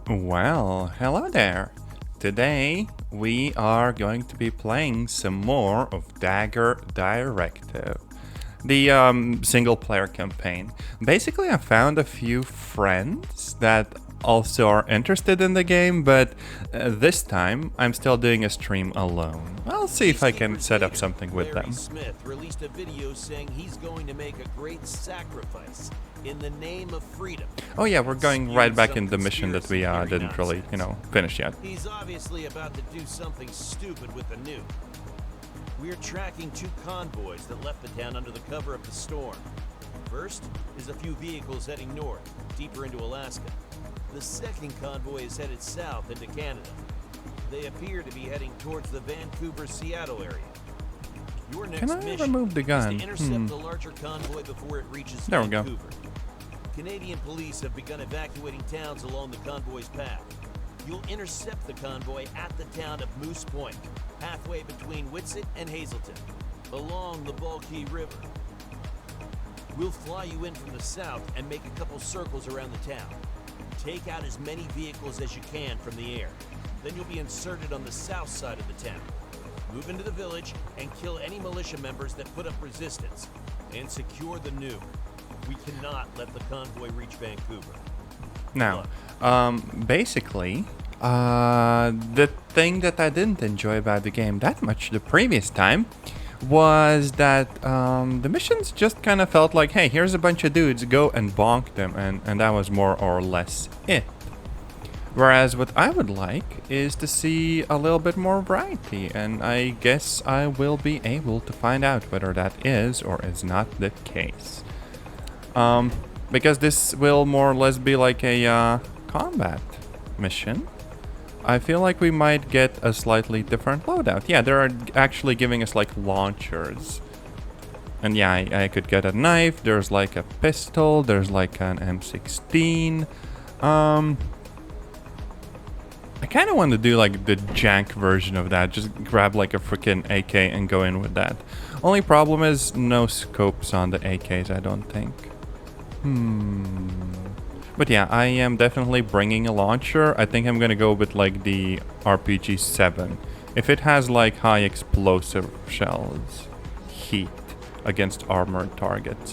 Well, hello there. Today we are going to be playing some more of Dagger Directive, the single player campaign. Basically, I found a few friends that also are interested in the game, but this time I'm still doing a stream alone. I'll see if I can set up something with them. Smith released a video saying he's going to make a great sacrifice in the name of freedom. Oh yeah, we're going right back in the mission that we didn't really, finish yet. He's obviously about to do something stupid with the nuke. We're tracking two convoys that left the town under the cover of the storm. First is a few vehicles heading north, deeper into Alaska. The second convoy is headed south into Canada. They appear to be heading towards the Vancouver-Seattle area. Your next Can I mission remove the gun? is to intercept the larger convoy before it reaches There we go. Vancouver. Canadian police have begun evacuating towns along the convoy's path. You'll intercept the convoy at the town of Moose Point, halfway between Whitsett and Hazelton, along the Bulkey River. We'll fly you in from the south and make a couple circles around the town. Take out as many vehicles as you can from the air. Then you'll be inserted on the south side of the town. Move into the village and kill any militia members that put up resistance. And secure the nuke. We cannot let the convoy reach Vancouver. Now, basically, the thing that I didn't enjoy about the game that much the previous time was that the missions just kind of felt like, hey, here's a bunch of dudes, go and bonk them, and that was more or less it. Whereas what I would like is to see a little bit more variety, and I guess I will be able to find out whether that is or is not the case. Because this will more or less be like a combat mission. I feel like we might get a slightly different loadout. Yeah, they're actually giving us like launchers. And yeah, I could get a knife, there's like a pistol, there's like an M16. I kind of want to do like the jank version of that. Just grab like a freaking AK and go in with that. Only problem is no scopes on the AKs, I don't think. But yeah, I am definitely bringing a launcher. I think I'm gonna go with like the RPG 7. If it has like high explosive shells, heat against armored targets.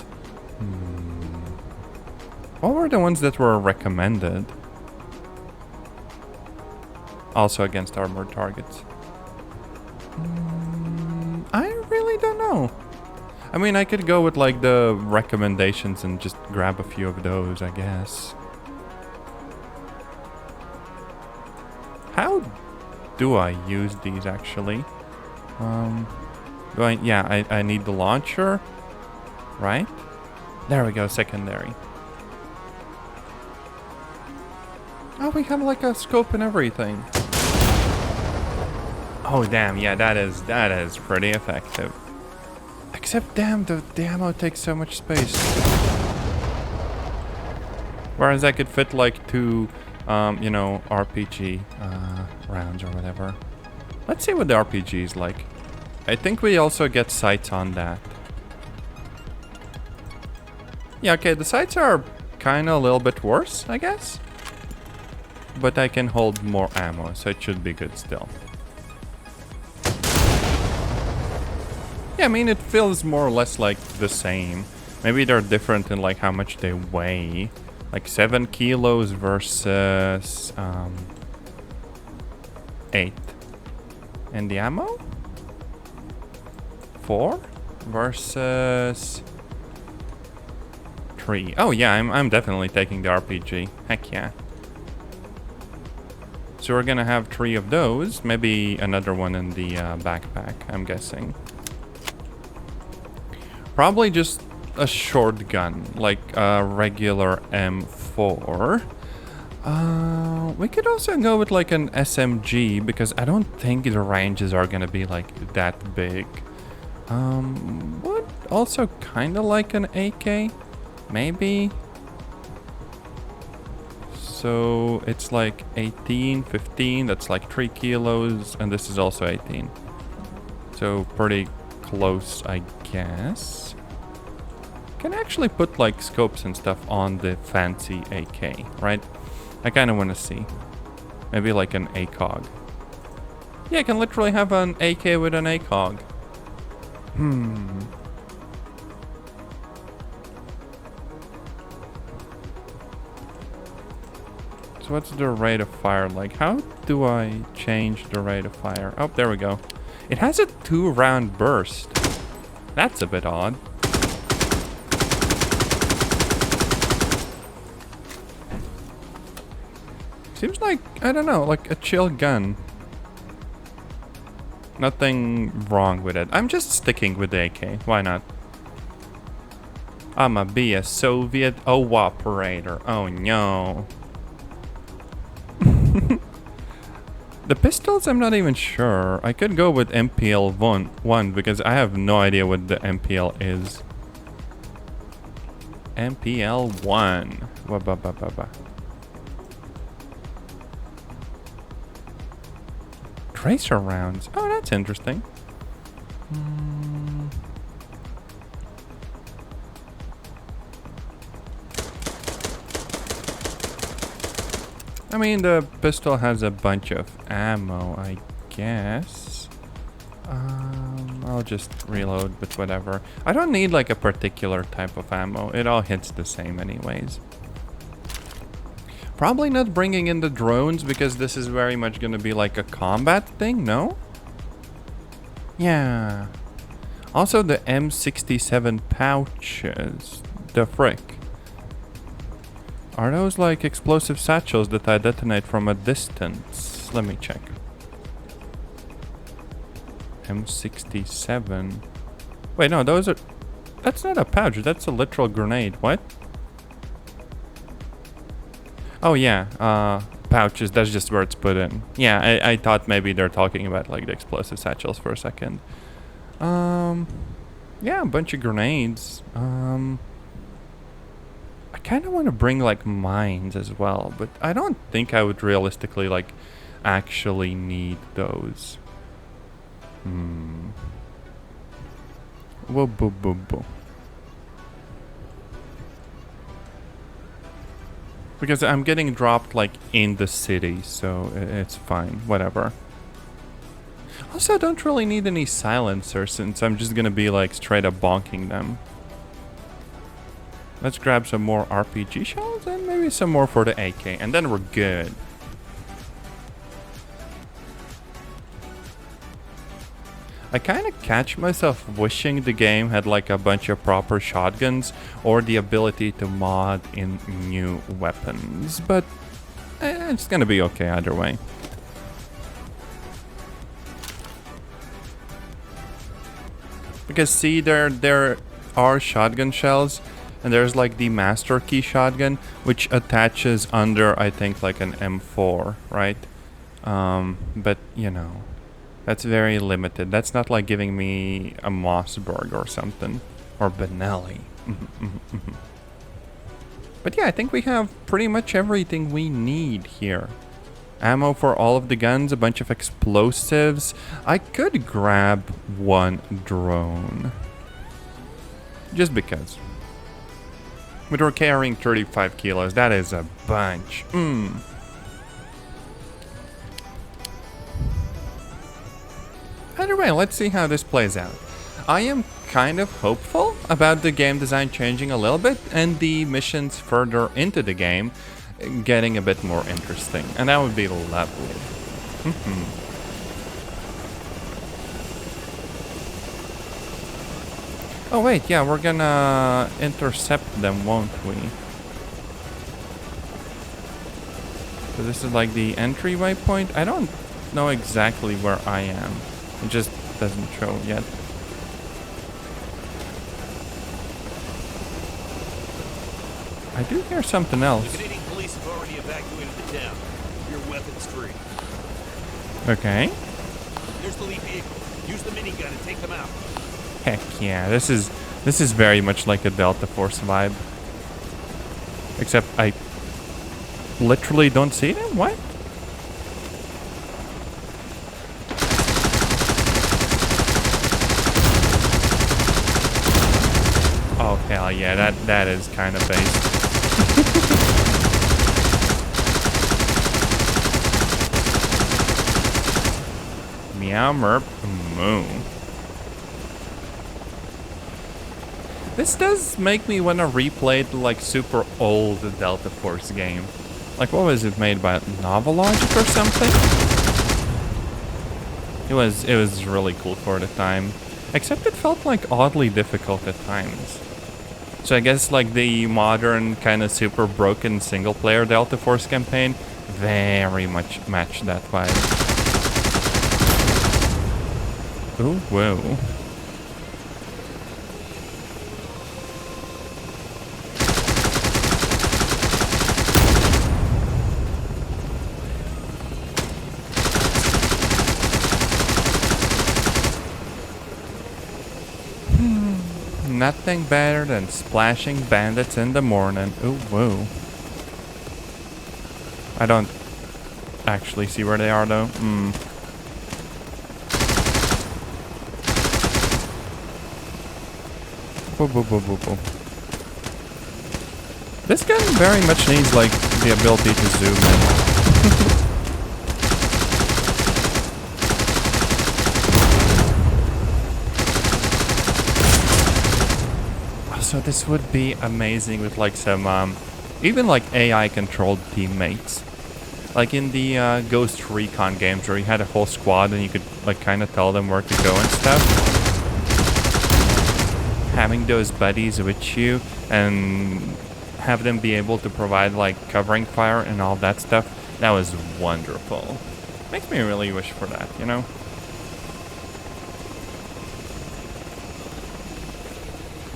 What were the ones that were recommended? Also against armored targets. I really don't know. I mean, I could go with like the recommendations and just grab a few of those, I guess. How do I use these actually? I need the launcher, right? There we go, secondary. Oh, we have like a scope and everything. Oh damn, yeah, that is pretty effective. Except damn, the ammo takes so much space. Whereas I could fit like two, RPG rounds or whatever. Let's see what the RPG is like. I think we also get sights on that. Yeah, okay, the sights are kind of a little bit worse, I guess. But I can hold more ammo, so it should be good still. Yeah, I mean, it feels more or less like the same. Maybe they're different in like how much they weigh. Like 7 kilos versus 8. And the ammo? 4 versus 3. Oh yeah, I'm definitely taking the RPG. Heck yeah. So we're gonna have 3 of those. Maybe another one in the backpack, I'm guessing. Probably just a short gun, like a regular M4. We could also go with like an SMG, because I don't think the ranges are gonna be like that big. Would also kind of like an AK, maybe. So it's like 18, 15, that's like 3 kilos, and this is also 18. So pretty close, I guess. Can actually put like scopes and stuff on the fancy AK, right? I kind of want to see. Maybe like an ACOG. Yeah, I can literally have an AK with an ACOG. So what's the rate of fire like? How do I change the rate of fire? Oh, there we go. It has a 2-round burst. That's a bit odd. Seems like, I don't know, like a chill gun. Nothing wrong with it. I'm just sticking with the AK. Why not? I'ma be a Soviet operator. Oh no. The pistols, I'm not even sure. I could go with MPL 1 because I have no idea what the MPL is. MPL 1. Tracer rounds. Oh, that's interesting. I mean, the pistol has a bunch of ammo, I guess. I'll just reload with whatever. I don't need like a particular type of ammo. It all hits the same anyways. Probably not bringing in the drones because this is very much going to be like a combat thing, no? Yeah. Also the M67 pouches. The frick. Are those like explosive satchels that I detonate from a distance? Let me check. M67. Wait, no, those are... That's not a pouch, that's a literal grenade. What? Oh yeah, pouches, that's just where it's put in. Yeah, I thought maybe they're talking about like the explosive satchels for a second. Yeah, a bunch of grenades. I kind of want to bring like mines as well, but I don't think I would realistically like actually need those. Whoa, boo, boo, boo. Because I'm getting dropped like in the city, so it's fine, whatever. Also, I don't really need any silencer since I'm just gonna be like straight up bonking them. Let's grab some more RPG shells and maybe some more for the AK, and then we're good. I kind of catch myself wishing the game had like a bunch of proper shotguns or the ability to mod in new weapons, but it's gonna be okay either way. Because see, there are shotgun shells, and there's like the master key shotgun, which attaches under, I think, like an M4, right? But you know, that's very limited. That's not like giving me a Mossberg or something, or Benelli. But yeah, I think we have pretty much everything we need here. Ammo for all of the guns, a bunch of explosives. I could grab one drone. Just because. But we're carrying 35 kilos. That is a bunch. Either way, let's see how this plays out. I am kind of hopeful about the game design changing a little bit and the missions further into the game getting a bit more interesting. And that would be lovely. Oh wait, yeah, we're gonna intercept them, won't we? So this is like the entryway point. I don't know exactly where I am. It just doesn't show yet. I do hear something else. The Canadian police have already evacuated the town. Your weapons free. Okay. There's the lead vehicle. Use the minigun and take them out. Heck yeah, this is very much like a Delta Force vibe. Except I literally don't see them? What? Oh hell yeah, that is kind of based. meow, merp, moo. This does make me want to replay the like super old Delta Force game. Like, what was it made by? Novelogic or something? It was really cool for the time. Except it felt like oddly difficult at times. So I guess like the modern kind of super broken single player Delta Force campaign very much matched that vibe. Ooh, whoa. Nothing better than splashing bandits in the morning. Ooh, whoa. I don't actually see where they are, though. Boo, boo, boo, boo, boo. This gun very much needs, like, the ability to zoom in. So this would be amazing with like some, even like AI controlled teammates. Like in the Ghost Recon games where you had a whole squad and you could like kind of tell them where to go and stuff. Having those buddies with you and have them be able to provide like covering fire and all that stuff, that was wonderful. Makes me really wish for that, you know?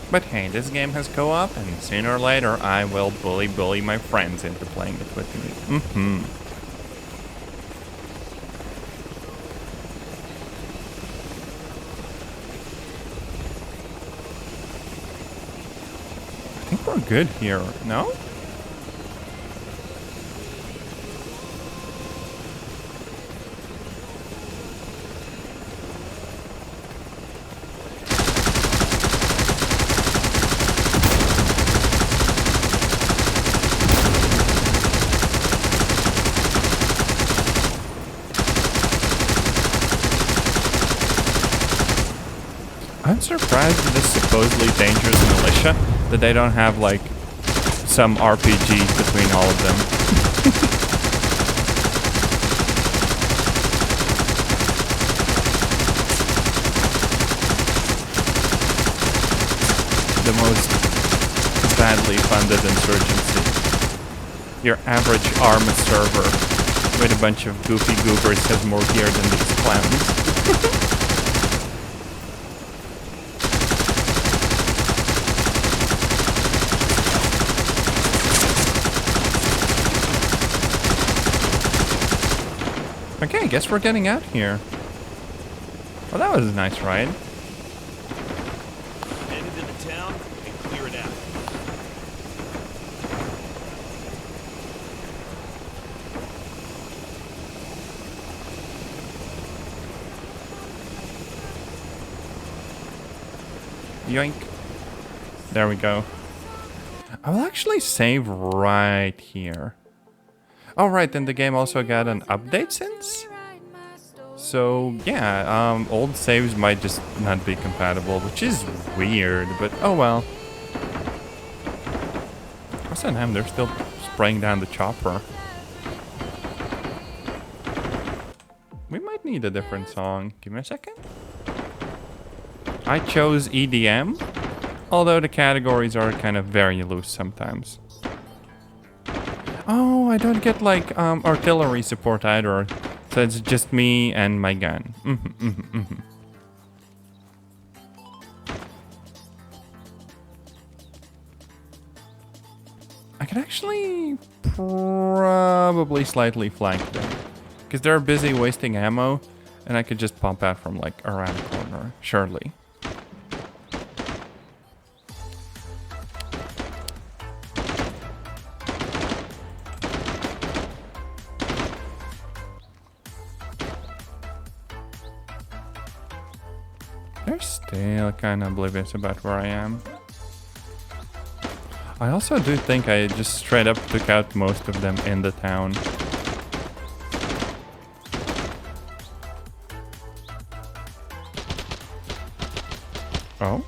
But hey, this game has co-op, and sooner or later I will bully my friends into playing it with me. I think we're good here, no? I'm surprised at this supposedly dangerous militia that they don't have like some RPGs between all of them. The most badly funded insurgency. Your average ARMA server with a bunch of goofy goobers has more gear than these clowns. Okay, I guess we're getting out here. Well, that was a nice ride. Head into the town and clear it out. Yoink. There we go. I will actually save right here. Oh, right, then the game also got an update since? So, yeah, old saves might just not be compatible, which is weird, but oh well. What's that name? They're still spraying down the chopper. We might need a different song. Give me a second. I chose EDM, although the categories are kind of very loose sometimes. Oh, I don't get like artillery support either, so it's just me and my gun. I could actually probably slightly flank them, because they're busy wasting ammo, and I could just pump out from like around the corner, surely. They're still kind of oblivious about where I am. I also do think I just straight up took out most of them in the town. Oh.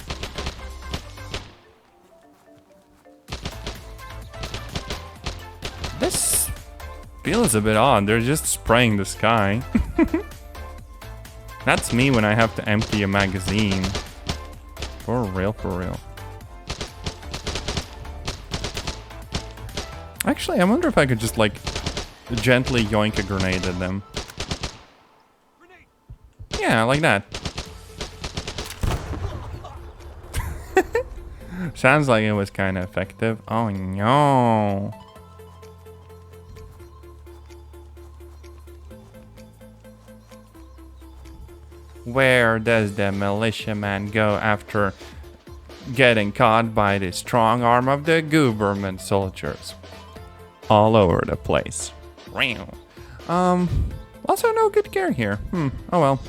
This feels a bit odd. They're just spraying the sky. That's me when I have to empty a magazine. For real, for real. Actually, I wonder if I could just, like, gently yoink a grenade at them. Yeah, like that. Sounds like it was kind of effective. Oh, no. Where does the militiaman go after getting caught by the strong arm of the government soldiers? All over the place. Also no good gear here. Oh well.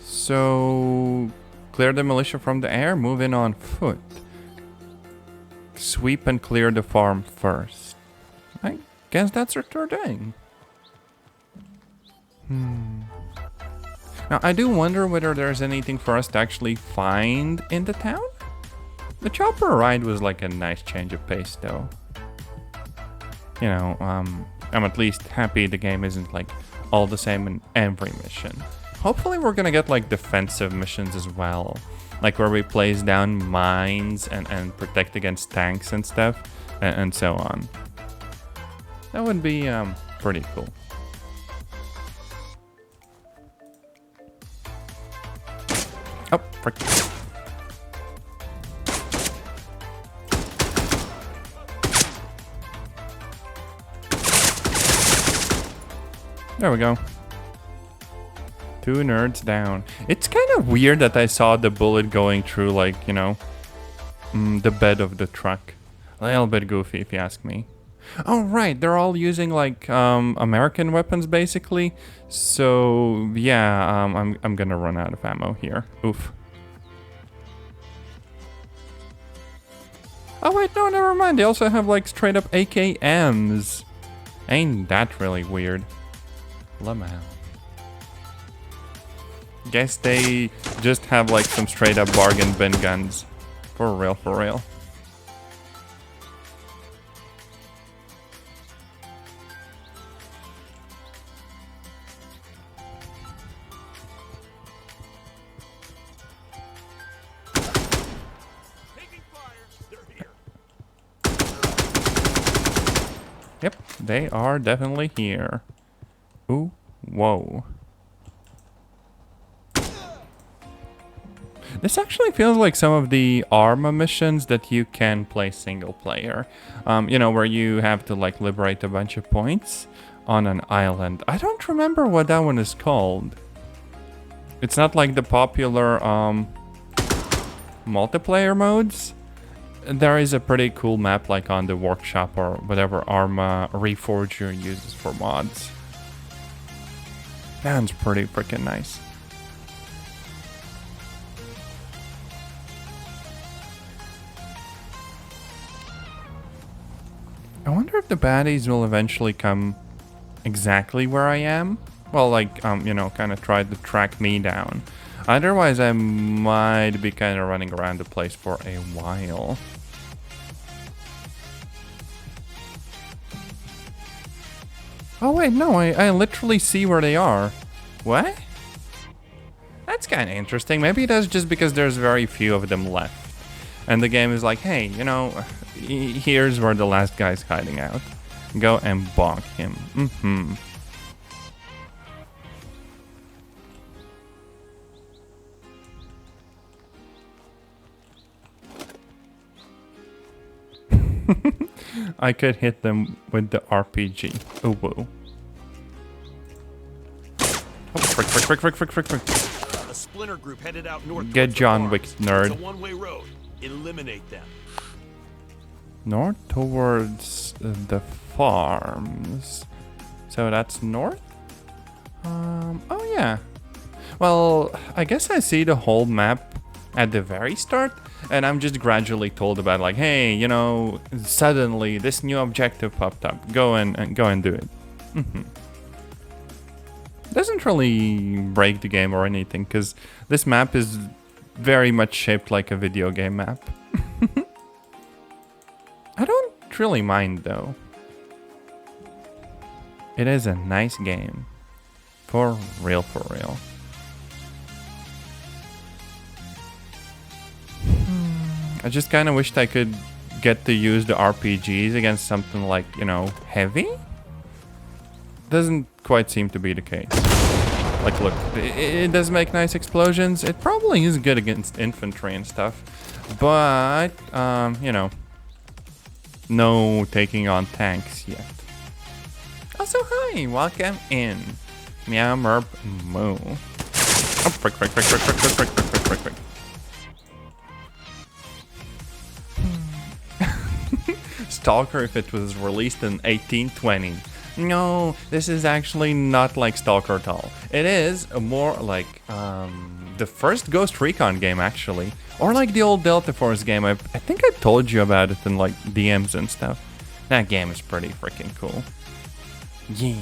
So, clear the militia from the air, move in on foot. Sweep and clear the farm first. I guess that's what we're doing. Now, I do wonder whether there's anything for us to actually find in the town. The chopper ride was like a nice change of pace, though. You know, I'm at least happy the game isn't like all the same in every mission. Hopefully we're gonna get like defensive missions as well. Like where we place down mines and protect against tanks and stuff, and so on. That would be pretty cool. Oh, frick. There we go. 2 nerds down. It's kind of weird that I saw the bullet going through, like, you know, the bed of the truck. A little bit goofy, if you ask me. Oh, right. They're all using, like, American weapons, basically. So, yeah, I'm gonna run out of ammo here. Oof. Oh, wait, no, never mind. They also have, like, straight-up AKMs. Ain't that really weird? Lmao. Guess they just have like some straight up bargain bin guns. For real, for real. Yep, they are definitely here. Ooh, whoa. This actually feels like some of the Arma missions that you can play single player. You know, where you have to like liberate a bunch of points on an island. I don't remember what that one is called. It's not like the popular multiplayer modes. There is a pretty cool map like on the workshop or whatever Arma Reforger uses for mods. Sounds pretty freaking nice. I wonder if the baddies will eventually come exactly where I am. Well, like, you know, kind of try to track me down. Otherwise, I might be kind of running around the place for a while. Oh, wait, no, I literally see where they are. What? That's kind of interesting. Maybe that's just because there's very few of them left. And the game is like, hey, you know, here's where the last guy's hiding out. Go and bonk him. I could hit them with the RPG. Oh, whoa. Oh, frick. A splinter group headed out north. Get John Wick, nerd. It's a one-way road. Eliminate them. North towards the farms. So that's north? Oh yeah. Well, I guess I see the whole map at the very start, and I'm just gradually told about like, hey, you know, suddenly this new objective popped up. Go and do it. Doesn't really break the game or anything, because this map is very much shaped like a video game map. I don't really mind though. It is a nice game. For real, for real. I just kind of wished I could get to use the RPGs against something like, you know, heavy? Doesn't quite seem to be the case. Like, look, it does make nice explosions. It probably is good against infantry and stuff. But, you know, no taking on tanks yet. Also, hi, welcome in. Meow, merp, moo. Oh, frick, frick, frick, frick, frick, frick, frick, frick, frick, frick. Stalker if it was released in 1820. No, this is actually not like Stalker at all. It is more like the first Ghost Recon game, actually. Or like the old Delta Force game. I think I told you about it in like DMs and stuff. That game is pretty freaking cool. Yeah.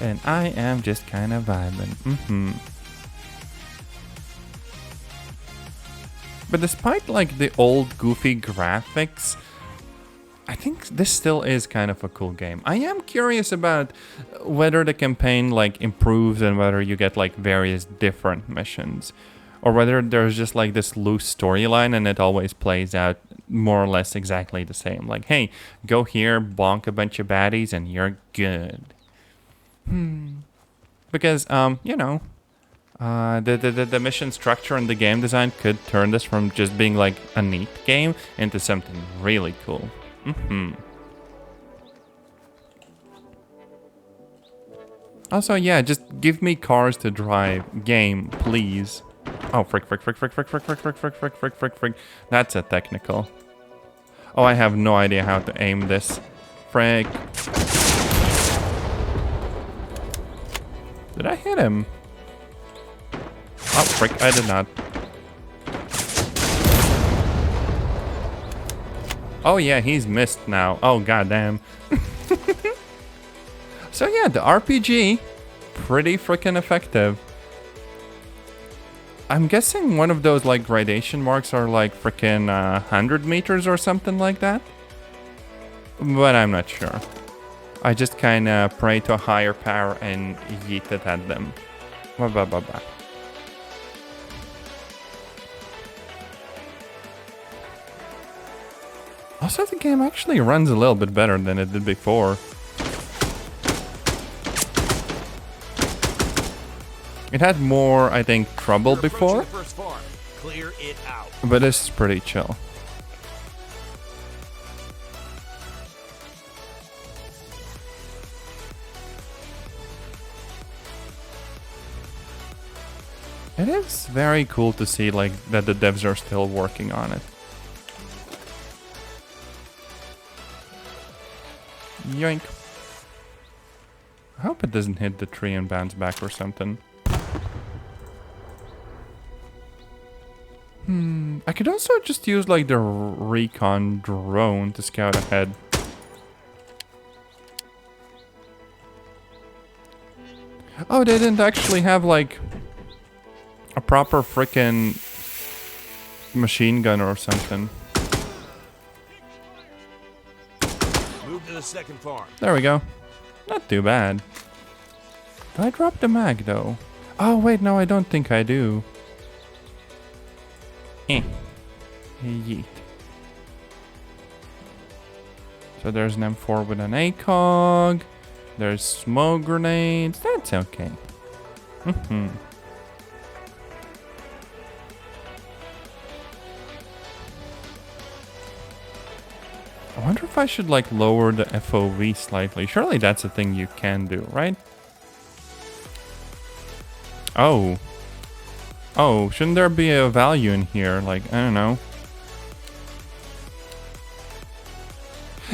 And I am just kind of vibing. But despite like the old goofy graphics, I think this still is kind of a cool game. I am curious about whether the campaign like improves and whether you get like various different missions, or whether there's just like this loose storyline and it always plays out more or less exactly the same. Like, hey, go here, bonk a bunch of baddies, and you're good. Because you know, the mission structure and the game design could turn this from just being like a neat game into something really cool. Also, yeah, just give me cars to drive. Game, please. Oh, frick, frick, frick, frick, frick, frick, frick, frick, frick, frick, frick, frick, frick. That's a technical. Oh, I have no idea how to aim this. Frick. Did I hit him? Oh, frick, I did not. Oh yeah, he's missed now. Oh goddamn. So yeah, the RPG, pretty freaking effective. I'm guessing one of those like gradation marks are like freaking 100 meters or something like that. But I'm not sure. I just kind of pray to a higher power and yeet it at them. Ba ba ba ba. Also, the game actually runs a little bit better than it did before. It had more, I think, trouble before. Clear it out. But this is pretty chill. It is very cool to see like that the devs are still working on it. Yoink. I hope it doesn't hit the tree and bounce back or something. I could also just use like the recon drone to scout ahead. Oh, they didn't actually have like a proper frickin' machine gun or something. Move to the second farm. There we go. Not too bad. Do I drop the mag though? Oh wait, no, I don't think I do. Yeet. So there's an M4 with an ACOG. There's smoke grenades. That's okay. I wonder if I should like lower the FOV slightly. Surely that's a thing you can do, right? Oh. Oh, shouldn't there be a value in here? Like, I don't know.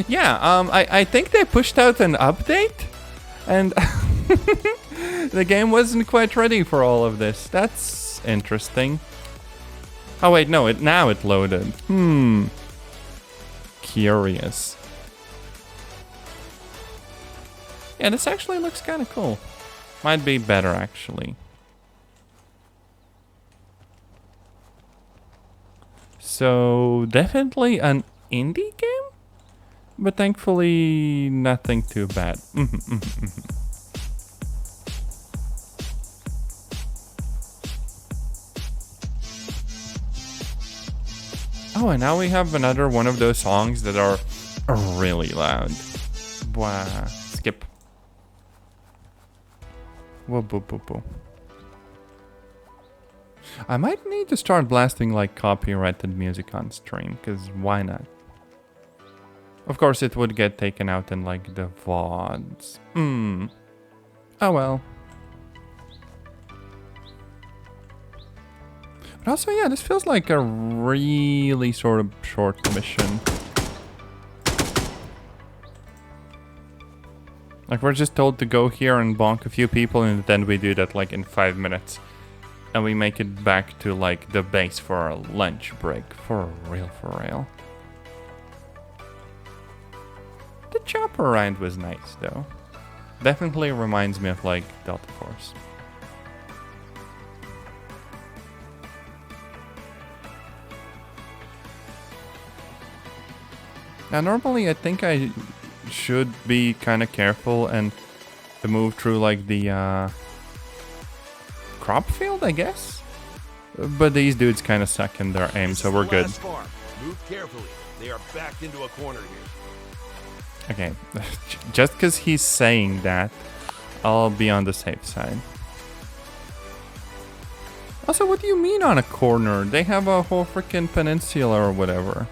Yeah, I think they pushed out an update and the game wasn't quite ready for all of this. That's interesting. Oh wait, no, now it loaded. Curious. Yeah, this actually looks kind of cool. Might be better, actually. So, definitely an indie game? But thankfully, nothing too bad. Oh, and now we have another one of those songs that are really loud. Wow. Skip. Whoa, boo, boo, boo. I might need to start blasting like copyrighted music on stream, because why not? Of course, it would get taken out in like the VODs. Oh well. But also, yeah, this feels like a really sort of short mission. Like, we're just told to go here and bonk a few people, and then we do that like in 5 minutes. And we make it back to like the base for our lunch break. For real. The chopper ride was nice though. Definitely reminds me of like Delta Force. Now normally I think I should be kind of careful and move through like the crop field, I guess? But these dudes kind of suck in their aim, so we're good. Move carefully. They are backed into a corner here. Okay, just because he's saying that, I'll be on the safe side. Also, what do you mean on a corner? They have a whole freaking peninsula or whatever.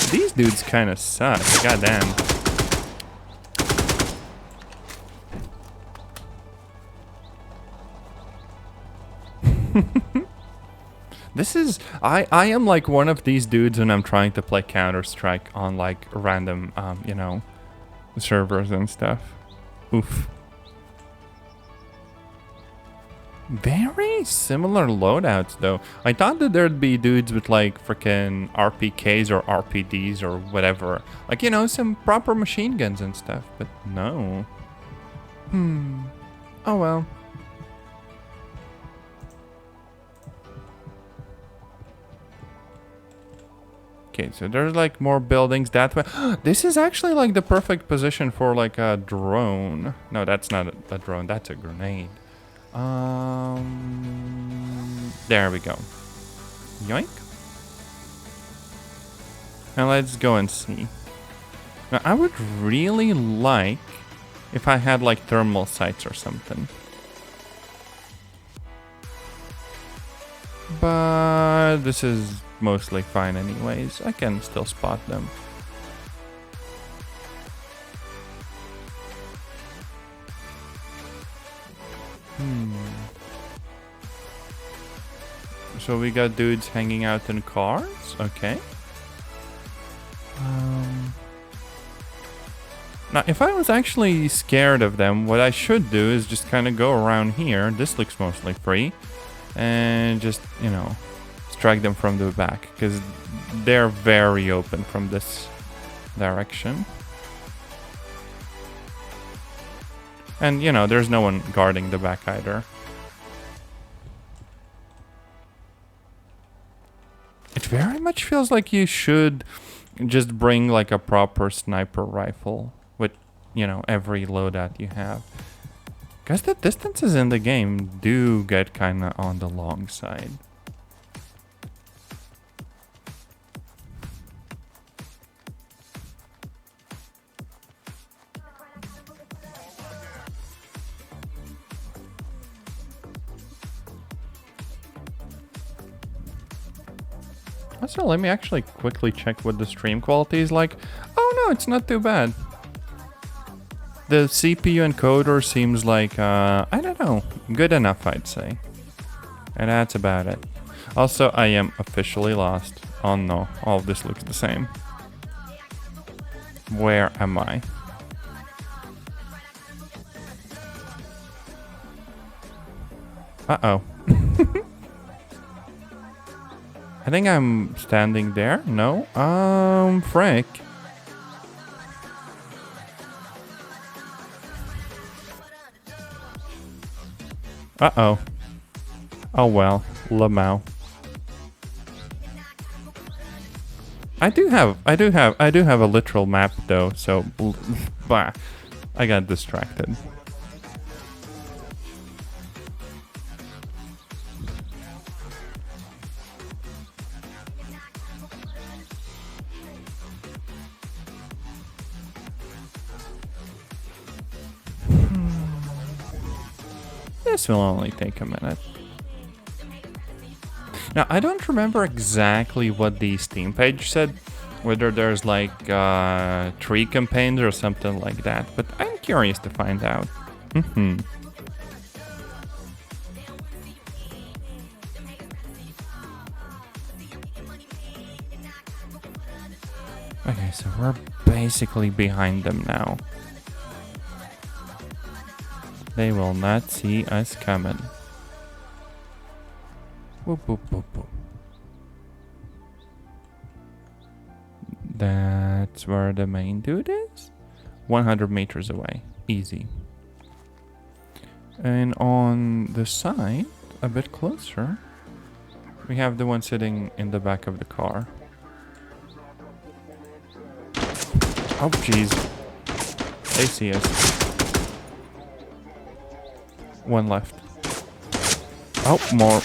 These dudes kind of suck. Goddamn. This is... I am like one of these dudes when I'm trying to play Counter-Strike on like random, you know, servers and stuff. Oof. Very similar loadouts though. I thought that there'd be dudes with like freaking RPKs or RPDs or whatever. Like, you know, some proper machine guns and stuff, but no. Oh well. Okay, so there's like more buildings that way. This is actually like the perfect position for like a drone. No, that's not a drone, that's a grenade. There we go. Yoink. Now let's go and see. Now I would really like if I had like thermal sights or something. But this is mostly fine anyways. I can still spot them. So we got dudes hanging out in cars? Okay. Now, if I was actually scared of them, what I should do is just kind of go around here. This looks mostly free. And just, you know, strike them from the back. Because they're very open from this direction. And, you know, there's no one guarding the back either. It very much feels like you should just bring like a proper sniper rifle with, you know, every loadout you have. Because the distances in the game do get kind of on the long side. So let me actually quickly check what the stream quality is like. Oh no, it's not too bad. The CPU encoder seems like, I don't know, good enough, I'd say. And that's about it. Also, I am officially lost. Oh no, all of this looks the same. Where am I? Uh-oh. I think I'm standing there. No? Frank. Uh-oh. Oh well, lmao. I do have a literal map though, so bah, I got distracted. This will only take a minute. Now, I don't remember exactly what the Steam page said, whether there's like 3 campaigns or something like that, but I'm curious to find out. Okay, so we're basically behind them now. They will not see us coming. Boop, boop, boop, boop. That's where the main dude is? 100 meters away. Easy. And on the side, a bit closer, we have the one sitting in the back of the car. Oh, jeez. They see us. One left. Oh, more.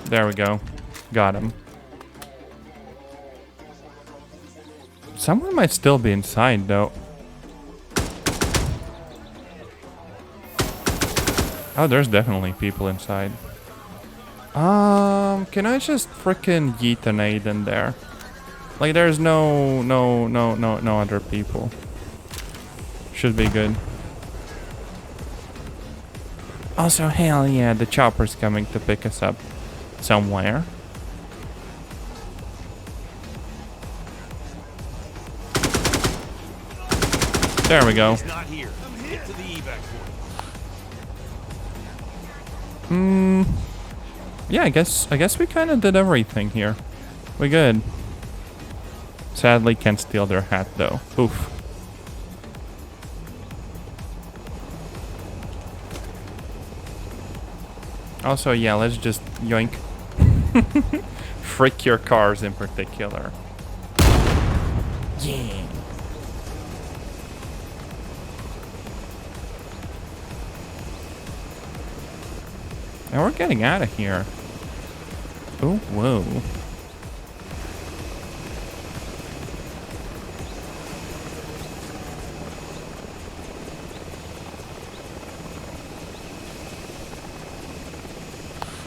There we go. Got him. Someone might still be inside, though. Oh, there's definitely people inside. Can I just frickin' yeet an aid in there? Like, there's no other people. Should be good. Also, hell yeah, the chopper's coming to pick us up somewhere. There we go. He's not here. Get to the evac point. Yeah, I guess we kind of did everything here. We good. Sadly, can't steal their hat though. Oof. Also, yeah, let's just yoink. Frick your cars in particular. Yeah. And we're getting out of here. Oh, whoa.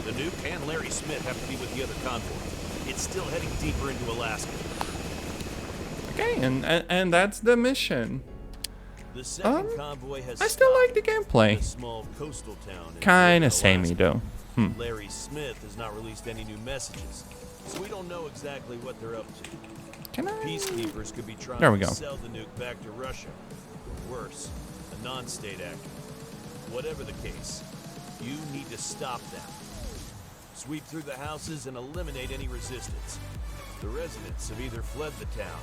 The Nuke and Larry Smith have to be with the other convoy. It's still heading deeper into Alaska. Okay, and that's the mission. The second convoy has I still like the gameplay. a small coastal town. Kinda samey though. Larry Smith has not released any new messages, so we don't know exactly what they're up to. Can I? Peacekeepers could be trying There we to go. sell the nuke back to Russia. Or worse, a non-state actor. Whatever the case, you need to stop them. Sweep through the houses and eliminate any resistance. The residents have either fled the town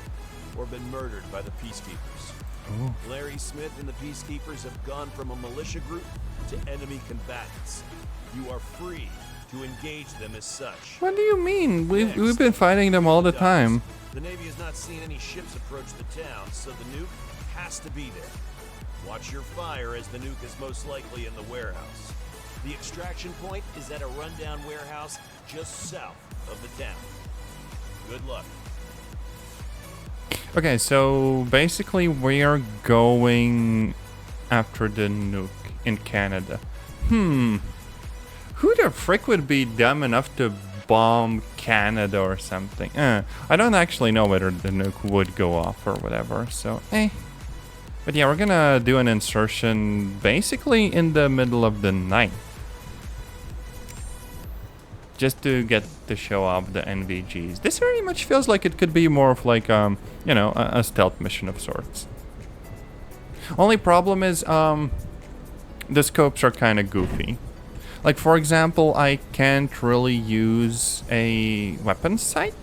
or been murdered by the peacekeepers. Ooh. Larry Smith and the peacekeepers have gone from a militia group to enemy combatants. You are free to engage them as such. What do you mean? We've been fighting them all the time. The Navy has not seen any ships approach the town, so the nuke has to be there. Watch your fire as the nuke is most likely in the warehouse. The extraction point is at a rundown warehouse just south of the town. Good luck. Okay, so basically we're going after the nuke in Canada. Who the frick would be dumb enough to bomb Canada or something? I don't actually know whether the nuke would go off or whatever, so But yeah, we're gonna do an insertion basically in the middle of the night. just to get to show off the NVGs. This very much feels like it could be more of like, you know, a stealth mission of sorts. Only problem is, the scopes are kind of goofy. Like, for example, I can't really use a weapons sight,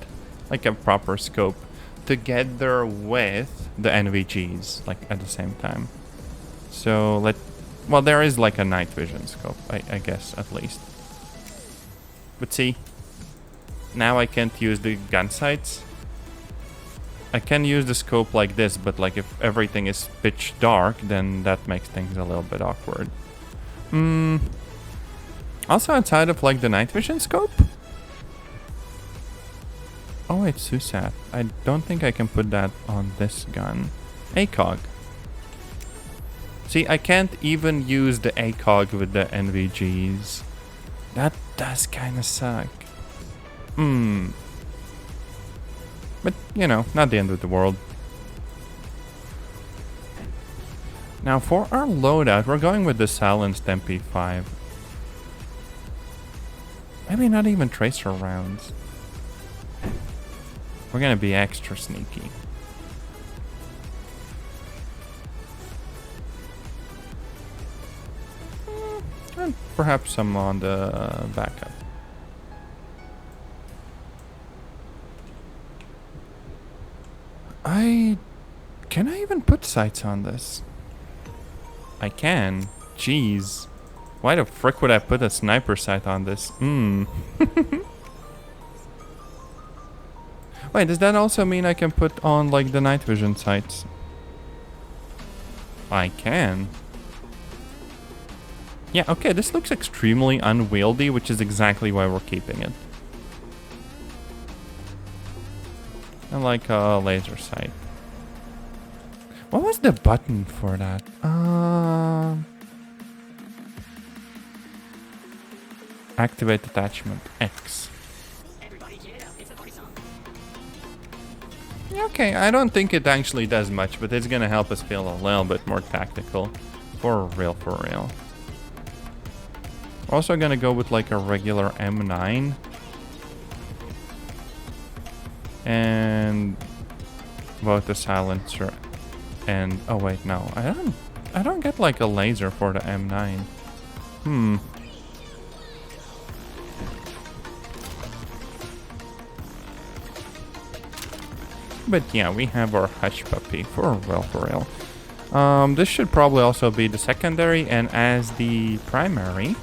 like a proper scope, together with the NVGs, like, at the same time. So, well, there is like a night vision scope, I guess, at least. But see, now I can't use the gun sights. I can use the scope like this, but like if everything is pitch dark, then that makes things a little bit awkward. Also outside of like the night vision scope. Oh wait, Susat. I don't think I can put that on this gun. ACOG. See, I can't even use the ACOG with the NVGs. That does kind of suck. But, you know, not the end of the world. Now, for our loadout, we're going with the silenced MP5. Maybe not even tracer rounds. We're gonna be extra sneaky. And perhaps some on the backup. Can I even put sights on this? I can. Jeez. Why the frick would I put a sniper sight on this? Wait, does that also mean I can put on like the night vision sights? I can. Yeah, okay, this looks extremely unwieldy, which is exactly why we're keeping it. I like a laser sight. What was the button for that? Activate attachment X. Okay, I don't think it actually does much, but it's gonna help us feel a little bit more tactical. For real, for real. Also gonna go with like a regular M9. And both the silencer and oh wait, no. I don't get like a laser for the M9. But yeah, we have our hush puppy for real, for real. This should probably also be the secondary, and as the primary,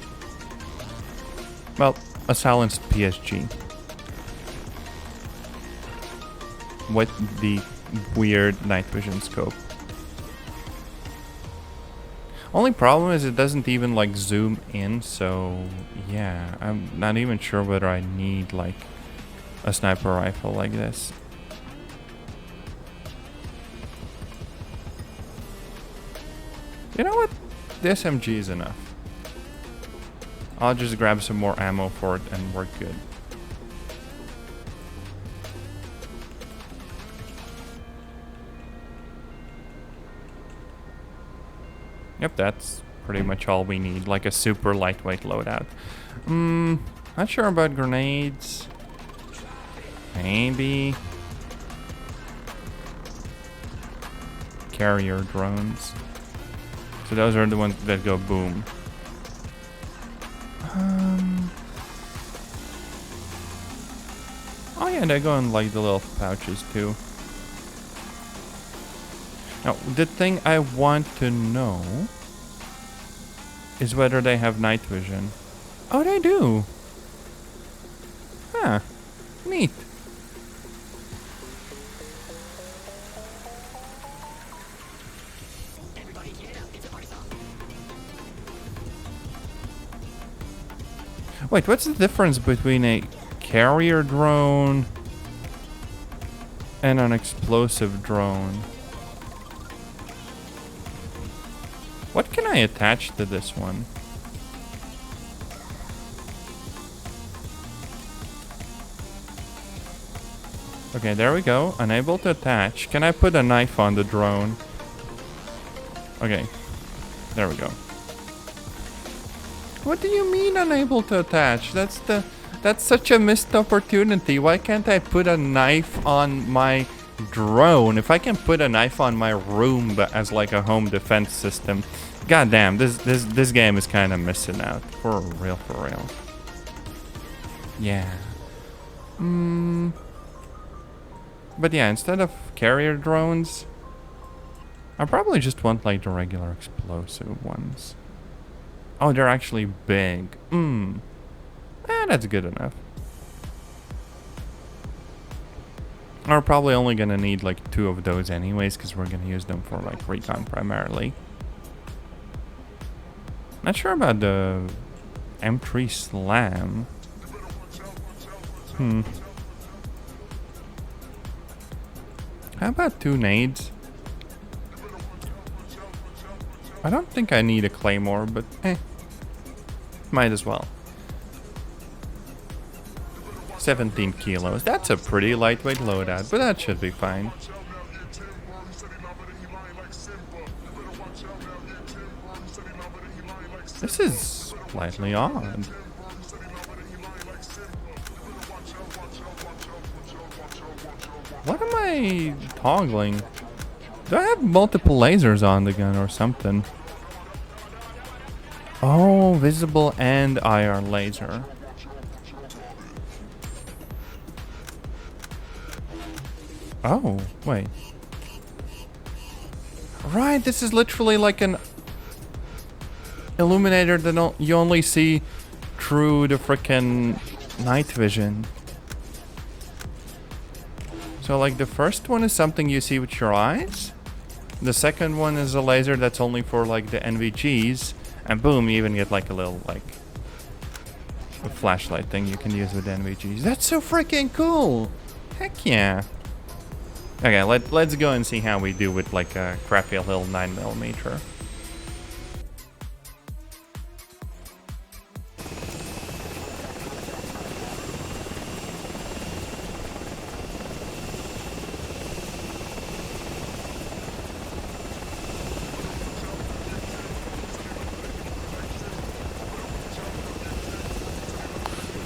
well, a silenced PSG. With the weird night vision scope. Only problem is it doesn't even like zoom in, so yeah, I'm not even sure whether I need like a sniper rifle like this. You know what? The SMG is enough. I'll just grab some more ammo for it and we're good. Yep, that's pretty much all we need, like a super lightweight loadout. Not sure about grenades. Maybe. Carrier drones. So those are the ones that go boom. Oh yeah, they go in like the little pouches too. Now, the thing I want to know is whether they have night vision. Oh, they do. Huh. Neat. Wait, what's the difference between a carrier drone and an explosive drone? What can I attach to this one? Okay, there we go. Unable to attach. Can I put a knife on the drone? Okay. There we go. What do you mean unable to attach? That's the That's such a missed opportunity. Why can't I put a knife on my drone? If I can put a knife on my room but as like a home defense system. God damn, this game is kind of missing out. For real, for real. Yeah. But yeah, instead of carrier drones, I probably just want like the regular explosive ones. Oh, they're actually big. That's good enough. We're probably only gonna need like 2 of those anyways, because we're gonna use them for like recon primarily. Not sure about the M3 Slam. How about 2 nades? I don't think I need a claymore, but might as well. 17 kilos. That's a pretty lightweight loadout, but that should be fine. This is slightly odd. What am I toggling? Do I have multiple lasers on the gun or something? Oh, visible and IR laser. Oh, wait. Right, this is literally like an illuminator that you only see through the frickin' night vision. So like the first one is something you see with your eyes. The second one is a laser that's only for like the NVGs. And boom, you even get like a little like a flashlight thing you can use with NVGs. That's so freaking cool. Heck yeah. Okay, let's go and see how we do with like a crappy little 9mm.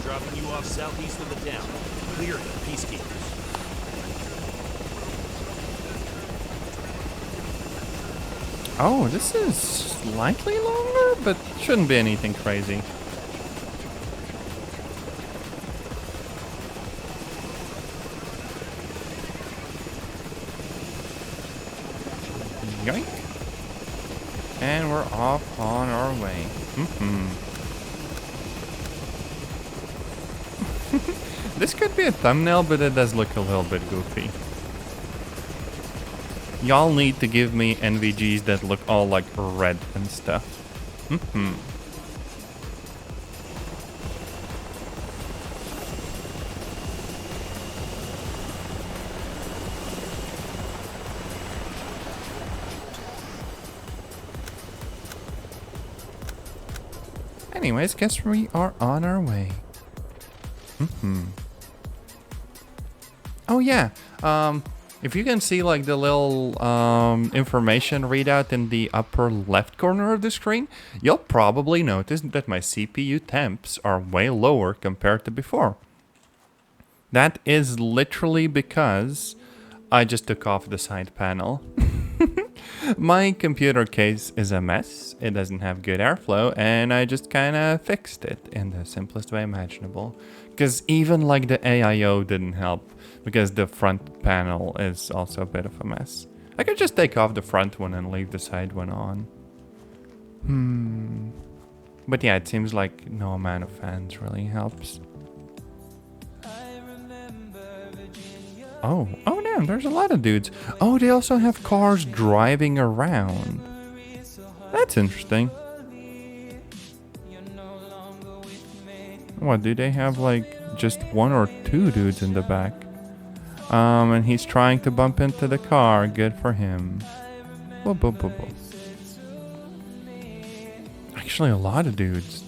Dropping you off southeast of the town. Clear the peacekeepers. Oh, this is slightly longer, but shouldn't be anything crazy. Yoink. And we're off on our way. This could be a thumbnail, but it does look a little bit goofy. Y'all need to give me NVGs that look all like red and stuff. Anyways, guess we are on our way. Oh yeah, if you can see like the little information readout in the upper left corner of the screen, you'll probably notice that my CPU temps are way lower compared to before. That is literally because I just took off the side panel. My computer case is a mess, it doesn't have good airflow, and I just kind of fixed it in the simplest way imaginable. Because even like the AIO didn't help, because the front panel is also a bit of a mess. I could just take off the front one and leave the side one on. But yeah, it seems like no amount of fans really helps. Oh damn, there's a lot of dudes. Oh, they also have cars driving around. That's interesting. What, do they have like just 1 or 2 dudes in the back? And he's trying to bump into the car. Good for him. Whoa, whoa, whoa, whoa. Actually, a lot of dudes.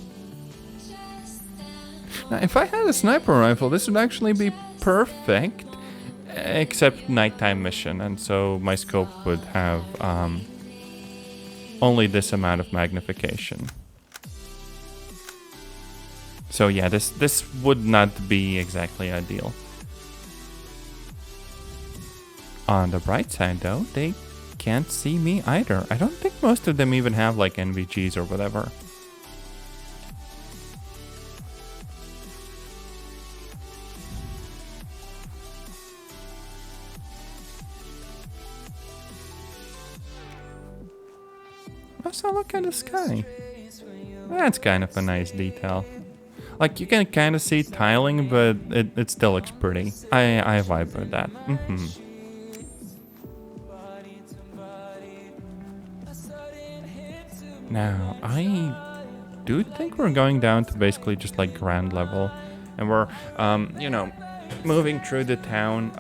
Now, if I had a sniper rifle, this would actually be perfect. Except nighttime mission, and so my scope would have only this amount of magnification. So yeah, this would not be exactly ideal. On the bright side though, they can't see me either. I don't think most of them even have like NVGs or whatever. Also, look at the sky. That's kind of a nice detail. Like, you can kind of see tiling, but it still looks pretty. I vibe with that. Now, I do think we're going down to basically just like ground level. And we're, you know, moving through the town,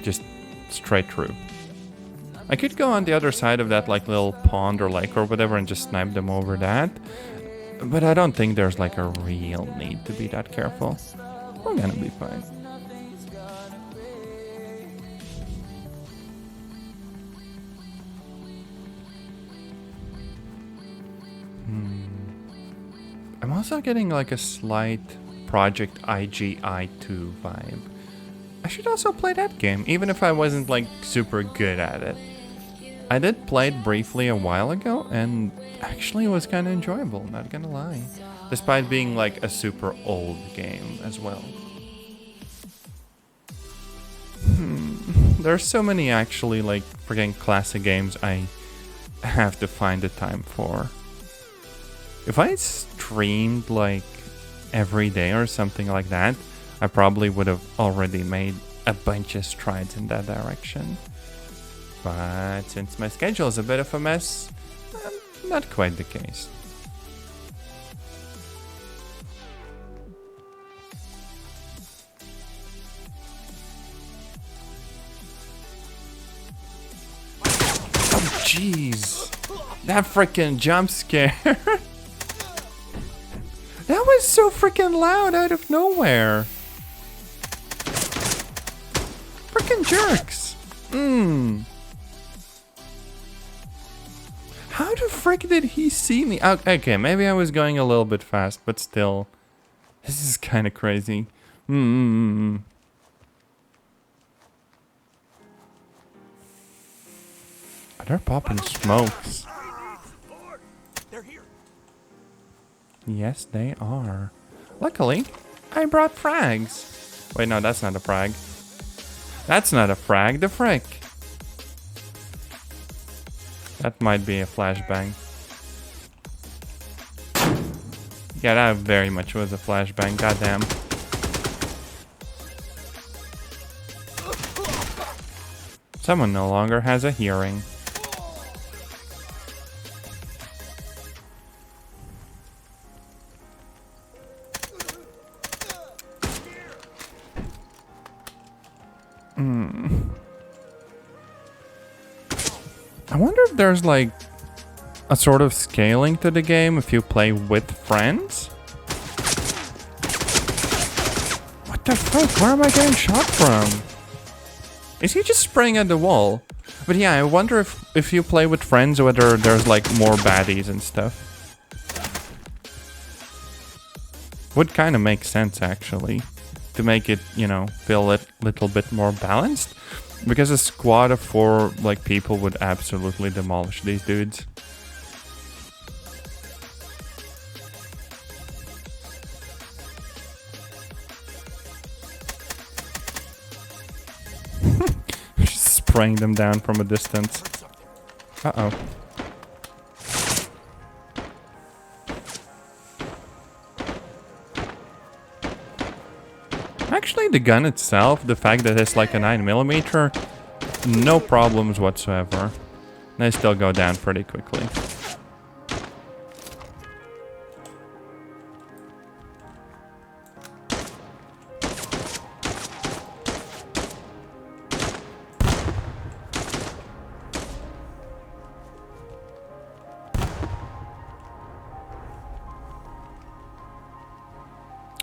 just straight through. I could go on the other side of that like little pond or lake or whatever and just snipe them over that. But I don't think there's like a real need to be that careful. We're gonna be fine. I'm also getting like a slight Project IGI2 vibe. I should also play that game, even if I wasn't like super good at it. I did play it briefly a while ago, and actually it was kind of enjoyable, not gonna lie. Despite being like a super old game as well. There's so many actually like freaking classic games I have to find the time for. If I streamed like every day or something like that, I probably would have already made a bunch of strides in that direction. But since my schedule is a bit of a mess, not quite the case. Oh jeez, that freaking jump scare. That was so freaking loud out of nowhere. Freaking jerks. How the frick did he see me? Okay, maybe I was going a little bit fast, but still. This is kind of crazy. They're popping smokes. Yes, they are. Luckily, I brought frags. Wait, no, that's not a frag. That's not a frag, the frick. That might be a flashbang. Yeah, that very much was a flashbang, goddamn. Someone no longer has a hearing. I wonder if there's like a sort of scaling to the game if you play with friends. What the fuck? Where am I getting shot from? Is he just spraying at the wall? But yeah, I wonder if you play with friends whether there's like more baddies and stuff. Would kind of make sense actually. To make it, you know, feel a little bit more balanced. Because a squad of 4 like people would absolutely demolish these dudes. Just spraying them down from a distance. Uh-oh. Actually, the gun itself, the fact that it's like a 9mm, no problems whatsoever. They still go down pretty quickly.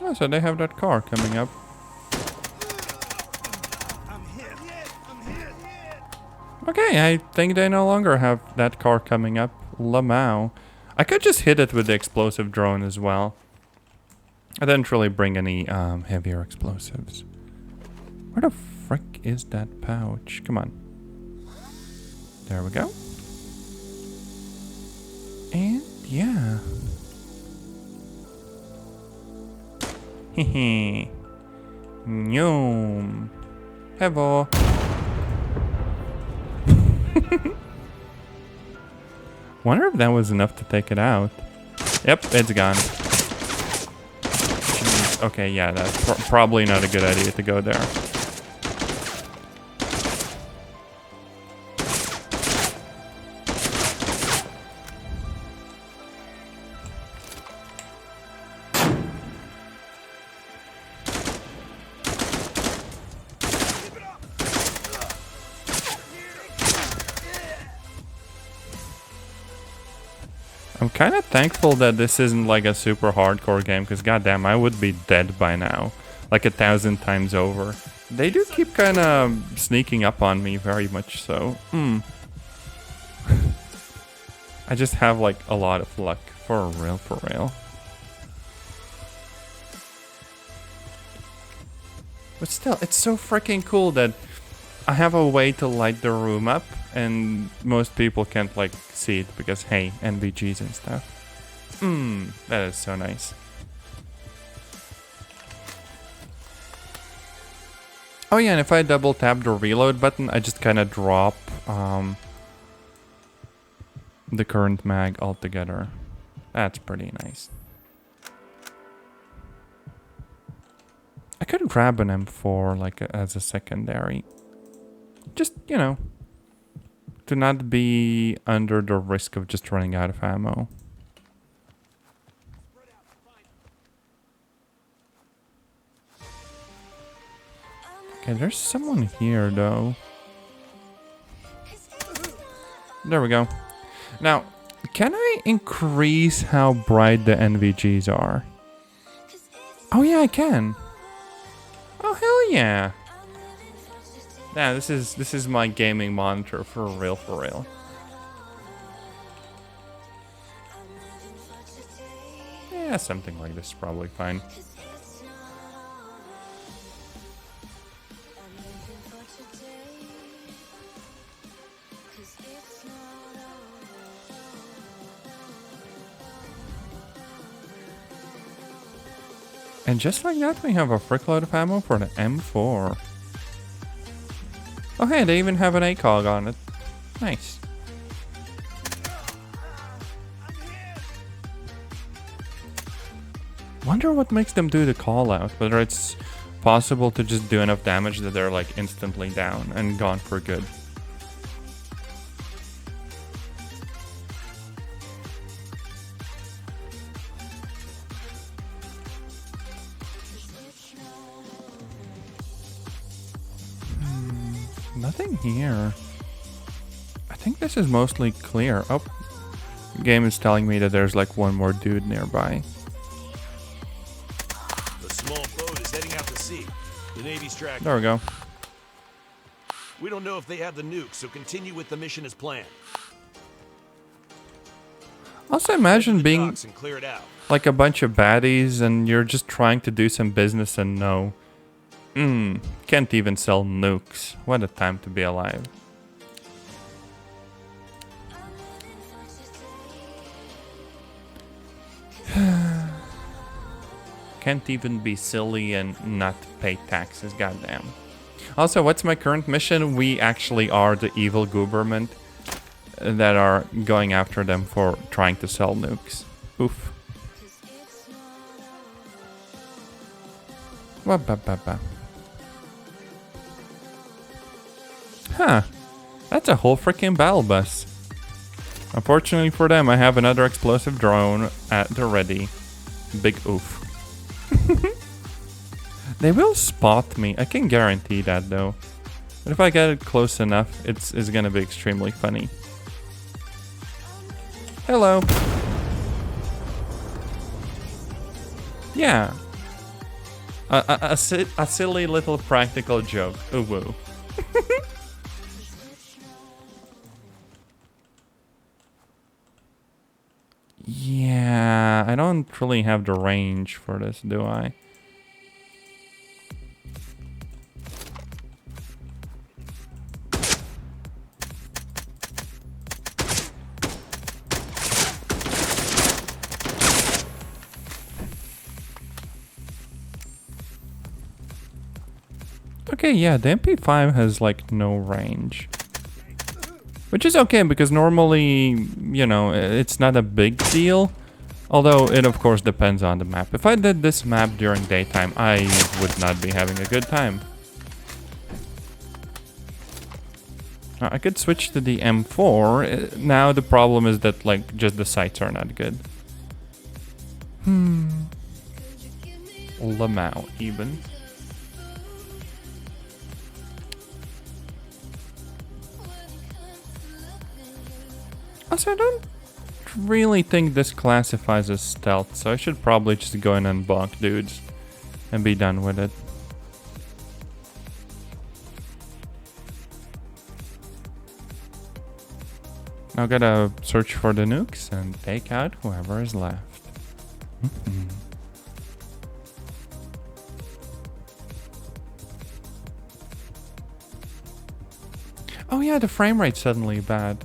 Oh, so they have that car coming up. Okay, I think they no longer have that car coming up. Lmao. I could just hit it with the explosive drone as well. I didn't really bring any heavier explosives. Where the frick is that pouch? Come on. There we go. And yeah. Hehe. Nyom. Hello. Wonder if that was enough to take it out. Yep, it's gone. Jeez. Okay, yeah, that's probably not a good idea to go there. I'm kind of thankful that this isn't like a super hardcore game, because goddamn, I would be dead by now, like 1,000 times over. They do keep kind of sneaking up on me, very much so. I just have like a lot of luck, for real, for real. But still, it's so freaking cool that I have a way to light the room up, and most people can't like see it because, hey, NVGs and stuff. That is so nice. Oh yeah, and if I double tap the reload button, I just kind of drop the current mag altogether. That's pretty nice. I could grab an M4 like as a secondary. Just, you know, to not be under the risk of just running out of ammo. Okay, there's someone here though. There we go. Now, can I increase how bright the NVGs are? Oh yeah, I can. Oh hell yeah. Yeah, this is my gaming monitor for real, for real. Yeah, something like this is probably fine. And just like that, we have a frickload of ammo for the M4. Oh hey, they even have an ACOG on it. Nice. Wonder what makes them do the call out. Whether it's possible to just do enough damage that they're like instantly down and gone for good. Nothing here. I think this is mostly clear. Oh, the game is telling me that there's like one more dude nearby. The small boat is heading out to sea. The Navy's tracking. There we go. We don't know if they have the nukes, so continue with the mission as planned. Also imagine being And clear it out. like a bunch of baddies and you're just trying to do some business and no. Can't even sell nukes. What a time to be alive. Can't even be silly and not pay taxes, goddamn. Also, what's my current mission? We actually are the evil government that are going after them for trying to sell nukes. Oof. Wa-ba-ba-ba. Huh. That's a whole freaking battle bus. Unfortunately for them, I have another explosive drone at the ready. Big oof. They will spot me. I can guarantee that though. But if I get it close enough, it's gonna be extremely funny. Hello. Yeah. A silly little practical joke. Ooh woo. Yeah, I don't don't really have the range for this, do I? Okay, yeah, the MP5 has like no range. Which is okay, because normally, you know, it's not a big deal. Although it of course depends on the map. If I did this map during daytime, I would not be having a good time. I could switch to the M4. Now the problem is that like just the sights are not good. Lmao even. Also, I don't really think this classifies as stealth, so I should probably just go in and bonk dudes and be done with it. Now gotta search for the nukes and take out whoever is left. Oh yeah, the frame rate's suddenly bad.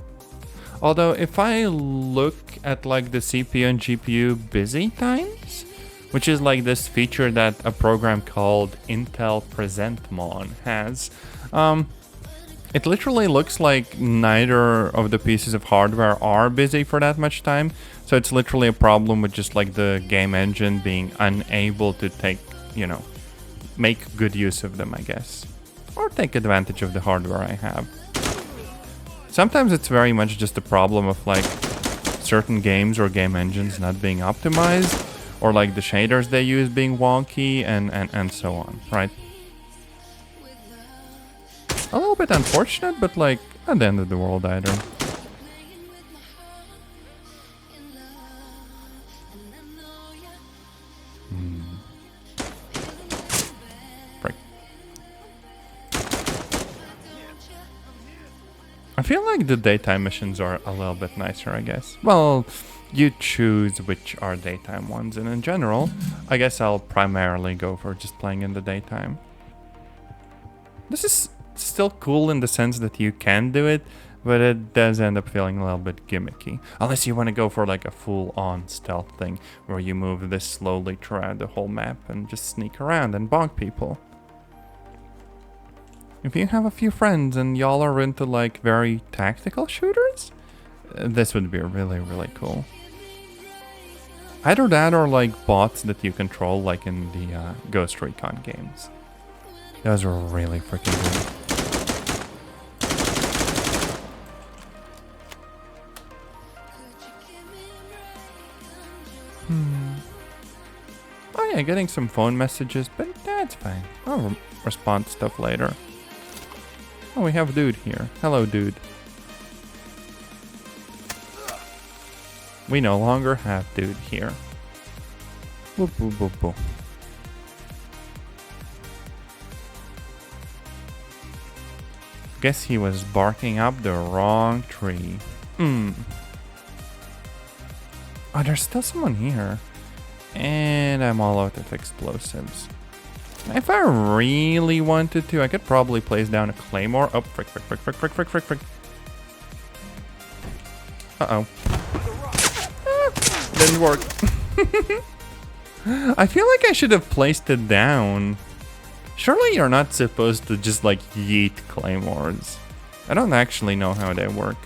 Although if I look at like the CPU and GPU busy times, which is like this feature that a program called Intel PresentMon has, it literally looks like neither of the pieces of hardware are busy for that much time. So it's literally a problem with just like the game engine being unable to take, you know, make good use of them, I guess. Or take advantage of the hardware I have. Sometimes it's very much just a problem of like certain games or game engines not being optimized, or like the shaders they use being wonky and so on, right? A little bit unfortunate, but like not the end of the world either. Frick. I feel like the daytime missions are a little bit nicer, I guess. Well, you choose which are daytime ones, and in general, I guess I'll primarily go for just playing in the daytime. This is still cool in the sense that you can do it, but it does end up feeling a little bit gimmicky. Unless you want to go for like a full-on stealth thing, where you move this slowly throughout the whole map and just sneak around and bonk people. If you have a few friends and y'all are into like very tactical shooters, this would be really, really cool. Either that or like bots that you control like in the Ghost Recon games. Those were really freaking good. Oh yeah, getting some phone messages, but that's fine. I'll respond to stuff later. Oh, we have dude here. Hello, dude. We no longer have dude here. Boop, boop, boop, boop. Guess he was barking up the wrong tree. Oh, there's still someone here. And I'm all out of explosives. If I really wanted to, I could probably place down a claymore. Oh, frick, frick, frick, frick, frick, frick, frick, frick. Uh-oh. Didn't work. I feel like I should have placed it down. Surely you're not supposed to just like yeet claymores. I don't actually know how they work.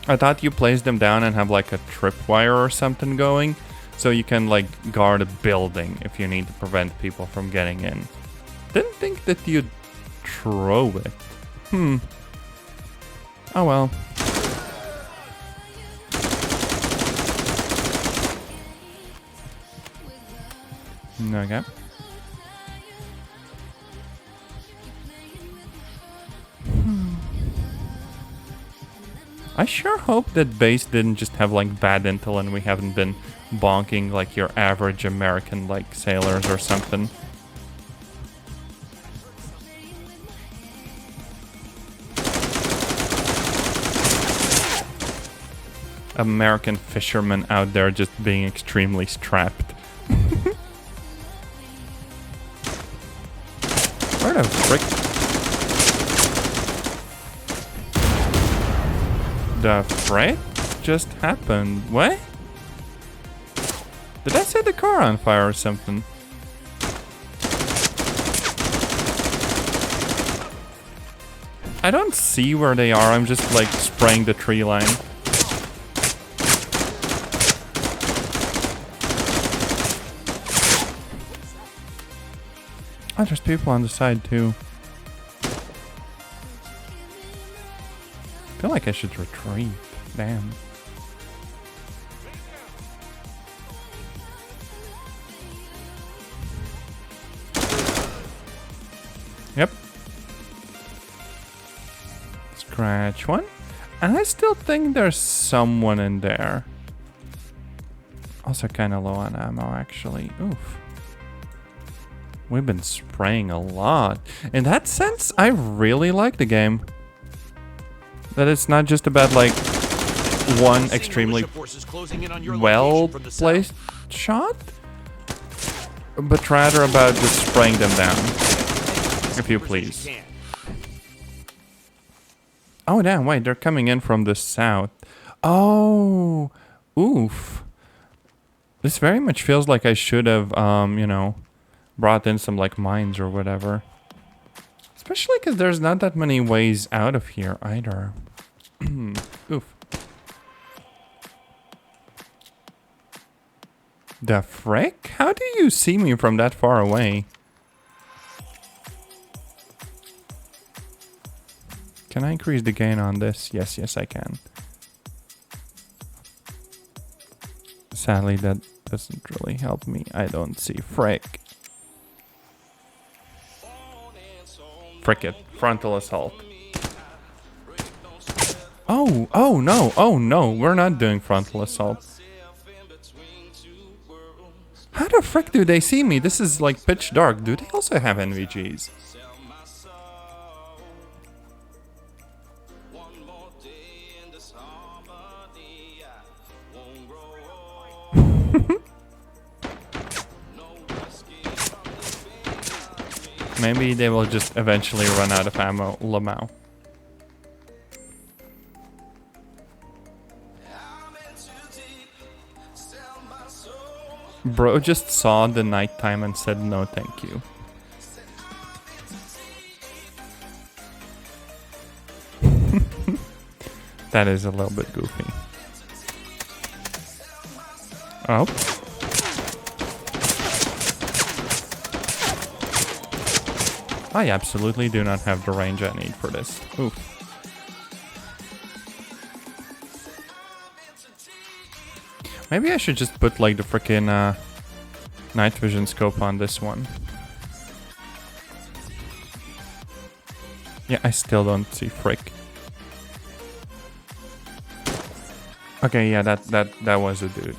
I thought you place them down and have like a tripwire or something going, so you can like guard a building if you need to prevent people from getting in. Didn't think that you'd throw it. Oh well. Okay. I sure hope that base didn't just have like bad intel and we haven't been bonking like your average American like sailors or something. American fishermen out there just being extremely strapped. Where the frick? The frick just happened? What? Did I set the car on fire or something? I don't see where they are. I'm just like spraying the tree line. Oh, there's people on the side too. I feel like I should retreat. Damn. Yep. Scratch one. And I still think there's someone in there. Also kind of low on ammo, actually. Oof. We've been spraying a lot. In that sense, I really like the game. That it's not just about like one extremely well placed shot, but rather about just spraying them down. If you please. Oh damn, wait, they're coming in from the south. Oh, oof. This very much feels like I should have, you know, brought in some like mines or whatever. Especially because there's not that many ways out of here either. Oof. The frick? How do you see me from that far away? Can I increase the gain on this? Yes, yes I can. Sadly, that doesn't really help me. I don't see frick. Frick it. Frontal assault. Oh no, we're not doing frontal assault. How the frick do they see me? This is like pitch dark. Do they also have NVGs? Maybe they will just eventually run out of ammo, lmao. Bro just saw the nighttime and said no thank you. That is a little bit goofy. Oh. I absolutely do not have the range I need for this. Oof. Maybe I should just put like the frickin' night vision scope on this one. Yeah, I still don't see frick. Okay, yeah, that was a dude.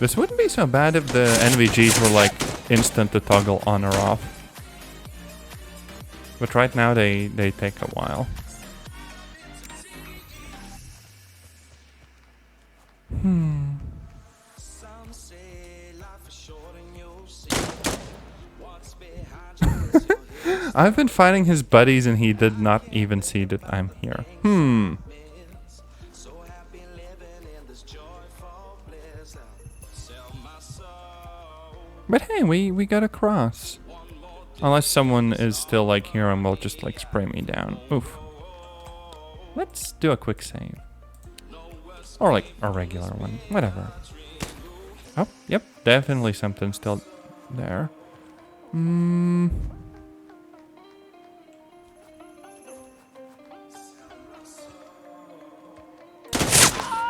This wouldn't be so bad if the NVGs were like instant to toggle on or off. But right now they take a while. I've been fighting his buddies and he did not even see that I'm here. But hey, we got across. Unless someone is still like here and will just like spray me down. Oof. Let's do a quick save. Or like a regular one. Whatever. Oh, yep. Definitely something still there.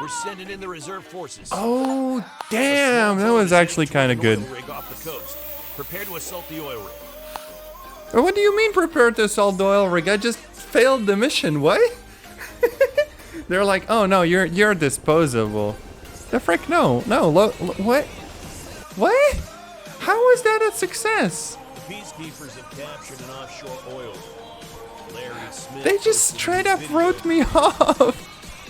We're sending in the reserve forces. Oh, damn. That was actually kind of good. Prepare to assault the oil rig. What do you mean prepare to assault the oil rig? I just failed the mission. What? They're like, oh no, you're disposable. The frick, no. What? What? How is that a success? The peacekeepers have captured an offshore oil rig. Larry Smith They just posted straight a up video. wrote me off.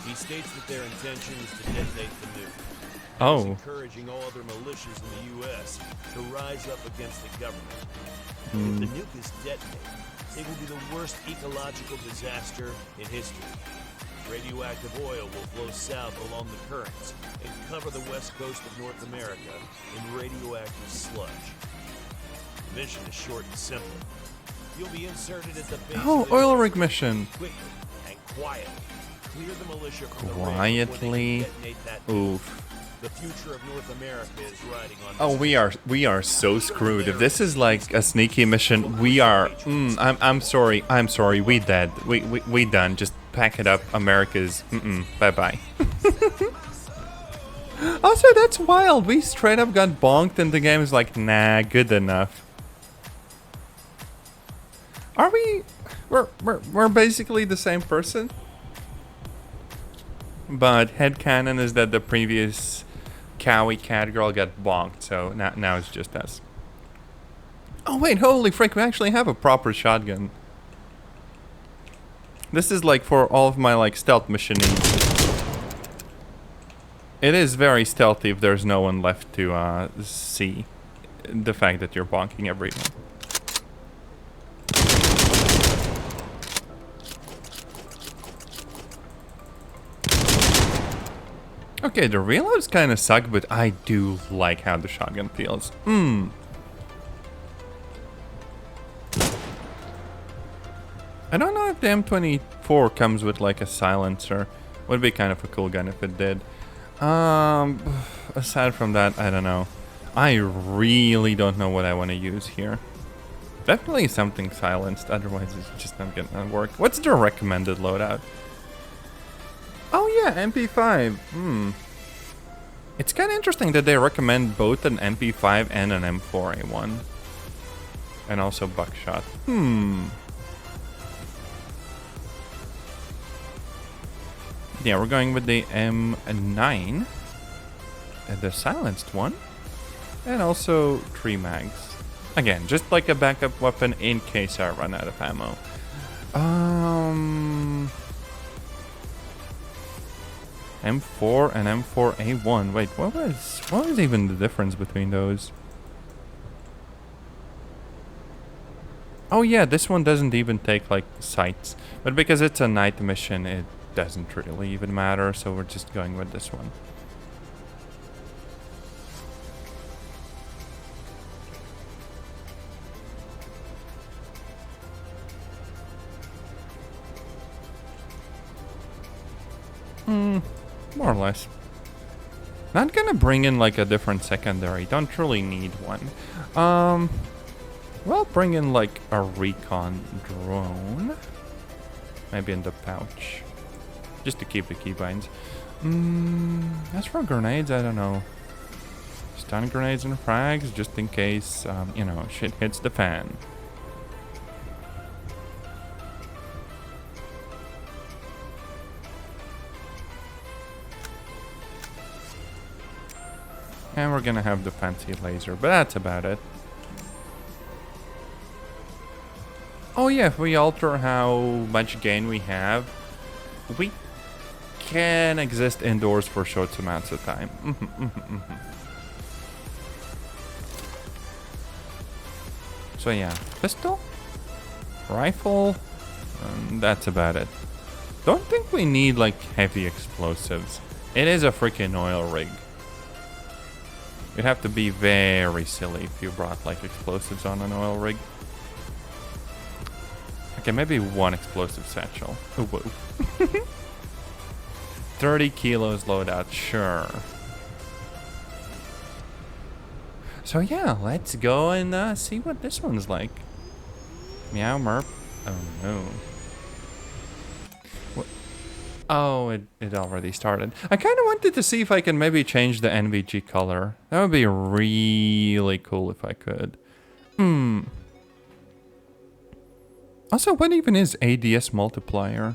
He states that their intention is to detonate the nuke. He's Oh. encouraging all other militias in the U.S. to rise up against the government. If the nuke is detonated, it will be the worst ecological disaster in history. Radioactive oil will flow south along the currents and cover the west coast of North America in radioactive sludge. The mission is short and simple. You'll be inserted at the base Oh, of the oil nuke rig mission. quickly and quietly. Clear the militia from the rim before Quietly. they can detonate that nuke. Oof. The future of North America is riding on Oh, this we are so screwed. If this is like a sneaky mission, we are. I'm sorry. I'm sorry. We dead. We done. Just pack it up. America's. Bye bye. Also, that's wild. We straight up got bonked, and the game is like, nah, good enough. Are we? We're basically the same person. But headcanon is that the previous Cowie cat girl got bonked, so now it's just us. Oh wait, holy frick, we actually have a proper shotgun. This is like for all of my like stealth mission needs. It is very stealthy if there's no one left to see the fact that you're bonking everyone. Okay, the reloads kind of suck, but I do like how the shotgun feels. I don't know if the M24 comes with like a silencer. Would be kind of a cool gun if it did. Aside from that, I don't know. I really don't know what I want to use here. Definitely something silenced, otherwise it's just not gonna work. What's the recommended loadout? Oh yeah, MP5. It's kind of interesting that they recommend both an MP5 and an M4A1. And also buckshot. Yeah, we're going with the M9. The silenced one. And also 3 mags. Again, just like a backup weapon in case I run out of ammo. M4 and M4A1. Wait, what was even the difference between those? Oh yeah, this one doesn't even take like sights. But because it's a night mission, it doesn't really even matter, so we're just going with this one. More or less. Not gonna bring in like a different secondary. Don't really need one. Well, bring in like a recon drone. Maybe in the pouch. Just to keep the keybinds. As for grenades, I don't know. Stun grenades and frags, just in case, you know, shit hits the fan. And we're gonna have the fancy laser, but that's about it. Oh yeah, if we alter how much gain we have, we can exist indoors for short amounts of time. So yeah, pistol, rifle, and that's about it. Don't think we need like heavy explosives. It is a freaking oil rig. You'd have to be very silly if you brought like explosives on an oil rig. Okay, maybe one explosive satchel. Oh, whoa. 30 kilos loadout, sure. So yeah, let's go and see what this one's like. Meow merp. Oh no. What? Oh, it already started. I kind of wanted to see if I can maybe change the NVG color. That would be really cool if I could. Also, what even is ADS multiplier?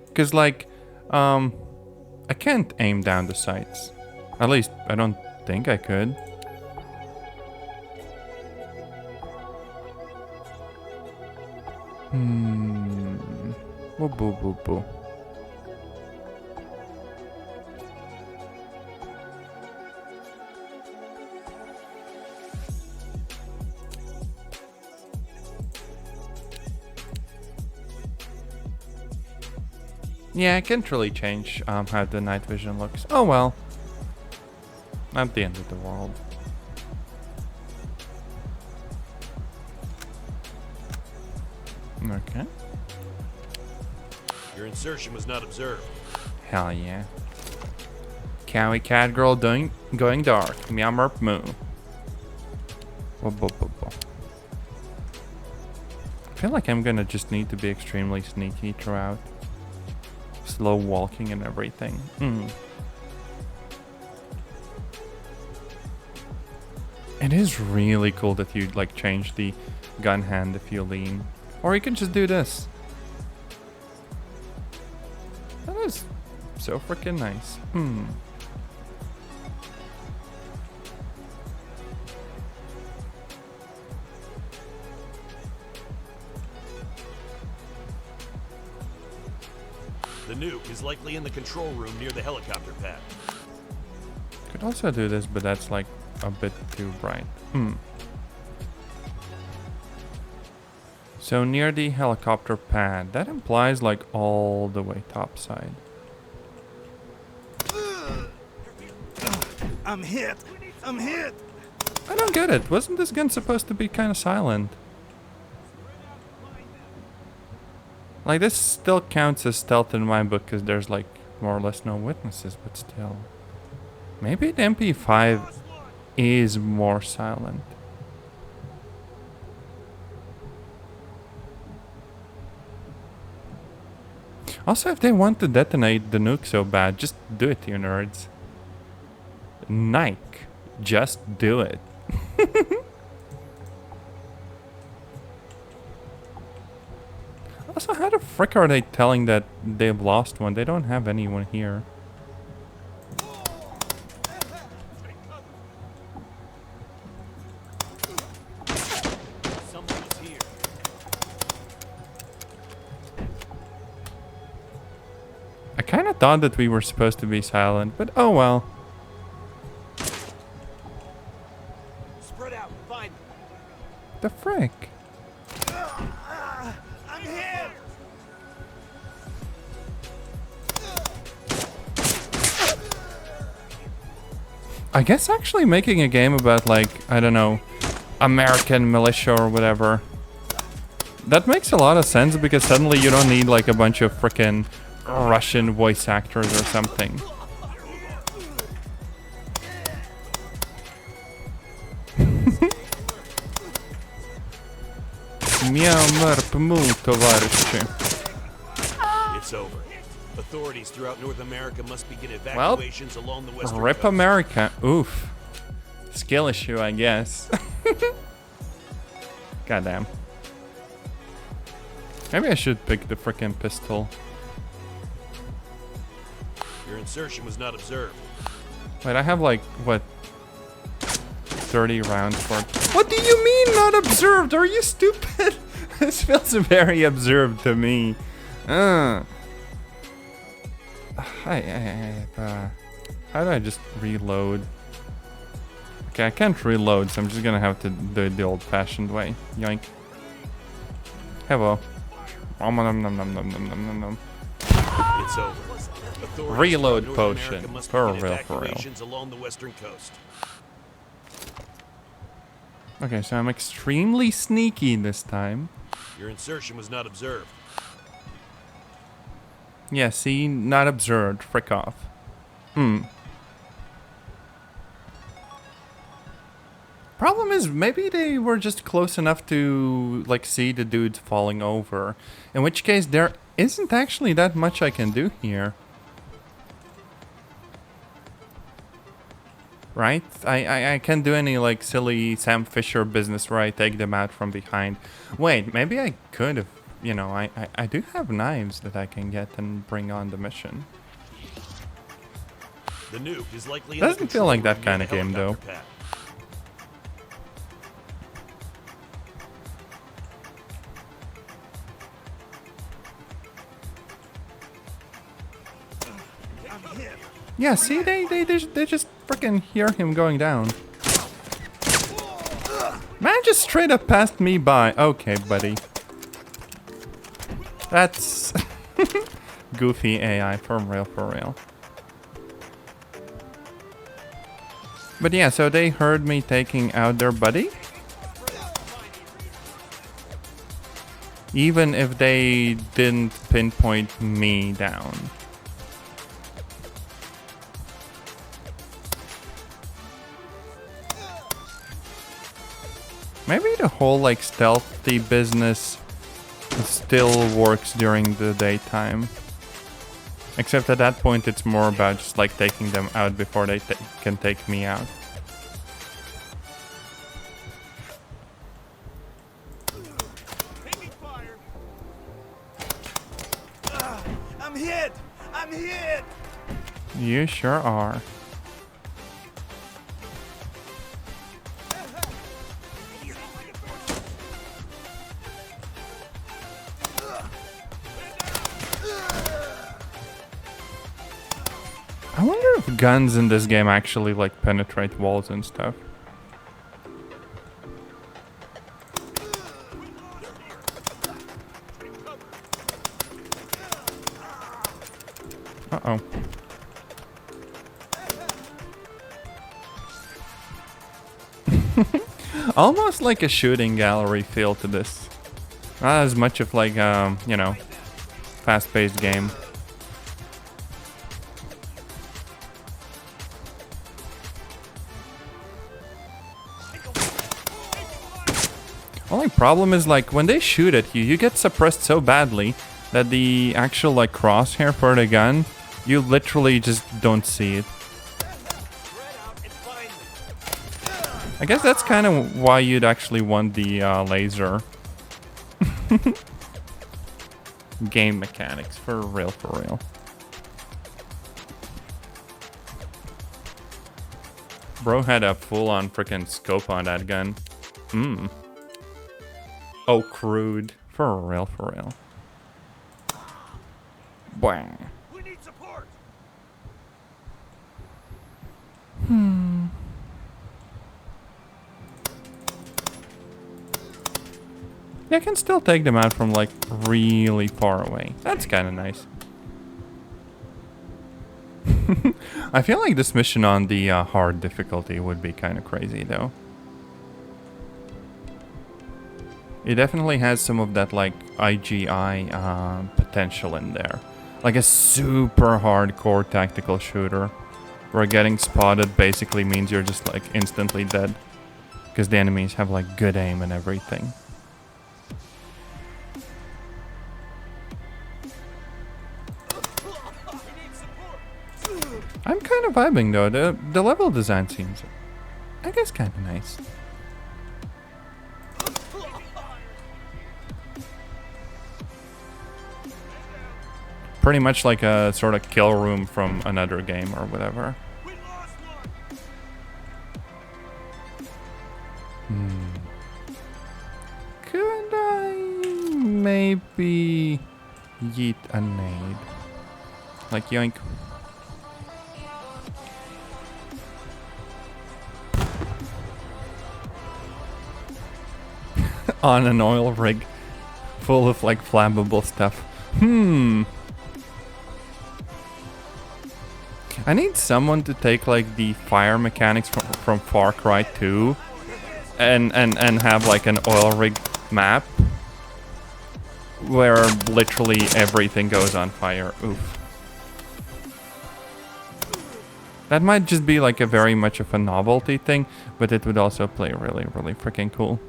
Because like, I can't aim down the sights. At least, I don't think I could. Boo boo boo boo. Yeah, I can't really change how the night vision looks. Oh well. Not the end of the world. Okay. Your insertion was not observed. Hell yeah. Cowie cat girl going dark. Meow merp moo. Whoa, whoa, whoa, whoa. I feel like I'm gonna just need to be extremely sneaky throughout. Slow walking and everything. It is really cool that you like change the gun hand if you lean. Or you can just do this. That is so freaking nice. The nuke is likely in the control room near the helicopter pad. Could also do this, but that's like a bit too bright. So near the helicopter pad, that implies like all the way topside. I'm hit. I'm hit. I don't get it. Wasn't this gun supposed to be kind of silent? Like this still counts as stealth in my book because there's like more or less no witnesses, but still. Maybe the MP5 is more silent. Also, if they want to detonate the nuke so bad, just do it, you nerds. Nike, just do it. Also, how the frick are they telling that they've lost one? They don't have anyone here. Someone is here. I kind of thought that we were supposed to be silent, but oh well. Spread out. Find me. The frick? I'm hit. I guess actually making a game about like, I don't know, American militia or whatever. That makes a lot of sense because suddenly you don't need like a bunch of frickin' Russian voice actors or something. Meow merp moo, товарищи. It's over. Authorities throughout North America must begin evacuations along the western Rip coast. America. Oof. Skill issue, I guess. Goddamn. Maybe I should pick the frickin' pistol. Your insertion was not observed. Wait, I have like, what? 30 rounds for it. What do you mean not observed? Are you stupid? This feels very observed to me. How do I just reload? Okay, I can't reload, so I'm just gonna have to do it the old-fashioned way. Yoink. Hello. Nom nom nom nom nom nom nom nom. It's over. Authorities Reload throughout North potion. America must For begin real, for real. evacuations along the western coast. Okay, so I'm extremely sneaky this time. Your insertion was not observed. Yeah, see? Not observed. Frick off. Problem is, maybe they were just close enough to, like, see the dudes falling over. In which case, there isn't actually that much I can do here. Right? I can't do any, like, silly Sam Fisher business where I take them out from behind. Wait, maybe I could have, you know, I do have knives that I can get and bring on the mission. The nuke is likely in Doesn't the feel control like that room kind near of the game, though. helicopter pad. Yeah, see, they just freaking hear him going down. Man just straight up passed me by. Okay, buddy. That's goofy AI, for real, for real. But yeah, so they heard me taking out their buddy. Even if they didn't pinpoint me down. Maybe the whole like stealthy business still works during the daytime. Except at that point it's more about just like taking them out before they can take me out. I'm hit! I'm hit! You sure are. I wonder if guns in this game actually like penetrate walls and stuff. Uh-oh. Almost like a shooting gallery feel to this. Not as much of like, you know, fast-paced game. Only problem is like when they shoot at you, you get suppressed so badly that the actual like crosshair for the gun, you literally just don't see it. I guess that's kind of why you'd actually want the laser. Game mechanics, for real, for real. Bro had a full-on freaking scope on that gun. Oh, crude. For real, for real. Bang. We need support! Yeah, I can still take them out from like really far away. That's kind of nice. I feel like this mission on the hard difficulty would be kind of crazy though. It definitely has some of that like IGI potential in there. Like a super hardcore tactical shooter where getting spotted basically means you're just like instantly dead. Because the enemies have like good aim and everything. I'm kind of vibing though. The level design seems, I guess, kind of nice. Pretty much like a sort of kill room from another game or whatever. Could I maybe yeet a nade? Like yoink. On an oil rig full of like flammable stuff. I need someone to take like the fire mechanics from Far Cry 2 and have like an oil rig map where literally everything goes on fire. Oof. That might just be like a very much of a novelty thing, but it would also play really, really freaking cool.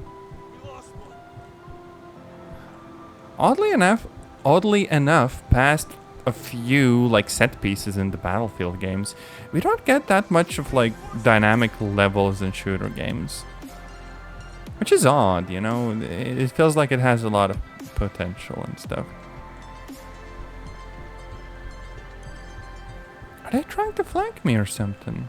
Oddly enough, past a few like set pieces in the Battlefield games, we don't get that much of like dynamic levels in shooter games. Which is odd, you know? It feels like it has a lot of potential and stuff. Are they trying to flank me or something?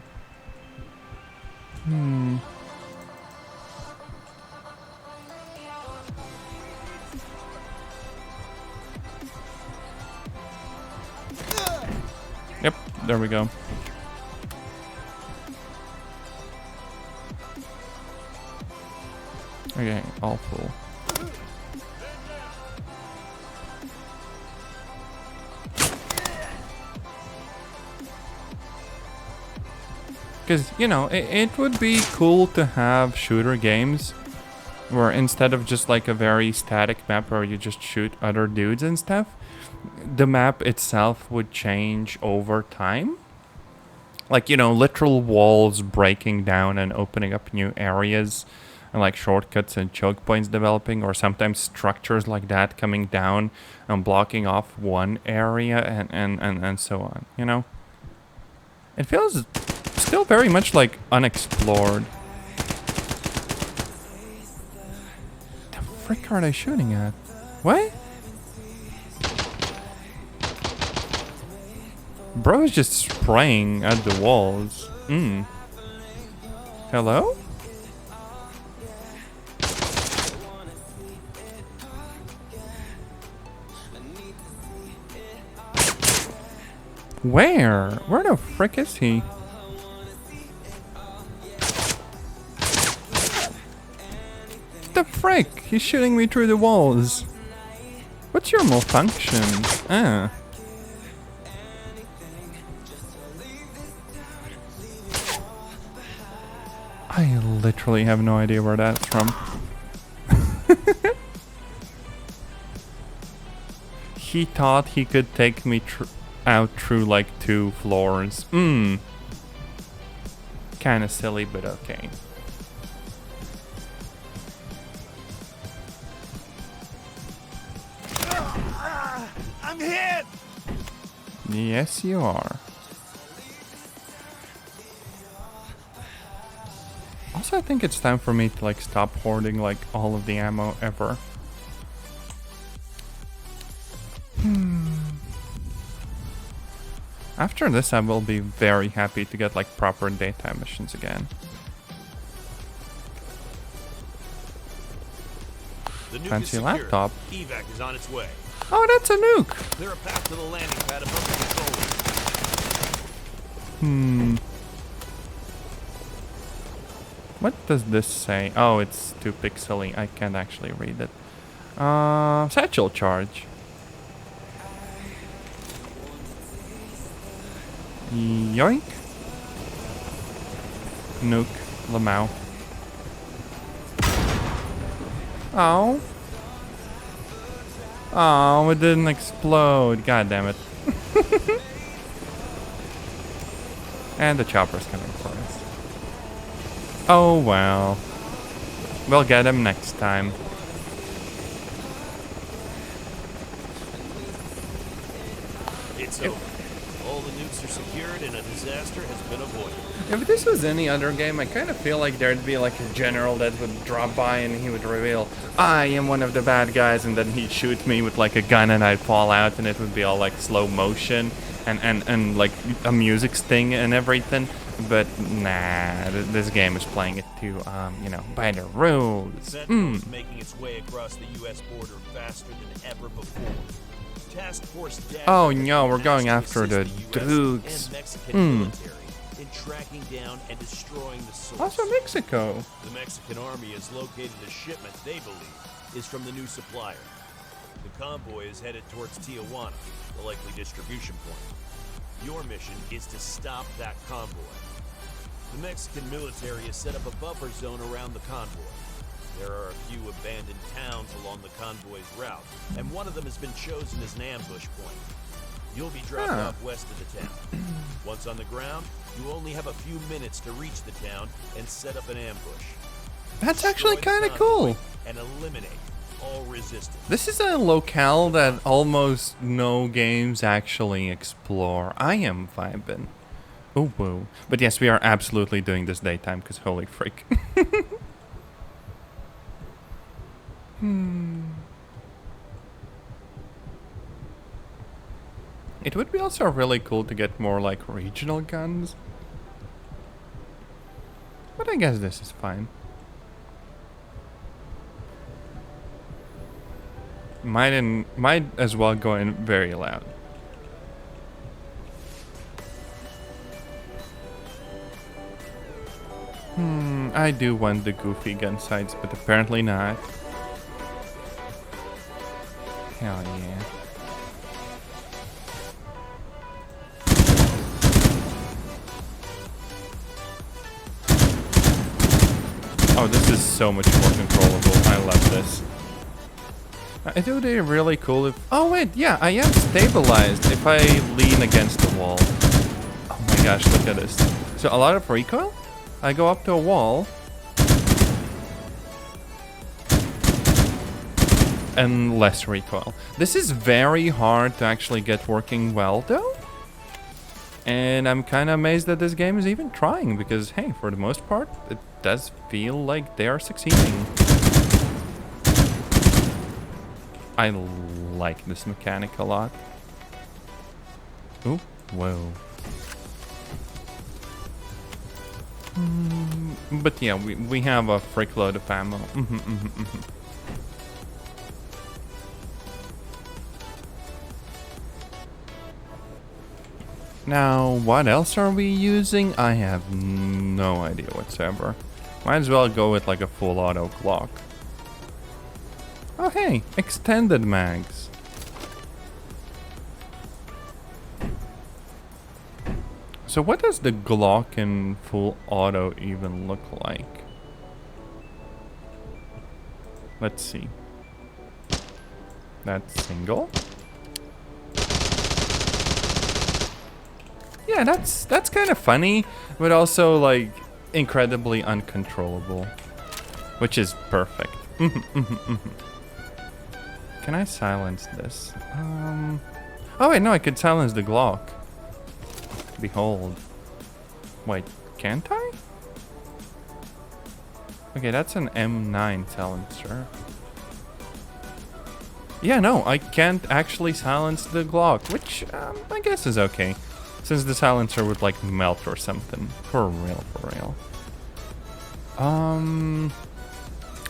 Yep, there we go. Okay, all full. Because, you know, it would be cool to have shooter games where instead of just like a very static map where you just shoot other dudes and stuff, the map itself would change over time. Like, you know, literal walls breaking down and opening up new areas, and like shortcuts and choke points developing, or sometimes structures like that coming down and blocking off one area and so on, you know? It feels still very much like unexplored. The frick are they shooting at? What? Bro is just spraying at the walls. Hello? Where? Where the frick is he? The frick? He's shooting me through the walls. What's your malfunction? Ah. I literally have no idea where that's from. He thought he could take me out through like 2 floors. Kinda silly, but okay. I'm hit! Yes, you are. Also, I think it's time for me to like stop hoarding like all of the ammo ever. After this, I will be very happy to get like proper daytime missions again. The nuke Fancy is laptop. Evac is on its way. Oh, that's a nuke. Clear a path to the landing pad above the control room. What does this say? Oh, it's too pixely. I can't actually read it. Satchel charge. Yoink. Nuke. Lmao. Oh. Oh, it didn't explode. God damn it. And the chopper's coming for us. Oh well. We'll get him next time. It's over. All the nukes are secured and a disaster has been avoided. If this was any other game, I kind of feel like there'd be like a general that would drop by and he would reveal, I am one of the bad guys, and then he'd shoot me with like a gun and I'd fall out and it would be all like slow motion and like a music sting and everything. But nah, this game is playing it to, you know, by the rules. Sentinel's making its way across the U.S. border faster than ever before. Task Force Dagger Oh no, we're going to after the assist the US Dukes. and Mexican military in tracking down and destroying the source. Also Mexico. The Mexican army has located a shipment they believe is from the new supplier. The convoy is headed towards Tijuana, the likely distribution point. Your mission is to stop that convoy. The Mexican military has set up a buffer zone around the convoy. There are a few abandoned towns along the convoy's route, and one of them has been chosen as an ambush point. You'll be dropped off west of the town. Once on the ground, you only have a few minutes to reach the town and set up an ambush. That's actually Destroy the kind of cool. convoy and eliminate all resistance. This is a locale that almost no games actually explore. I am vibing. Oh, whoa. But yes, we are absolutely doing this daytime, because holy freak. It would be also really cool to get more like regional guns. But I guess this is fine. Might as well go in very loud. I do want the goofy gun sights, but apparently not. Hell yeah. Oh, this is so much more controllable. I love this. I do they really cool if... Oh wait, yeah, I am stabilized if I lean against the wall. Oh my gosh, look at this. So a lot of recoil? I go up to a wall. And less recoil. This is very hard to actually get working well though. And I'm kind of amazed that this game is even trying because, hey, for the most part, it does feel like they are succeeding. I like this mechanic a lot. Ooh, whoa. But yeah, we have a frick load of ammo. Now, what else are we using? I have no idea whatsoever. Might as well go with like a full auto Glock. Oh hey, extended mags. So what does the Glock in full auto even look like? Let's see. That's single. Yeah, that's kind of funny, but also like incredibly uncontrollable, which is perfect. Can I silence this? Oh wait, no, I could silence the Glock. Behold. Wait, can't I? Okay, that's an M9 silencer. Yeah, no, I can't actually silence the Glock, which I guess is okay. Since the silencer would like melt or something. For real, for real.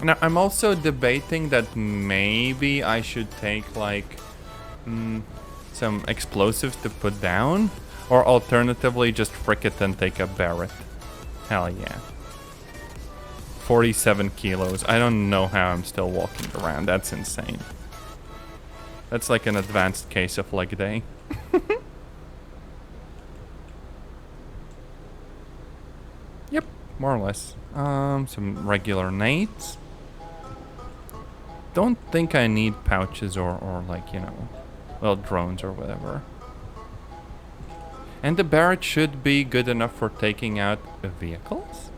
Now I'm also debating that maybe I should take like some explosives to put down, or alternatively just frick it and take a Barrett. Hell yeah. 47 kilos. I don't know how I'm still walking around. That's insane. That's like an advanced case of leg day. Yep, more or less. Some regular nades. Don't think I need pouches or like, you know, well, drones or whatever. And the Barrett should be good enough for taking out vehicles.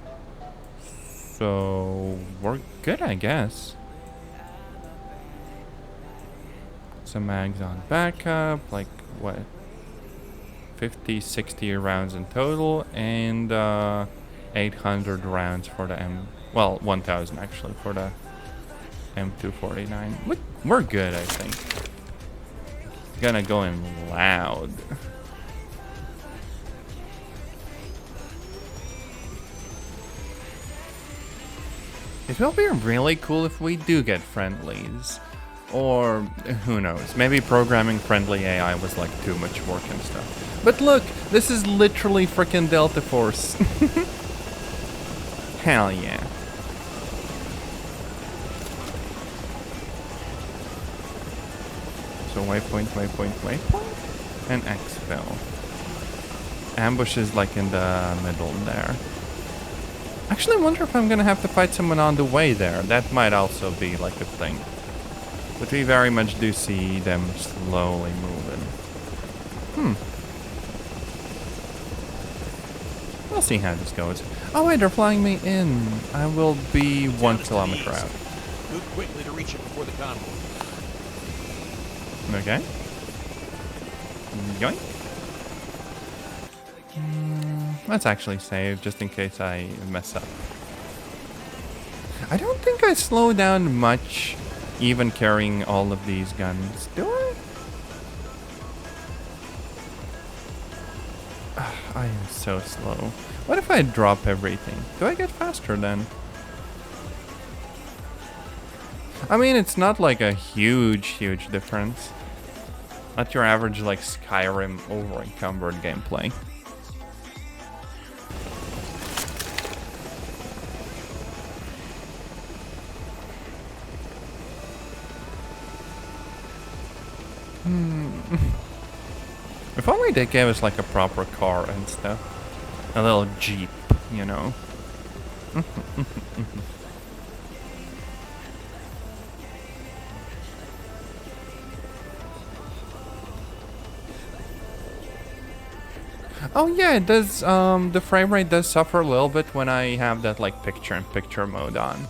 So we're good, I guess. Some mags on backup, like what? 50, 60 rounds in total, and 800 rounds for the well, 1,000 actually for the M249. We're good, I think. Gonna go in loud. It will be really cool if we do get friendlies. Or, who knows, maybe programming friendly AI was like too much work and stuff. But look, this is literally freaking Delta Force. Hell yeah. So waypoint, waypoint, waypoint, and exfil. Ambush is like in the middle there. Actually, I wonder if I'm gonna have to fight someone on the way there. That might also be like a thing. But we very much do see them slowly moving. We'll see how this goes. Oh wait, they're flying me in. I will be 1 kilometer out. Move quickly to reach it before the convoy. Okay. Yoink. Let's actually save just in case I mess up. I don't think I slow down much even carrying all of these guns. Do I? I am so slow. What if I drop everything? Do I get faster then? I mean, it's not like a huge difference. Not your average like Skyrim over-encumbered gameplay. If only they gave us like a proper car and stuff. A little Jeep, you know. Oh yeah, it does, the frame rate does suffer a little bit when I have that like picture-in-picture mode on.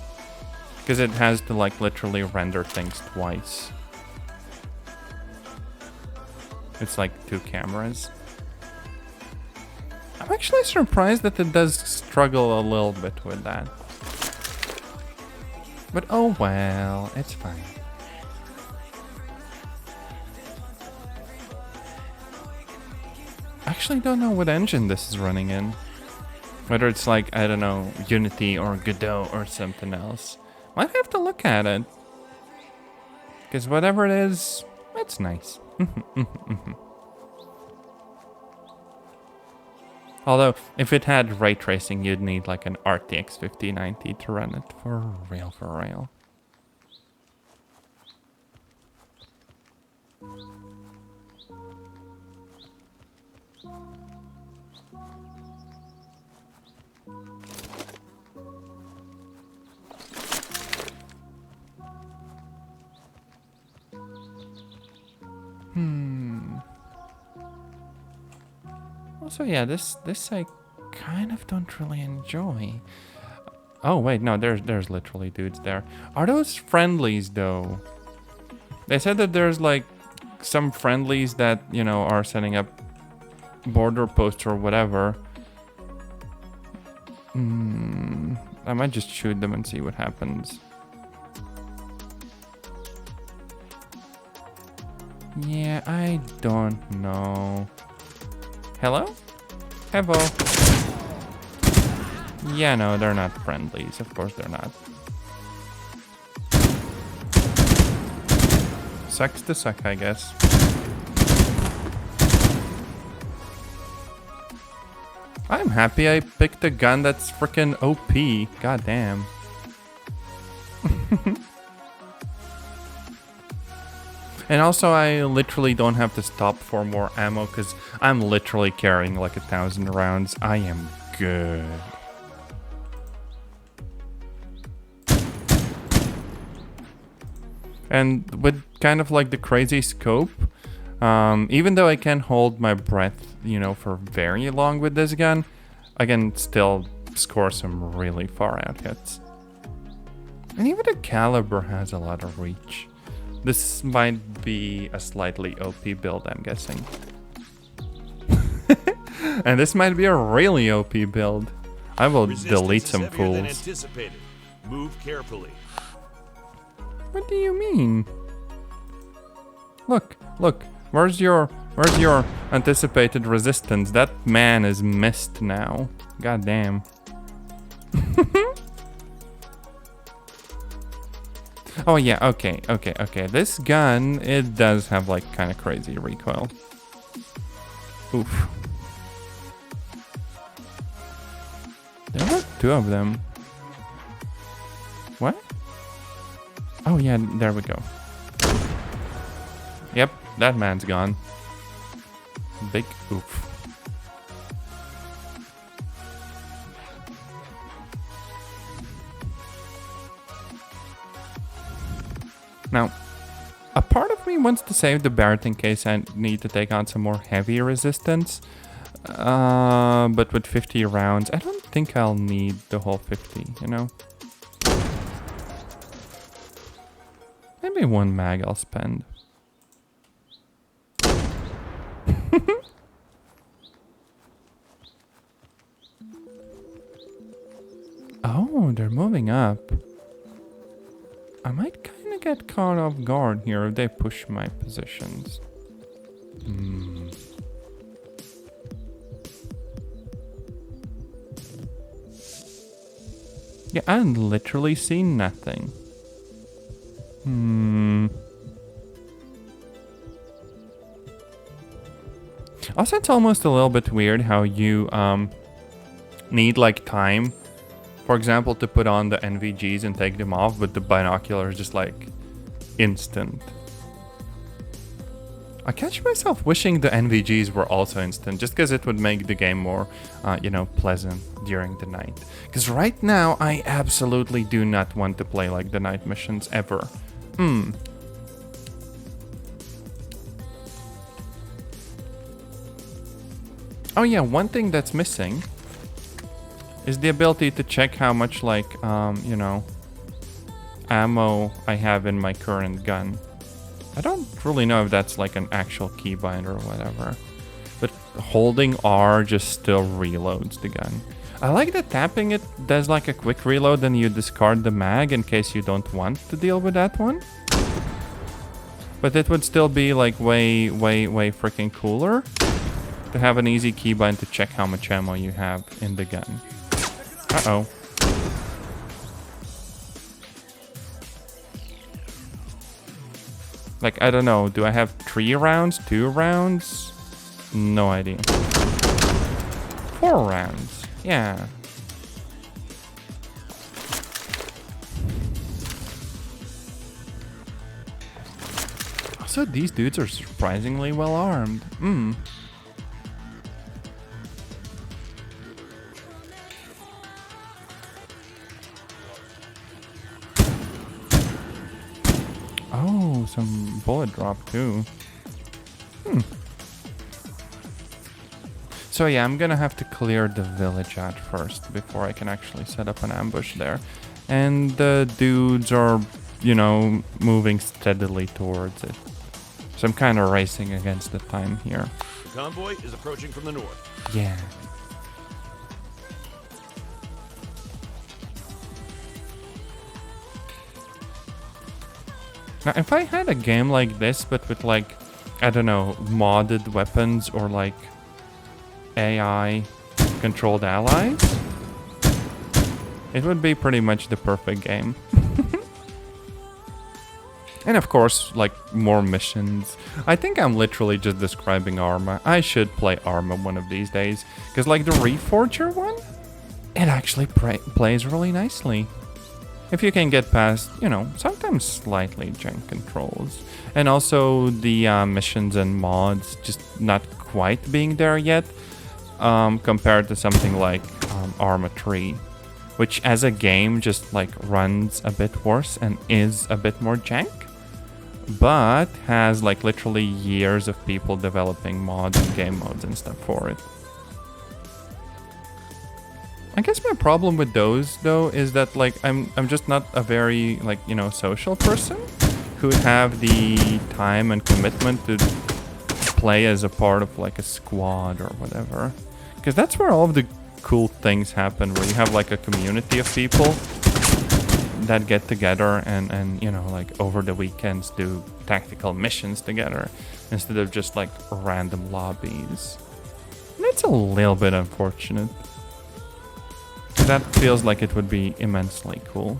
Because it has to like literally render things twice. It's like 2 cameras. I'm actually surprised that it does struggle a little bit with that. But oh well, it's fine. I actually don't know what engine this is running in. Whether it's like, I don't know, Unity or Godot or something else. Might have to look at it. Because whatever it is, it's nice. Although, if it had ray tracing, you'd need like an RTX 5090 to run it for real, for real. Also, yeah, this I kind of don't really enjoy. Oh wait, no, there's literally dudes there. Are those friendlies though? They said that there's like some friendlies that, you know, are setting up border posts or whatever. I might just shoot them and see what happens. Yeah, I don't know. Hello? Hello. Yeah, no, they're not friendlies. Of course they're not. Sucks to suck, I guess. I'm happy I picked a gun that's freaking OP. God damn. And also, I literally don't have to stop for more ammo because I'm literally carrying like 1,000 rounds. I am good. And with kind of like the crazy scope, even though I can hold my breath, you know, for very long with this gun, I can still score some really far out hits. And even the caliber has a lot of reach. This might be a slightly OP build, I'm guessing. And this might be a really OP build. I will delete some fools. Move carefully. What do you mean? Look, look. Where's your anticipated resistance? That man is missed now. God damn. Oh yeah, okay. This gun, it does have like kind of crazy recoil. Oof. There were 2 of them. What? Oh yeah, there we go. Yep, that man's gone. Big oof. Now, a part of me wants to save the Barrett in case I need to take on some more heavy resistance. But with 50 rounds, I don't think I'll need the whole 50, you know? Maybe 1 mag I'll spend. Oh, they're moving up. I might kind of get caught off guard here if they push my positions. Yeah, I literally see nothing. Also, it's almost a little bit weird how you need like time, for example, to put on the NVGs and take them off, but the binocular is just like instant. I catch myself wishing the NVGs were also instant, just because it would make the game more, pleasant during the night. Because right now, I absolutely do not want to play like the night missions ever. Oh yeah, one thing that's missing is the ability to check how much, like, ammo I have in my current gun. I don't really know if that's like an actual keybind or whatever, but holding R just still reloads the gun. I like that tapping it does like a quick reload and you discard the mag in case you don't want to deal with that one. But it would still be like way freaking cooler to have an easy keybind to check how much ammo you have in the gun. Uh-oh. Like, I don't know, do I have 3 rounds, 2 rounds? No idea. 4 rounds, yeah. Also, these dudes are surprisingly well armed. Oh, some bullet drop too. So yeah, I'm gonna have to clear the village out first before I can actually set up an ambush there. And the dudes are, moving steadily towards it. So I'm kind of racing against the time here. The convoy is approaching from the north. Yeah. Now, if I had a game like this, but with like, I don't know, modded weapons or like AI-controlled allies, it would be pretty much the perfect game. And of course, like, more missions. I think I'm literally just describing Arma. I should play Arma one of these days. Because like the Reforger one, it actually plays really nicely. If you can get past, sometimes slightly jank controls. And also the missions and mods just not quite being there yet. Compared to something like Arma 3. Which as a game just like runs a bit worse and is a bit more jank. But has like literally years of people developing mods and game modes and stuff for it. I guess my problem with those though is that like I'm just not a very like social person who would have the time and commitment to play as a part of like a squad or whatever. Because that's where all of the cool things happen, where you have like a community of people that get together and like over the weekends do tactical missions together instead of just like random lobbies. And it's a little bit unfortunate. That feels like it would be immensely cool.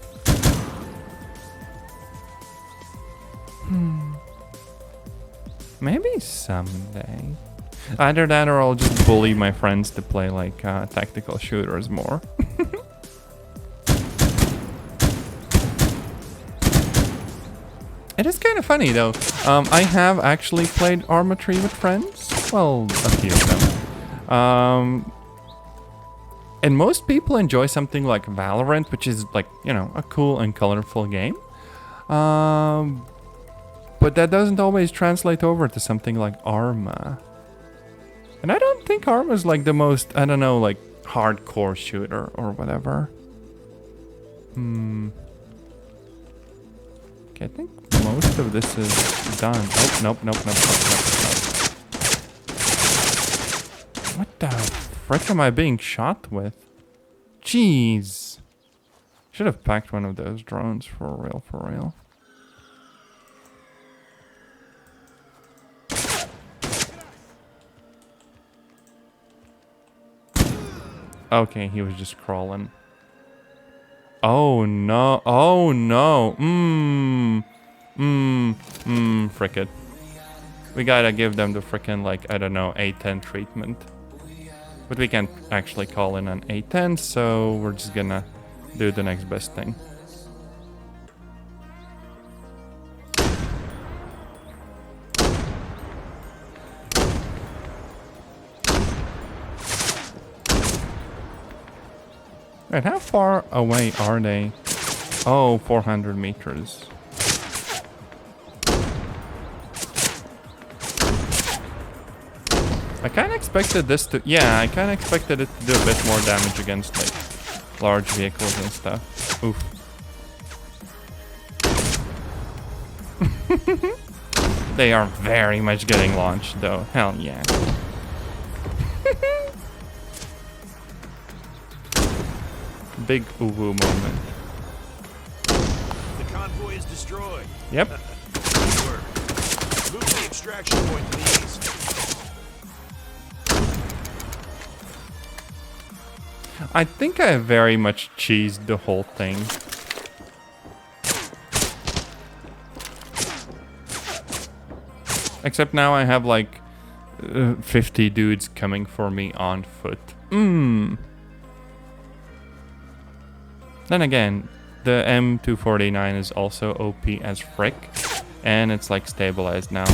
Maybe someday. Either that or I'll just bully my friends to play like tactical shooters more. It is kind of funny though. I have actually played Arma 3 with friends. Well, a few of them. And most people enjoy something like Valorant, which is like, a cool and colorful game. But that doesn't always translate over to something like Arma. And I don't think Arma is like the most, I don't know, like hardcore shooter or whatever. Okay, I think most of this is done. Oh, nope. What the frick am I being shot with? Jeez. Should have packed one of those drones for real. Okay, he was just crawling. Oh no. Frick it. We gotta give them the frickin' like, I don't know, A10 treatment. But we can't actually call in an A10, so we're just gonna do the next best thing. Right, how far away are they? Oh, 400 meters. I kind of expected this to... Yeah, I kind of expected it to do a bit more damage against, like, large vehicles and stuff. Oof. They are very much getting launched, though. Hell yeah. Big ooh-woo moment. The convoy is destroyed. Yep. Good work. Move to the extraction point to the east. I think I very much cheesed the whole thing. Except now I have like 50 dudes coming for me on foot. Then again, the M249 is also OP as frick. And it's like stabilized now.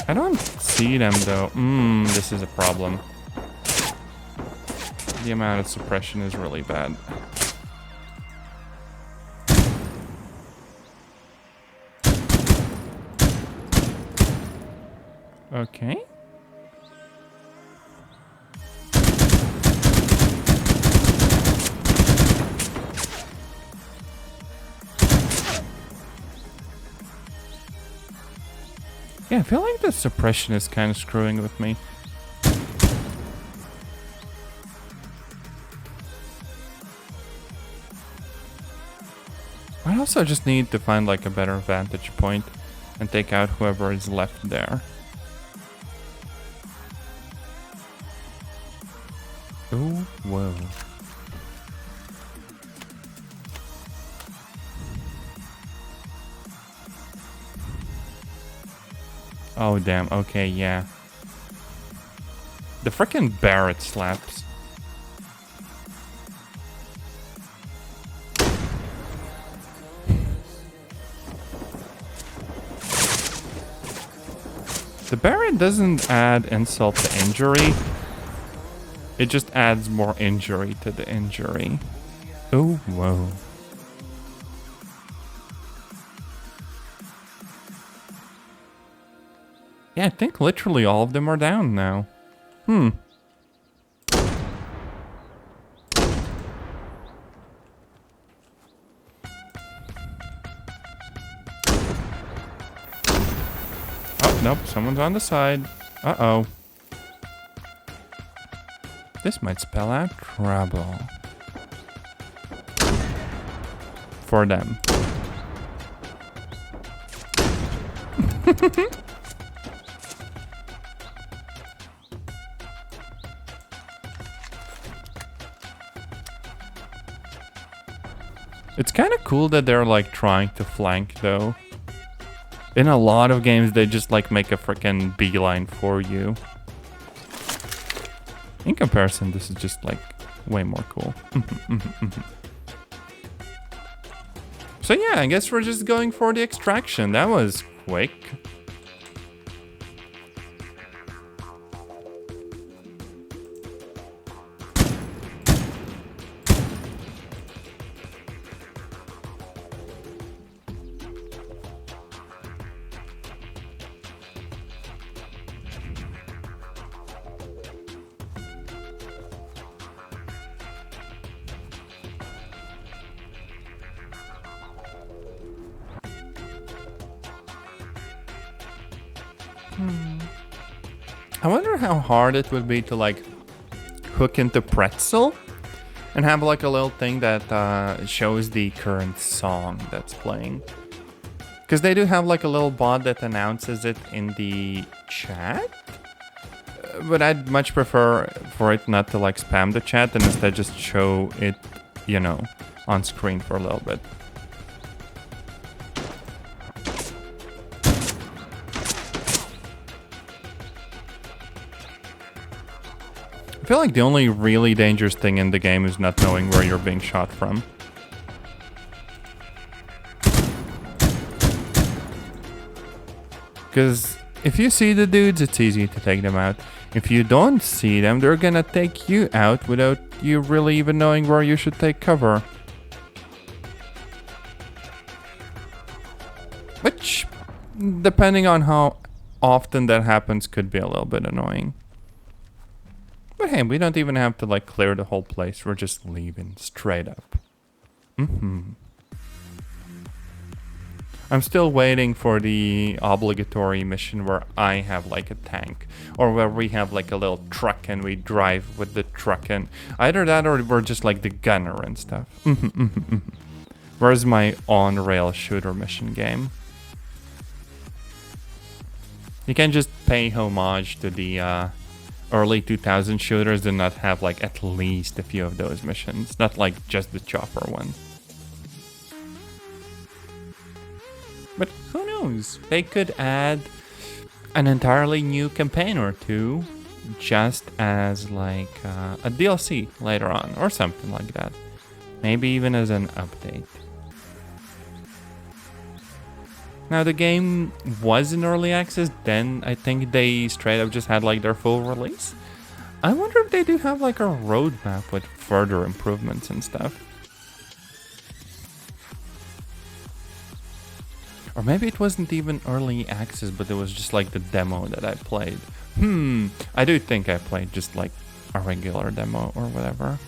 I don't see them though. This is a problem. The amount of suppression is really bad. Okay. Yeah, I feel like the suppression is kind of screwing with me. I also just need to find like a better vantage point and take out whoever is left there. Oh, whoa. Oh, damn. Okay, yeah. The frickin' Barrett slaps. The Barrett doesn't add insult to injury. It just adds more injury to the injury. Oh, whoa. Yeah, I think literally all of them are down now. Oh, nope, someone's on the side. Uh-oh. This might spell out trouble. For them. It's kind of cool that they're like trying to flank though. In a lot of games, they just like make a freaking beeline for you. In comparison, this is just like way more cool. So yeah, I guess we're just going for the extraction. That was quick. I wonder how hard it would be to like hook into Pretzel and have like a little thing that shows the current song that's playing. Because they do have like a little bot that announces it in the chat. But I'd much prefer for it not to like spam the chat and instead just show it, you know, on screen for a little bit. I feel like the only really dangerous thing in the game is not knowing where you're being shot from. Because If you see the dudes, it's easy to take them out. If you don't see them, they're gonna take you out without you really even knowing where you should take cover. Which, depending on how often that happens, could be a little bit annoying. But hey, we don't even have to like clear the whole place. We're just leaving straight up. I'm still waiting for the obligatory mission where I have like a tank, or where we have like a little truck and we drive with the truck, and either that or we're just like the gunner and stuff. Where's my on-rail shooter mission game? You can just pay homage to the early 2000 shooters and not have like at least a few of those missions, not like just the chopper one. But who knows? They could add an entirely new campaign or two just as like a DLC later on or something like that. Maybe even as an update. Now the game was in early access, then I think they straight up just had like their full release. I wonder if they do have like a roadmap with further improvements and stuff. Or maybe it wasn't even early access, but it was just like the demo that I played. I do think I played just like a regular demo or whatever.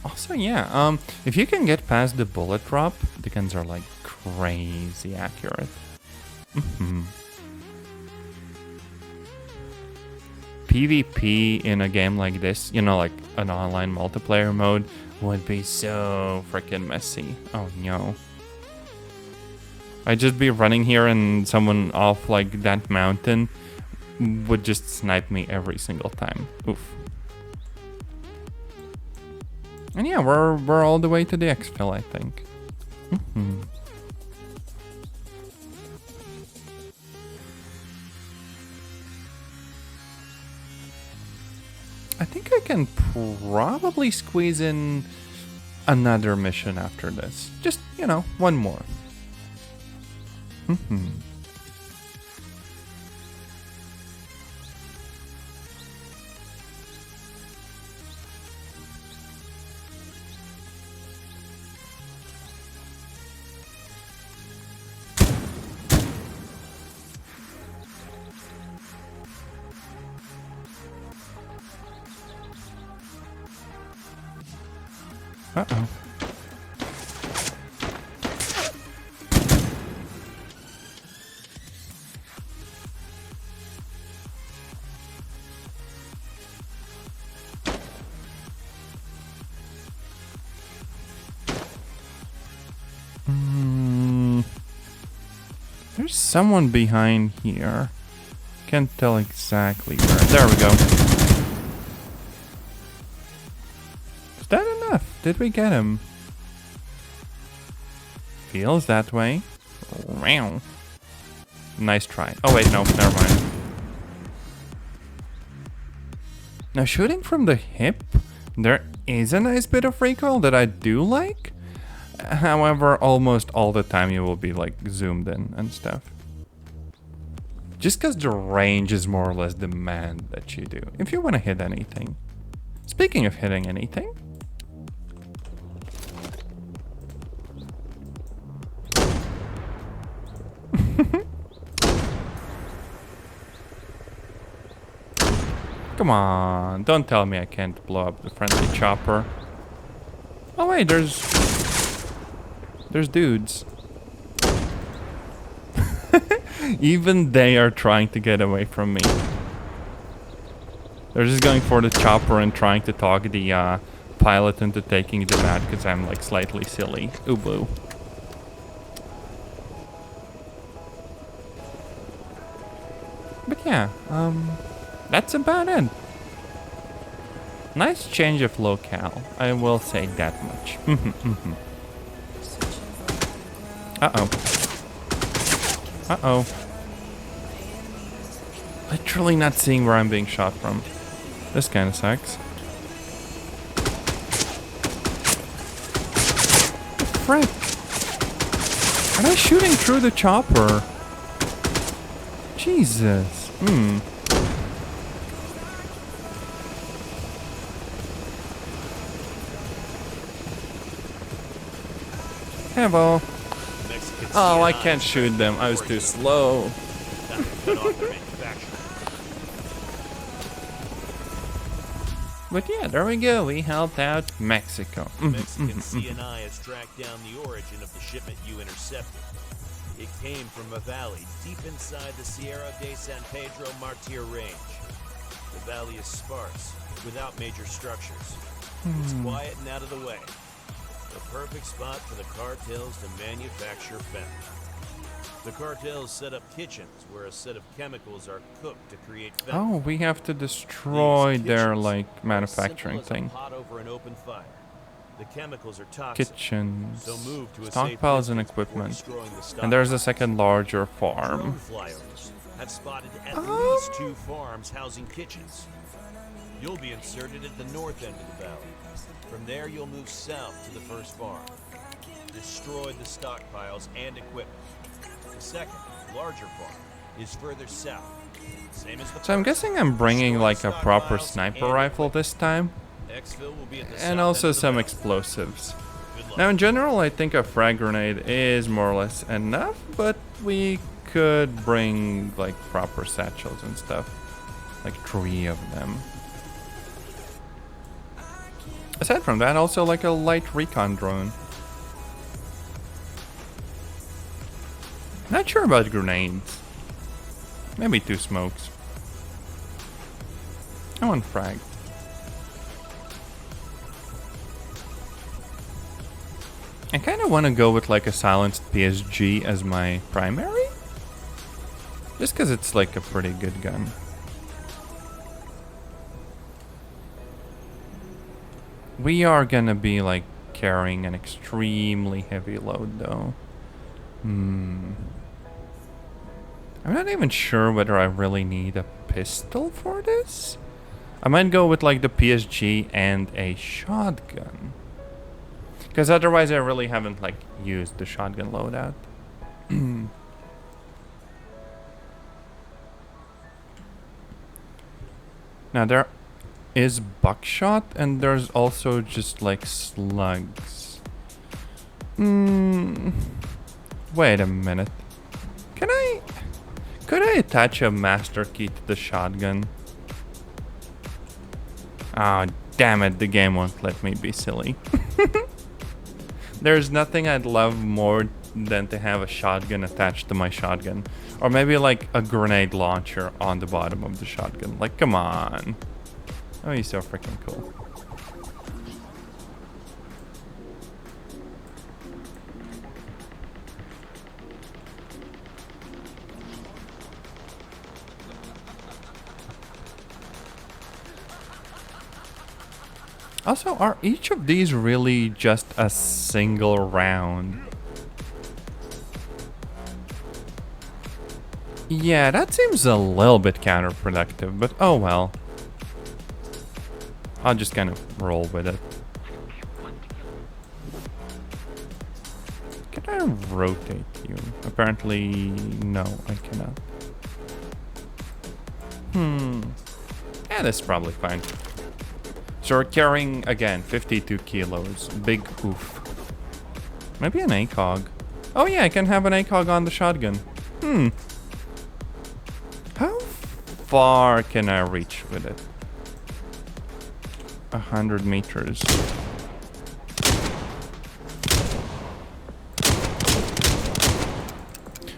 Also, yeah, if you can get past the bullet drop, the guns are like crazy accurate. PvP in a game like this, you know, like an online multiplayer mode, would be so freaking messy. Oh no. I'd just be running here and someone off like that mountain would just snipe me every single time. Oof. And yeah, we're all the way to the exfil, I think. I think I can probably squeeze in another mission after this. Just, you know, one more. Uh-oh. There's someone behind here. Can't tell exactly where. There we go. Is that enough? Did we get him? Feels that way. Wow. Nice try. Oh wait, no, never mind. Now shooting from the hip, there is a nice bit of recoil that I do like. However, almost all the time you will be like zoomed in and stuff. Just because the range is more or less demand that you do. If you want to hit anything. Speaking of hitting anything. Come on, don't tell me I can't blow up the friendly chopper. Oh wait, there's dudes. Even they are trying to get away from me. They're just going for the chopper and trying to talk the pilot into taking them out because I'm like slightly silly. Ooh boo. But yeah, that's about it. Nice change of locale, I will say that much. Uh-oh. Uh-oh. Literally not seeing where I'm being shot from. This kind of sucks. frick? Are they shooting through the chopper? Jesus. Hello. Mexican Oh, I CNI can't shoot them. I was too slow. Time to cut off their manufacturing. But yeah, there we go. We helped out Mexico. Mexican CNI has tracked down the origin of the shipment you intercepted. It came from a valley deep inside the Sierra de San Pedro Martir range. The valley is sparse, without major structures. It's quiet and out of the way. The perfect spot for the cartels to manufacture fentanyl. The cartels set up kitchens where a set of chemicals are cooked to create fentanyl. Oh, we have to destroy These their kitchens like are manufacturing simple as a thing. pot over an open fire. The chemicals are toxic. Kitchens, So move to a safe stockpiles and distance before equipment. destroying the And there's a stockpiles. second larger Drone farm. flyovers have spotted at least 2 farms housing kitchens. You'll be inserted at the north end of the valley. From there, you'll move south to the first farm. Destroy the stockpiles and equipment. The second, larger farm, is further south. Same as the So I'm first. guessing I'm bringing Destroy like a proper stockpiles sniper and rifle equipment. this time. Exfil will be at the south And end also of the some valley. explosives. Good luck. Now in general, I think a frag grenade is more or less enough, but we could bring like proper satchels and stuff. Like 3 of them. Aside from that, also like a light recon drone. Not sure about grenades. Maybe 2 smokes. I want frag. I kind of want to go with like a silenced PSG as my primary. Just because it's like a pretty good gun. We are gonna be like carrying an extremely heavy load though. I'm not even sure whether I really need a pistol for this. I might go with like the PSG and a shotgun. Because otherwise I really haven't like used the shotgun loadout. Now there is buckshot and there's also just like slugs. Wait a minute. Could I attach a master key to the shotgun? Ah, damn it, the game won't let me be silly. There's nothing I'd love more than to have a shotgun attached to my shotgun. Or maybe like a grenade launcher on the bottom of the shotgun. Like, come on. Oh, he's so freaking cool. Also, are each of these really just a single round? Yeah, that seems a little bit counterproductive, but oh well. I'll just kind of roll with it. Can I rotate you? Apparently, no, I cannot. Yeah, that's probably fine. So we're carrying, again, 52 kilos. Big oof. Maybe an ACOG. Oh yeah, I can have an ACOG on the shotgun. How far can I reach with it? 100 meters.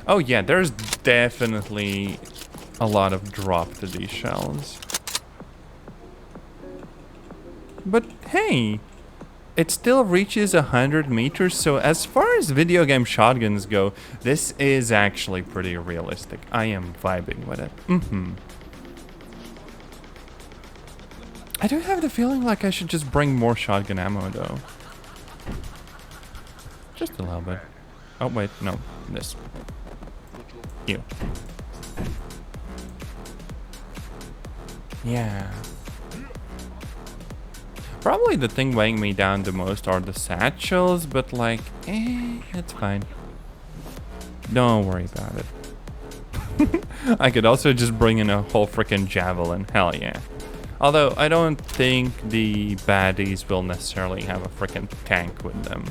Oh yeah, there's definitely a lot of drop to these shells. But hey, it still reaches 100 meters, so as far as video game shotguns go, this is actually pretty realistic. I am vibing with it. I do have the feeling like I should just bring more shotgun ammo though. Just a little bit. Oh wait, no, this. You. Probably the thing weighing me down the most are the satchels, but like, it's fine. Don't worry about it. I could also just bring in a whole freaking javelin, hell yeah. Although, I don't think the baddies will necessarily have a freaking tank with them.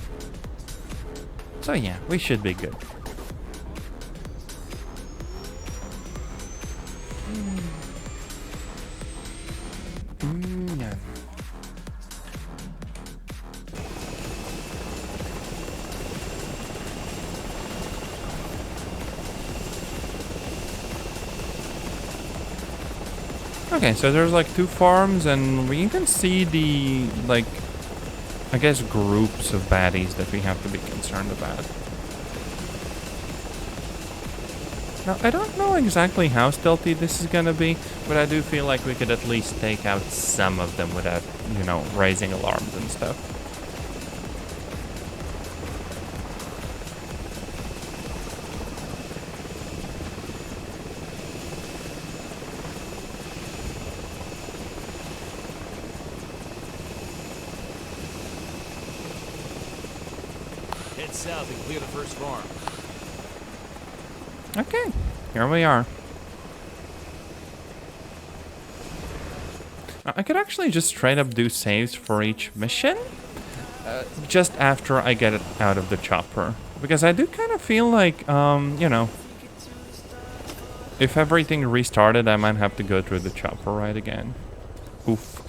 So yeah, we should be good. Yeah. Okay, so there's like 2 farms, and we can see the, like, I guess groups of baddies that we have to be concerned about. Now, I don't know exactly how stealthy this is gonna be, but I do feel like we could at least take out some of them without, you know, raising alarms and stuff. Head south and clear the first farm. Okay, here we are. I could actually just straight up do saves for each mission, just after I get it out of the chopper. Because I do kind of feel like, you know, if everything restarted, I might have to go through the chopper ride again. Oof.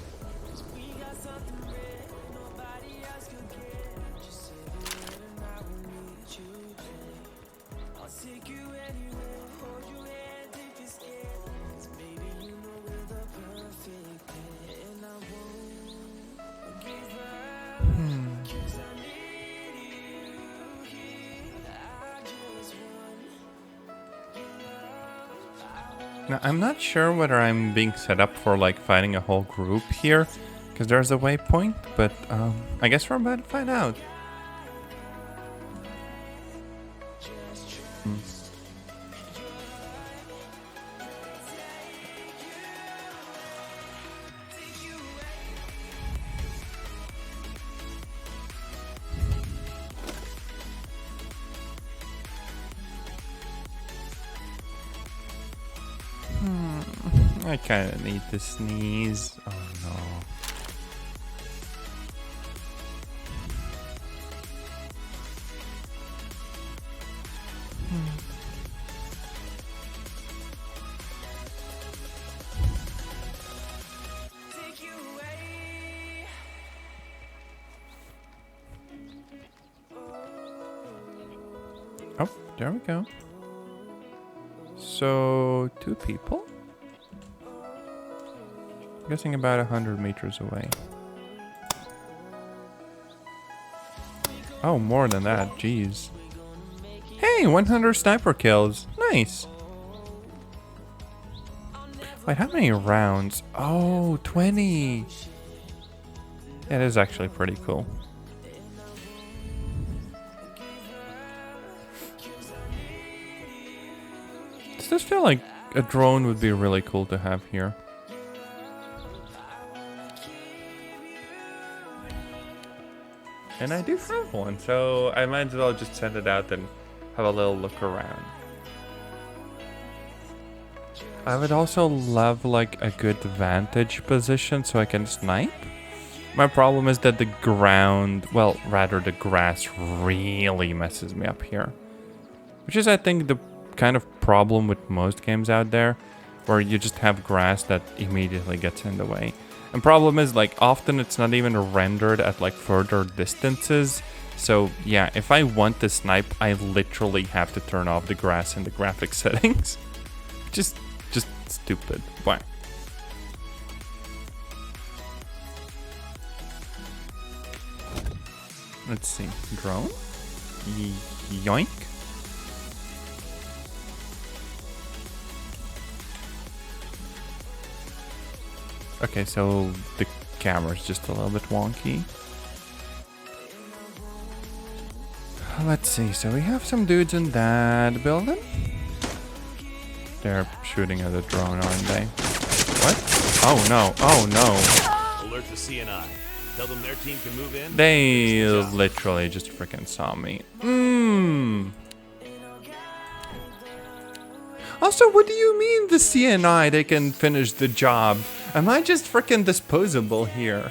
Now, I'm not sure whether I'm being set up for like fighting a whole group here, because there's a waypoint, but I guess we're about to find out. I kind of need to sneeze. Oh no. Oh, there we go. So, 2 people? I'm guessing about 100 meters away. Oh, more than that, jeez. Hey, 100 sniper kills. Nice. Wait, how many rounds? Oh, 20. Yeah, it is actually pretty cool. Does this feel like a drone would be really cool to have here? And I do have one, so I might as well just send it out and have a little look around. I would also love like a good vantage position so I can snipe. My problem is that the ground, well, rather the grass really messes me up here. Which is, I think, the kind of problem with most games out there, where you just have grass that immediately gets in the way. And problem is, like, often it's not even rendered at like further distances. So yeah, if I want to snipe, I literally have to turn off the grass in the graphics settings. Just stupid. Why? Let's see. Drone? Yoink. Okay, so the camera's just a little bit wonky. Let's see, so we have some dudes in that building. They're shooting at a drone, aren't they? What? Oh no, oh no. Alert the CNI. Tell them their team can move in. They Finish the job. literally just freaking saw me. Mmm. Also, what do you mean the CNI, they can finish the job? Am I just freaking disposable here?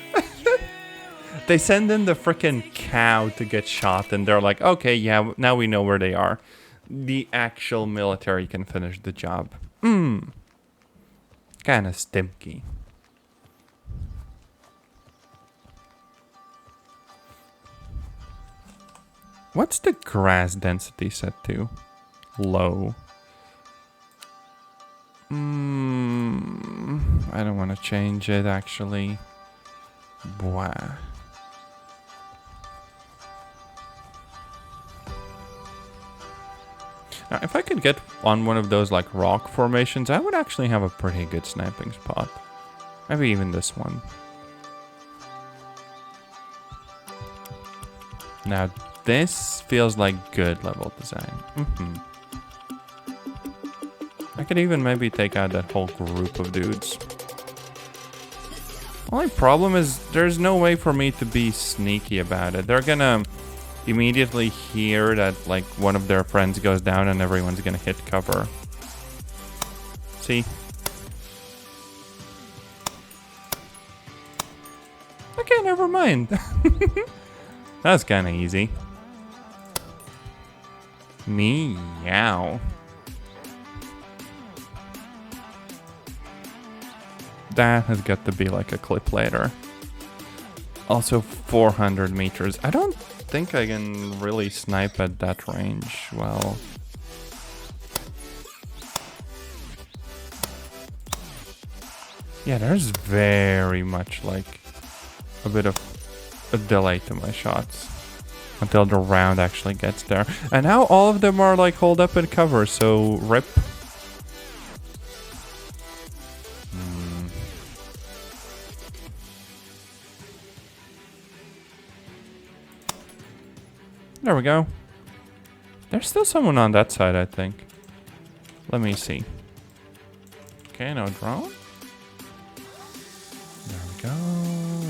They send in the freaking cow to get shot and they're like, okay, yeah, now we know where they are. The actual military can finish the job. Kinda stimky. What's the grass density set to? Low. I don't want to change it actually. Blah. Now, if I could get on one of those like rock formations, I would actually have a pretty good sniping spot. Maybe even this one. Now, this feels like good level design. I could even maybe take out that whole group of dudes. Only problem is there's no way for me to be sneaky about it. They're gonna immediately hear that like one of their friends goes down and everyone's gonna hit cover. See? Okay, never mind. That's kinda easy. Meow. That has got to be like a clip later. Also 400 meters. I don't think I can really snipe at that range well. Yeah, there's very much like a bit of a delay to my shots until the round actually gets there. And now all of them are like holed up in cover, so rip. There we go. There's still someone on that side, I think. Let me see. Okay, no drone. There we go.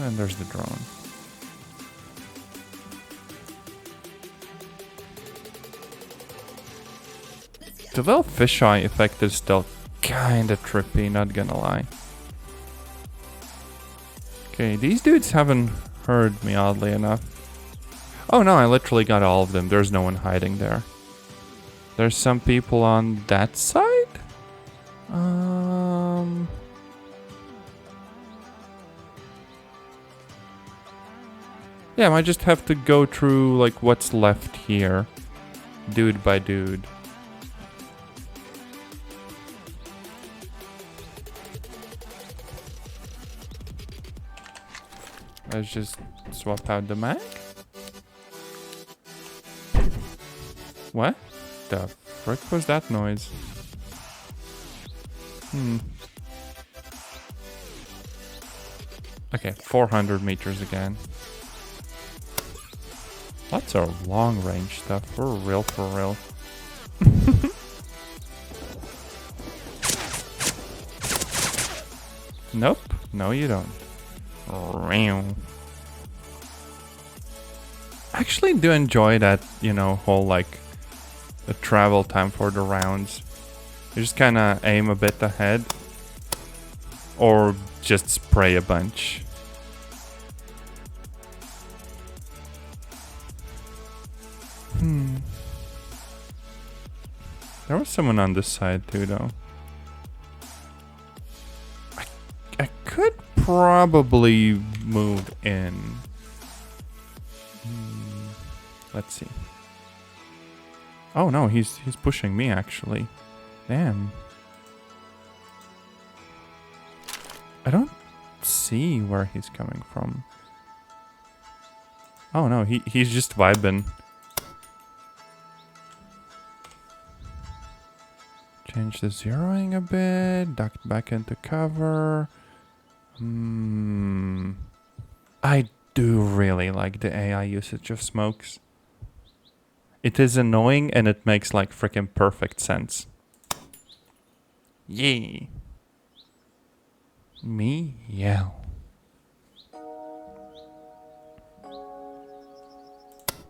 And there's the drone. The little fisheye effect is still kinda trippy, not gonna lie. Okay, these dudes haven't heard me, oddly enough. Oh no, I literally got all of them. There's no one hiding there. There's some people on that side? Yeah, I might just have to go through like what's left here. Dude by dude. Let's just swap out the mag. What the frick was that noise? Okay, 400 meters again. Lots of long range stuff. For real, for real. Nope. No, you don't. Actually do enjoy that, you know, whole like the travel time for the rounds. You just kind of aim a bit ahead or just spray a bunch. There was someone on this side too, though. I could probably move in. Let's see. Oh no, he's pushing me actually. Damn. I don't see where he's coming from. Oh no, he's just vibing. Change the zeroing a bit, duck back into cover. I do really like the AI usage of smokes. It is annoying and it makes like freaking perfect sense. Yay. Meow.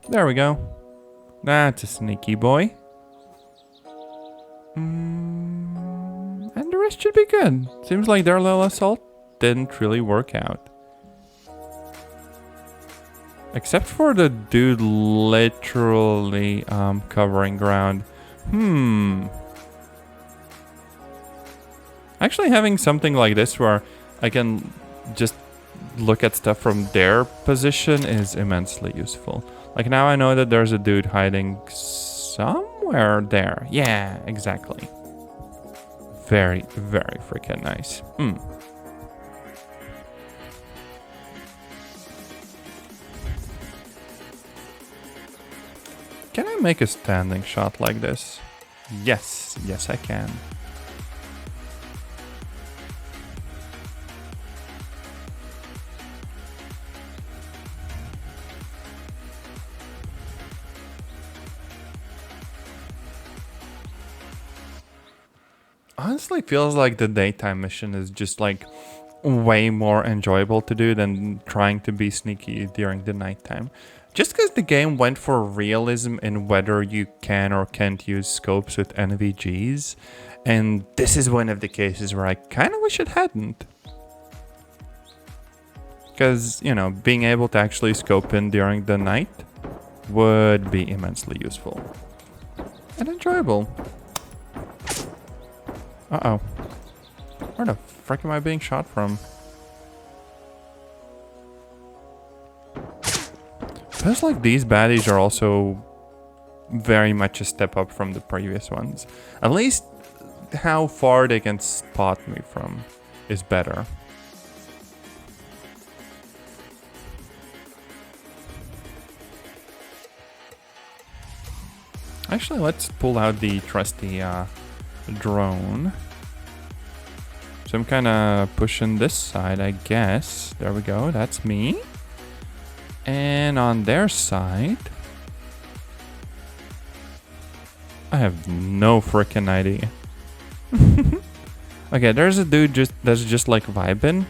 There we go. That's a sneaky boy. And the rest should be good. Seems like their little assault didn't really work out. Except for the dude literally covering ground. Actually having something like this where I can just look at stuff from their position is immensely useful. Like now I know that there's a dude hiding somewhere there. Yeah, exactly. Very, very freaking nice. Can I make a standing shot like this? Yes, yes I can. Honestly feels like the daytime mission is just like way more enjoyable to do than trying to be sneaky during the nighttime. Just because the game went for realism in whether you can or can't use scopes with NVGs, and this is one of the cases where I kind of wish it hadn't. Because, you know, being able to actually scope in during the night would be immensely useful. And enjoyable. Uh-oh. Where the frick am I being shot from? Feels like these baddies are also very much a step up from the previous ones. At least how far they can spot me from is better. Actually, let's pull out the trusty drone. So I'm kind of pushing this side, I guess. There we go. That's me. And on their side, I have no freaking idea. Okay, there's a dude that's just like vibing.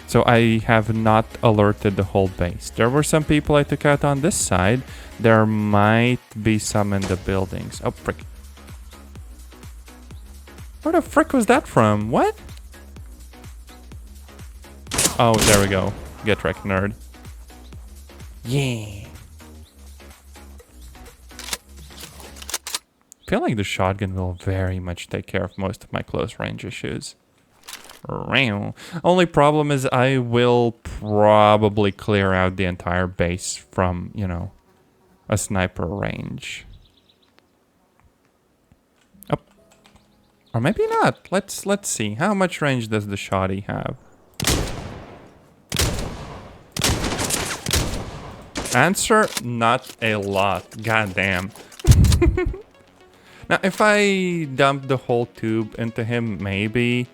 So I have not alerted the whole base. There were some people I took out on this side. There might be some in the buildings. Oh, frick. Where the frick was that from? What? Oh, there we go. Get wrecked, nerd. Yeah. I feel like the shotgun will very much take care of most of my close range issues. Only problem is I will probably clear out the entire base from, you know, a sniper range. Oh. Or maybe not. Let's see. How much range does the shotty have? Answer, not a lot. Goddamn. Now, if I dump the whole tube into him, maybe.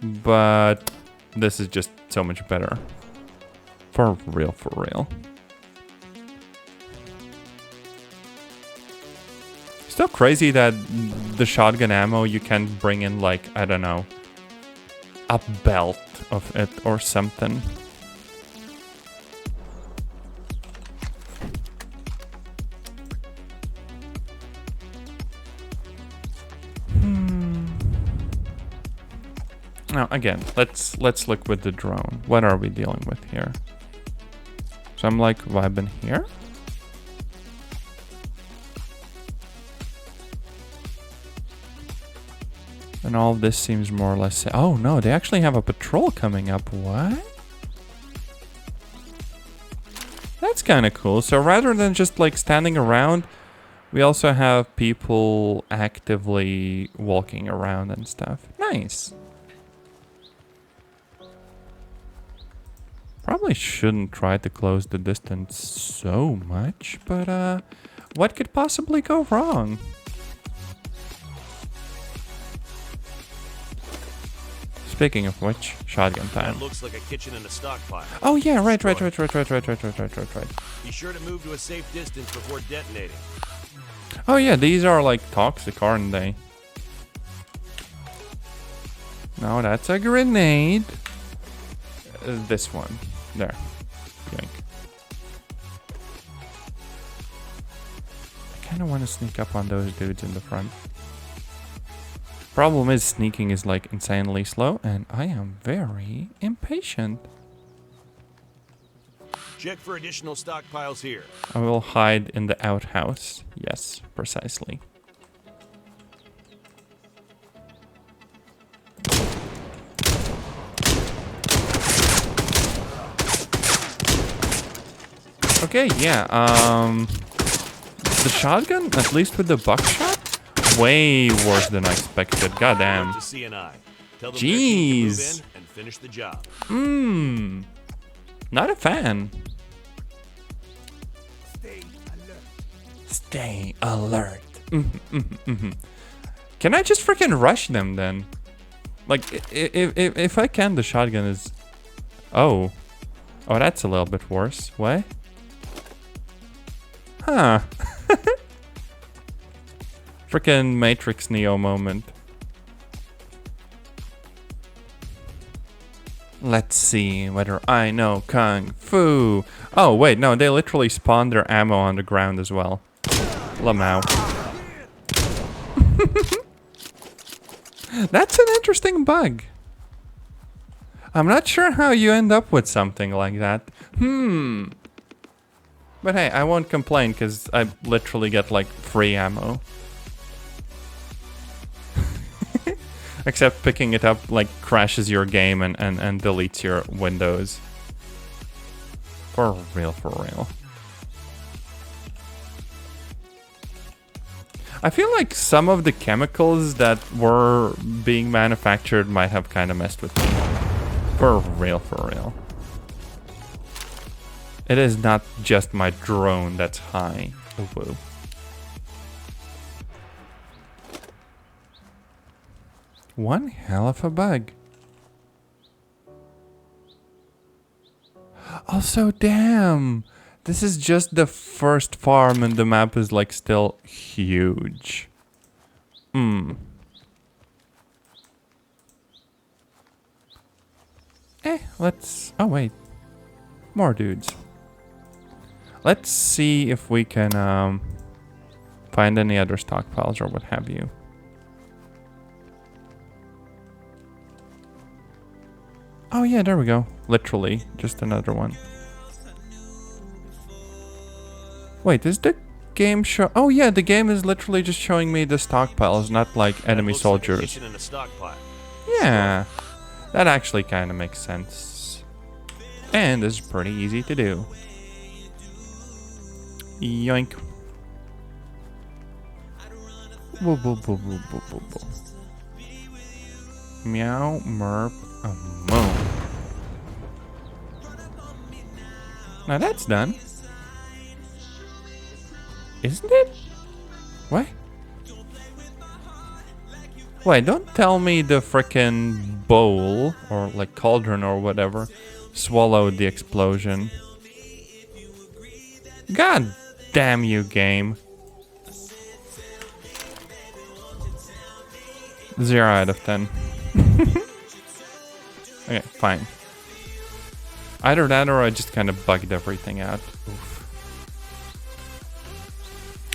But this is just so much better. For real, for real. Still crazy that the shotgun ammo you can bring in, like, I don't know, a belt of it or something. Now again, let's look with the drone. What are we dealing with here? So I'm like vibing here. And all of this seems more or less... Oh no, they actually have a patrol coming up. What? That's kind of cool. So rather than just like standing around, we also have people actively walking around and stuff. Nice. Probably shouldn't try to close the distance so much, but what could possibly go wrong? Speaking of which, shotgun time. That looks like a kitchen and a stockpile. Oh yeah, right. Be sure to move to a safe distance before detonating. Oh yeah, these are like toxic, aren't they? No, that's a grenade. This one. There. Yoink. kind of want to sneak up on those dudes in the front. Problem is, sneaking is like insanely slow, and I am very impatient. Check for additional stockpiles here. I will hide in the outhouse. Yes, precisely. Okay, yeah, the shotgun, at least with the buckshot, way worse than I expected. Goddamn. To CNI. Tell them Jeez. to move in and finish the job. Not a fan. Stay alert. Stay alert. Can I just freaking rush them then? Like, if I can, the shotgun is... Oh, that's a little bit worse. What? Huh. Freaking Matrix Neo moment. Let's see whether I know Kung Fu. Oh, wait, no, they literally spawned their ammo on the ground as well. Lmao. That's an interesting bug. I'm not sure how you end up with something like that. But hey, I won't complain because I literally get like free ammo. Except picking it up like crashes your game and deletes your windows. For real, for real. I feel like some of the chemicals that were being manufactured might have kind of messed with me. For real, for real. It is not just my drone that's high. Oh, whoa. One hell of a bug. Also, damn. This is just the first farm and the map is like still huge. Let's... Oh, wait. More dudes. Let's see if we can find any other stockpiles or what have you. Oh yeah, there we go. Literally, just another one. Wait, is the game show? Oh yeah, the game is literally just showing me the stockpiles, not like enemy soldiers. Like a stockpile. Yeah, that actually kind of makes sense. And this is pretty easy to do. Yoink. Whoa, whoa, whoa, whoa, whoa, whoa, whoa. Meow, merp, a moo. Now that's done. Isn't it? What? Wait, don't tell me the frickin' bowl, or like cauldron or whatever, swallowed the explosion. God damn you, game. 0 out of 10. Okay, fine. Either that or I just kind of bugged everything out. Oof.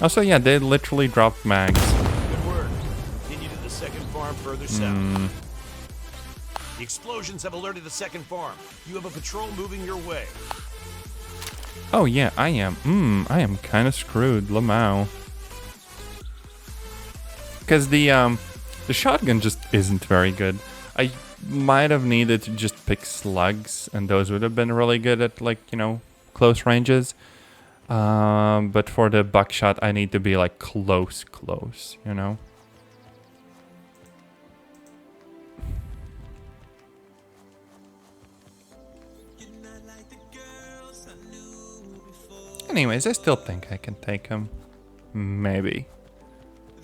Also, yeah, they literally dropped mags. Good work. Continue to the second farm further south. The explosions have alerted the second farm. You have a patrol moving your way. Oh yeah, I am. I am kind of screwed, lmao. Because the shotgun just isn't very good. I might have needed to just pick slugs, and those would have been really good at, like, you know, close ranges. But for the buckshot, I need to be like close, you know. Anyways, I still think I can take him. Maybe.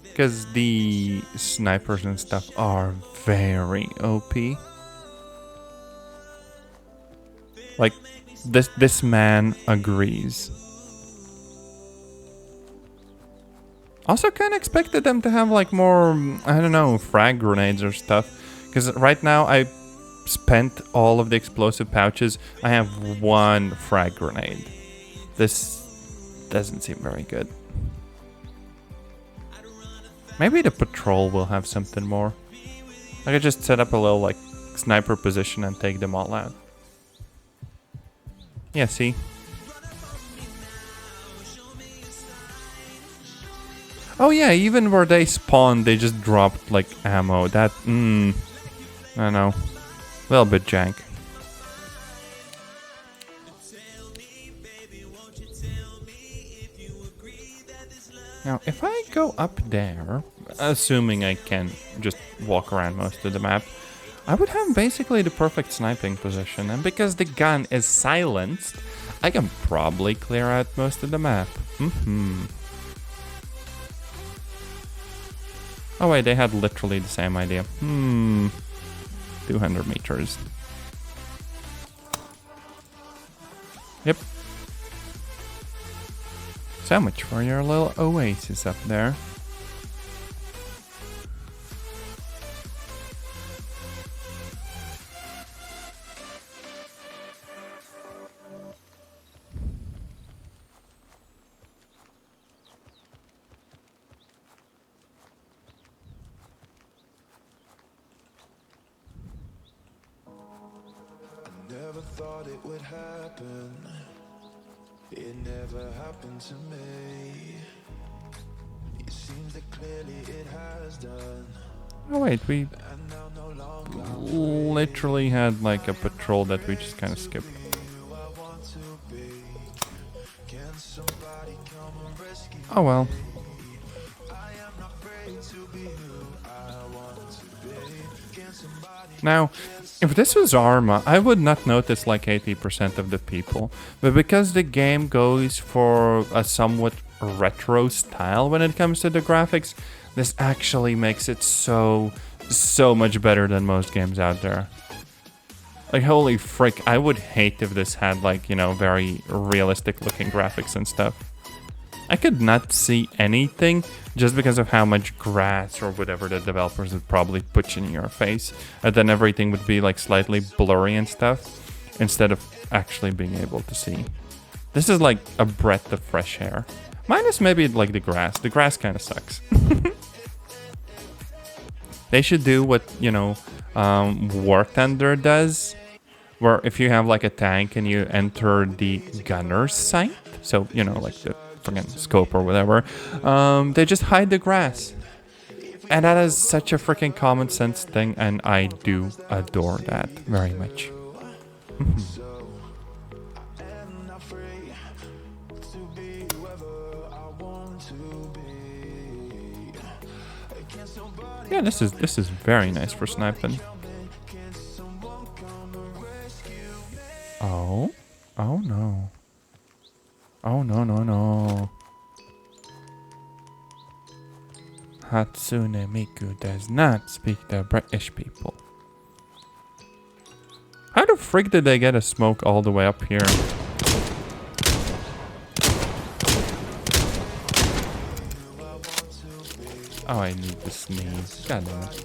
Because the snipers and stuff are very OP. Like, this man agrees. Also kind of expected them to have like more, I don't know, frag grenades or stuff. Because right now I spent all of the explosive pouches. I have 1 frag grenade. This doesn't seem very good. Maybe the patrol will have something more. I could just set up a little like sniper position and take them all out. Yeah, see? Oh yeah, even where they spawned, they just dropped like ammo. That, I don't know. A little bit jank. Now, if I go up there, assuming I can just walk around most of the map, I would have basically the perfect sniping position. And because the gun is silenced, I can probably clear out most of the map. Oh wait, they had literally the same idea. 200 meters. Yep. So much for your little oasis up there. Never thought it would happen. It never happened to me. It seems that clearly it has done. Oh wait, we And now no longer literally had like a patrol that we just kind of skipped. who I want to be. Can somebody come and rescue me? Oh well. I am not afraid to be who I want to be. Can somebody Now, if this was Arma, I would not notice like 80% of the people. But because the game goes for a somewhat retro style when it comes to the graphics, this actually makes it so much better than most games out there. Like, holy frick, I would hate if this had like, you know, very realistic looking graphics and stuff. I could not see anything just because of how much grass or whatever the developers would probably put in your face. And then everything would be like slightly blurry and stuff instead of actually being able to see. This is like a breath of fresh air. Minus maybe like the grass. The grass kind of sucks. They should do what, you know, War Thunder does. Where if you have like a tank and you enter the gunner's sight. So, you know, like the friggin' scope or whatever, they just hide the grass. And that is such a freaking common sense thing, and I do adore that very much. Yeah, this is very nice for sniping. Oh no. Oh, no. Hatsune Miku does not speak to British people. How the frick did they get a smoke all the way up here? Oh, I need to sneeze. God damn it.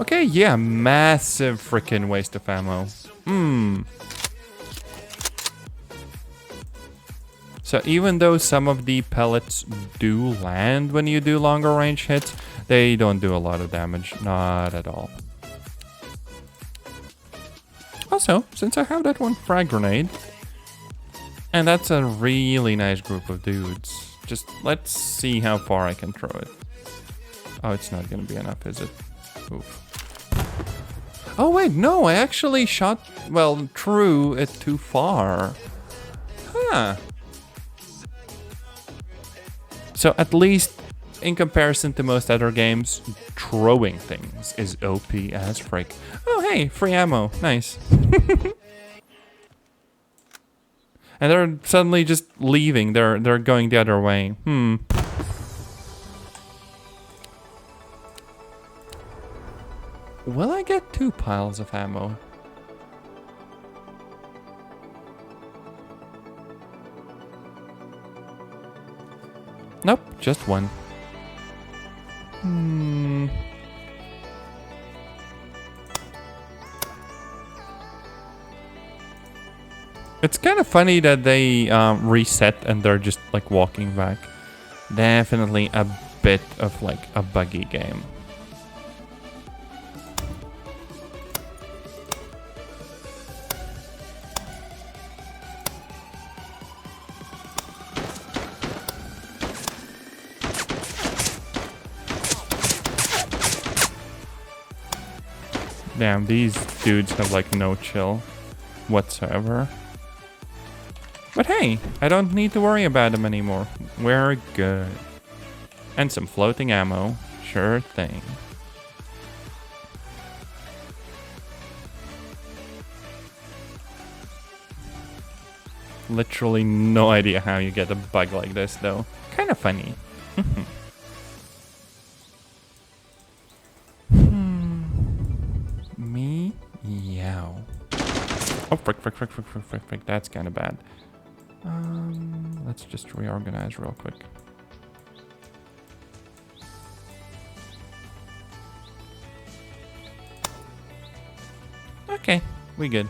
Okay, yeah, massive freaking waste of ammo. So even though some of the pellets do land when you do longer range hits, they don't do a lot of damage. Not at all. Also, since I have that one frag grenade, and that's a really nice group of dudes, just let's see how far I can throw it. Oh, it's not gonna be enough, is it? Oof. Oh wait, no, I actually shot, well, threw it too far. Huh. So at least in comparison to most other games, throwing things is OP as frick. Oh hey, free ammo, nice. And they're suddenly just leaving, they're going the other way. Will I get 2 piles of ammo? Nope, just 1. It's kind of funny that they reset and they're just like walking back. Definitely a bit of like a buggy game. Damn, these dudes have like no chill whatsoever. But hey, I don't need to worry about them anymore. We're good. And some floating ammo. Sure thing. Literally no idea how you get a bug like this though. Kind of funny. Meow. Oh, frick. That's kind of bad. Let's just reorganize real quick. Okay, we good.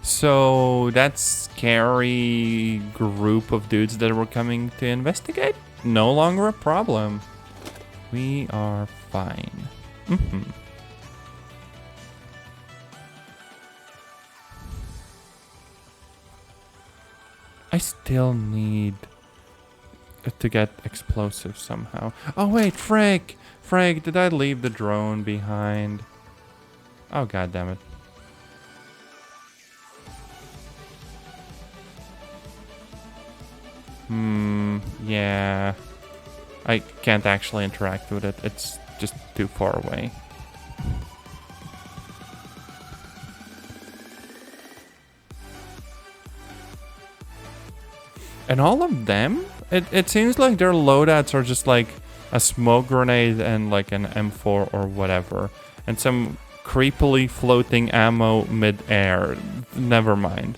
So that scary group of dudes that were coming to investigate, no longer a problem. We are fine. I still need to get explosives somehow. Oh wait, Frank, did I leave the drone behind? Oh god damn it. Yeah. I can't actually interact with it. It's just too far away. And all of them, it seems like their loadouts are just like a smoke grenade and like an M4 or whatever. And some creepily floating ammo mid-air. Never mind.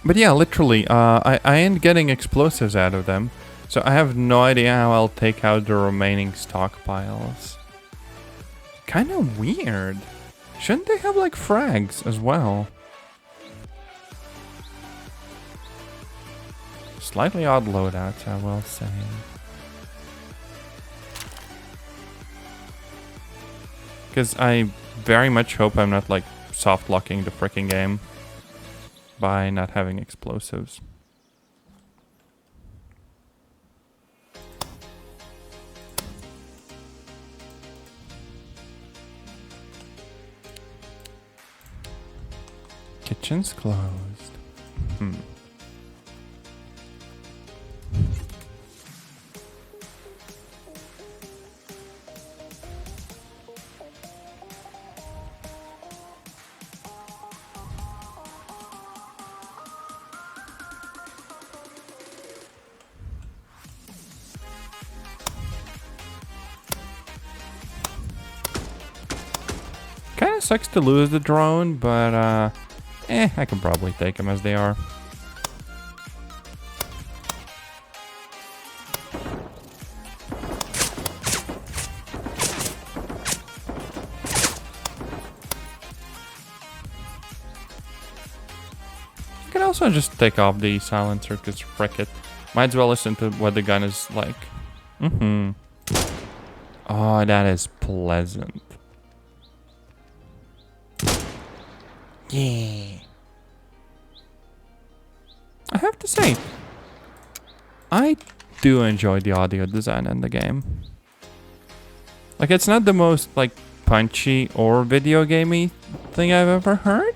But yeah, literally, I ain't getting explosives out of them. So I have no idea how I'll take out the remaining stockpiles. Kind of weird. Shouldn't they have like frags as well? Slightly odd loadouts, I will say. Because I very much hope I'm not like soft locking the freaking game by not having explosives. Kitchen's closed. Kinda sucks to lose the drone, but I can probably take them as they are. You can also just take off the silencer, because frick it. Might as well listen to what the gun is like. Oh, that is pleasant. Yeah. I have to say, I do enjoy the audio design in the game. Like, it's not the most, like, punchy or video gamey thing I've ever heard.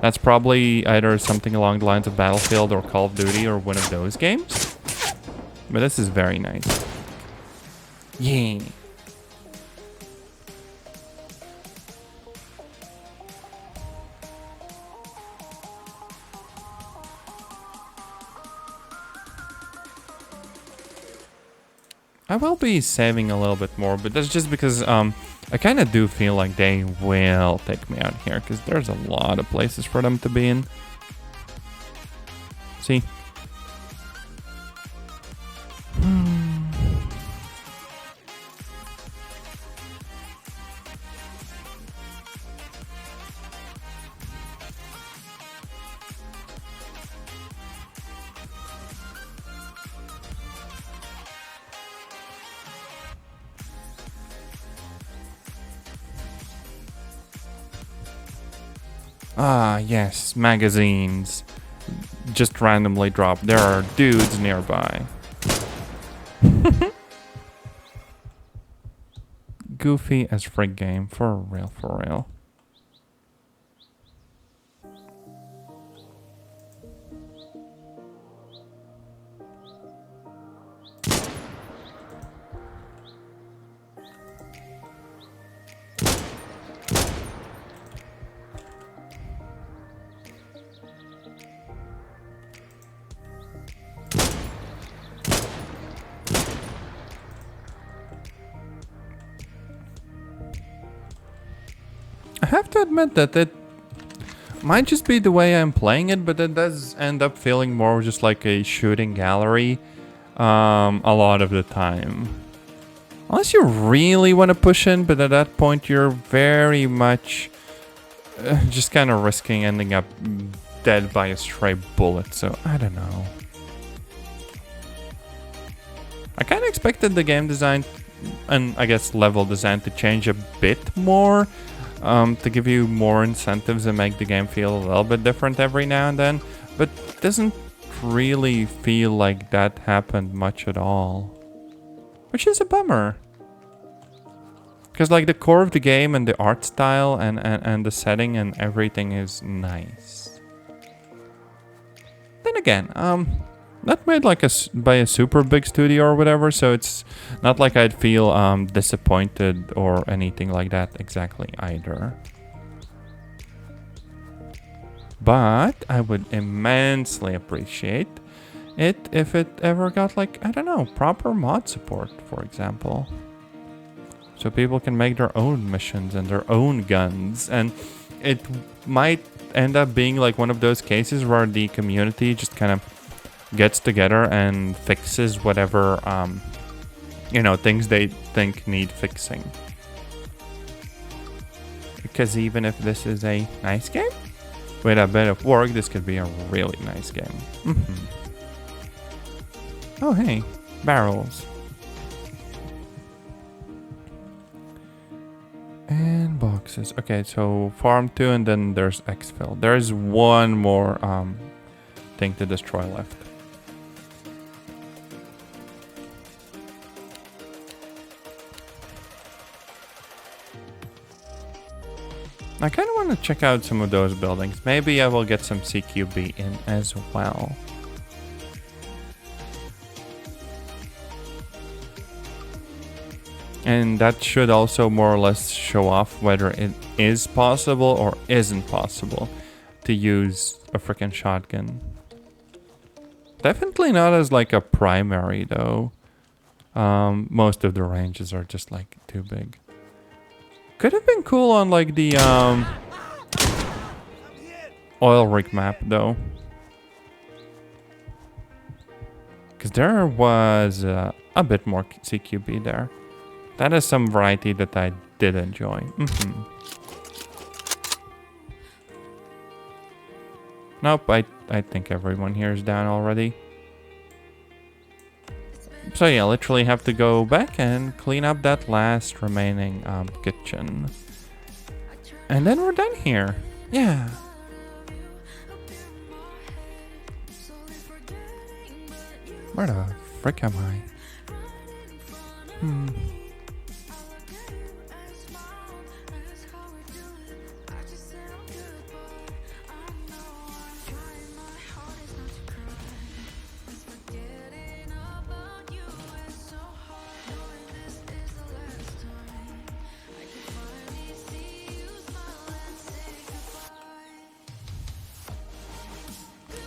That's probably either something along the lines of Battlefield or Call of Duty or one of those games. But this is very nice. Yeah. I will be saving a little bit more, but that's just because I kind of do feel like they will take me out here, because there's a lot of places for them to be in. See? Ah, yes, magazines. Just randomly drop. There are dudes nearby. Goofy as frig game, for real, for real. I have to admit that it might just be the way I'm playing it, but it does end up feeling more just like a shooting gallery a lot of the time. Unless you really want to push in, but at that point you're very much just kind of risking ending up dead by a stray bullet, so I don't know. I kind of expected the game design and I guess level design to change a bit more. To give you more incentives and make the game feel a little bit different every now and then, but it doesn't really feel like that happened much at all, which is a bummer. Because like the core of the game and the art style and the setting and everything is nice. Then again, not made like by a super big studio or whatever, so it's not like I'd feel disappointed or anything like that exactly either. But I would immensely appreciate it if it ever got like, I don't know, proper mod support, for example. So people can make their own missions and their own guns, and it might end up being like one of those cases where the community just kind of gets together and fixes whatever, you know, things they think need fixing. Because even if this is a nice game, with a bit of work, this could be a really nice game. Oh, hey, barrels. And boxes. Okay, so farm 2 and then there's exfil. There's one more thing to destroy left. I kind of want to check out some of those buildings. Maybe I will get some CQB in as well. And that should also more or less show off whether it is possible or isn't possible to use a freaking shotgun. Definitely not as like a primary though. Most of the ranges are just like too big. Could have been cool on like the oil rig map though. Because there was a bit more CQB there. That is some variety that I did enjoy. Nope, I think everyone here is down already. So yeah, literally have to go back and clean up that last remaining kitchen. And then we're done here. Yeah. Where the frick am I?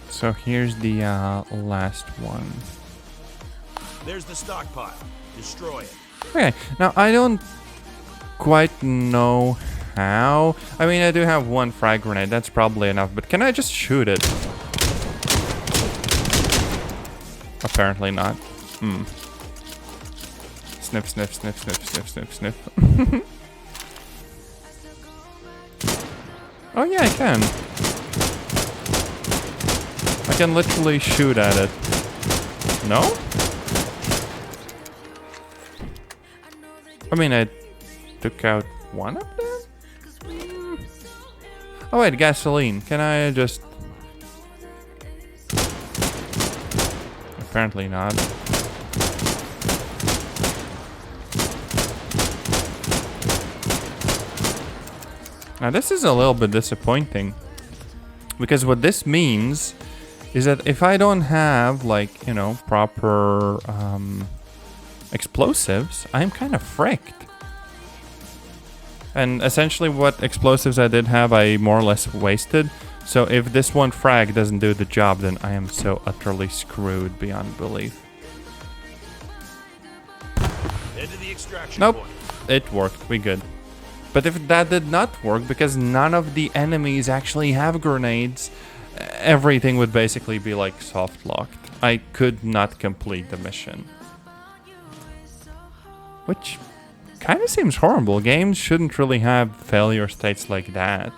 So here's the last one. There's the stockpile. Destroy it. Okay, now I don't quite know how. I mean, I do have one frag grenade. That's probably enough, but can I just shoot it? Apparently not. Sniff, sniff, sniff, sniff, sniff, sniff, sniff. Oh yeah, I can. I can literally shoot at it. No? I mean, I took out one of them? Oh wait, gasoline. Can I just... Apparently not. Now this is a little bit disappointing. Because what this means is that if I don't have, like, you know, proper explosives, I'm kind of fricked. And essentially what explosives I did have, I more or less wasted. So if this one frag doesn't do the job, then I am so utterly screwed beyond belief. Head to the extraction Nope, point. it worked, we good. But if that did not work, because none of the enemies actually have grenades, everything would basically be like soft locked. I could not complete the mission. Which kind of seems horrible. Games shouldn't really have failure states like that.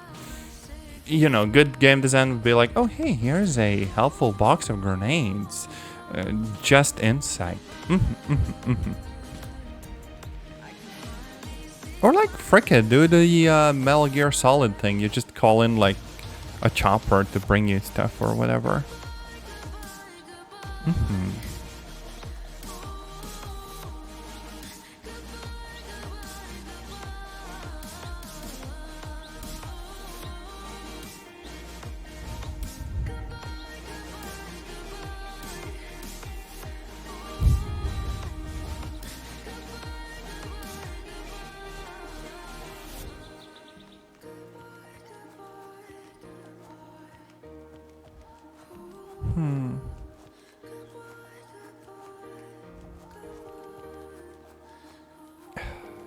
You know, good game design would be like, oh hey, here's a helpful box of grenades. Just insight. Or like, frick it, do the Metal Gear Solid thing. You just call in like a chopper to bring you stuff or whatever.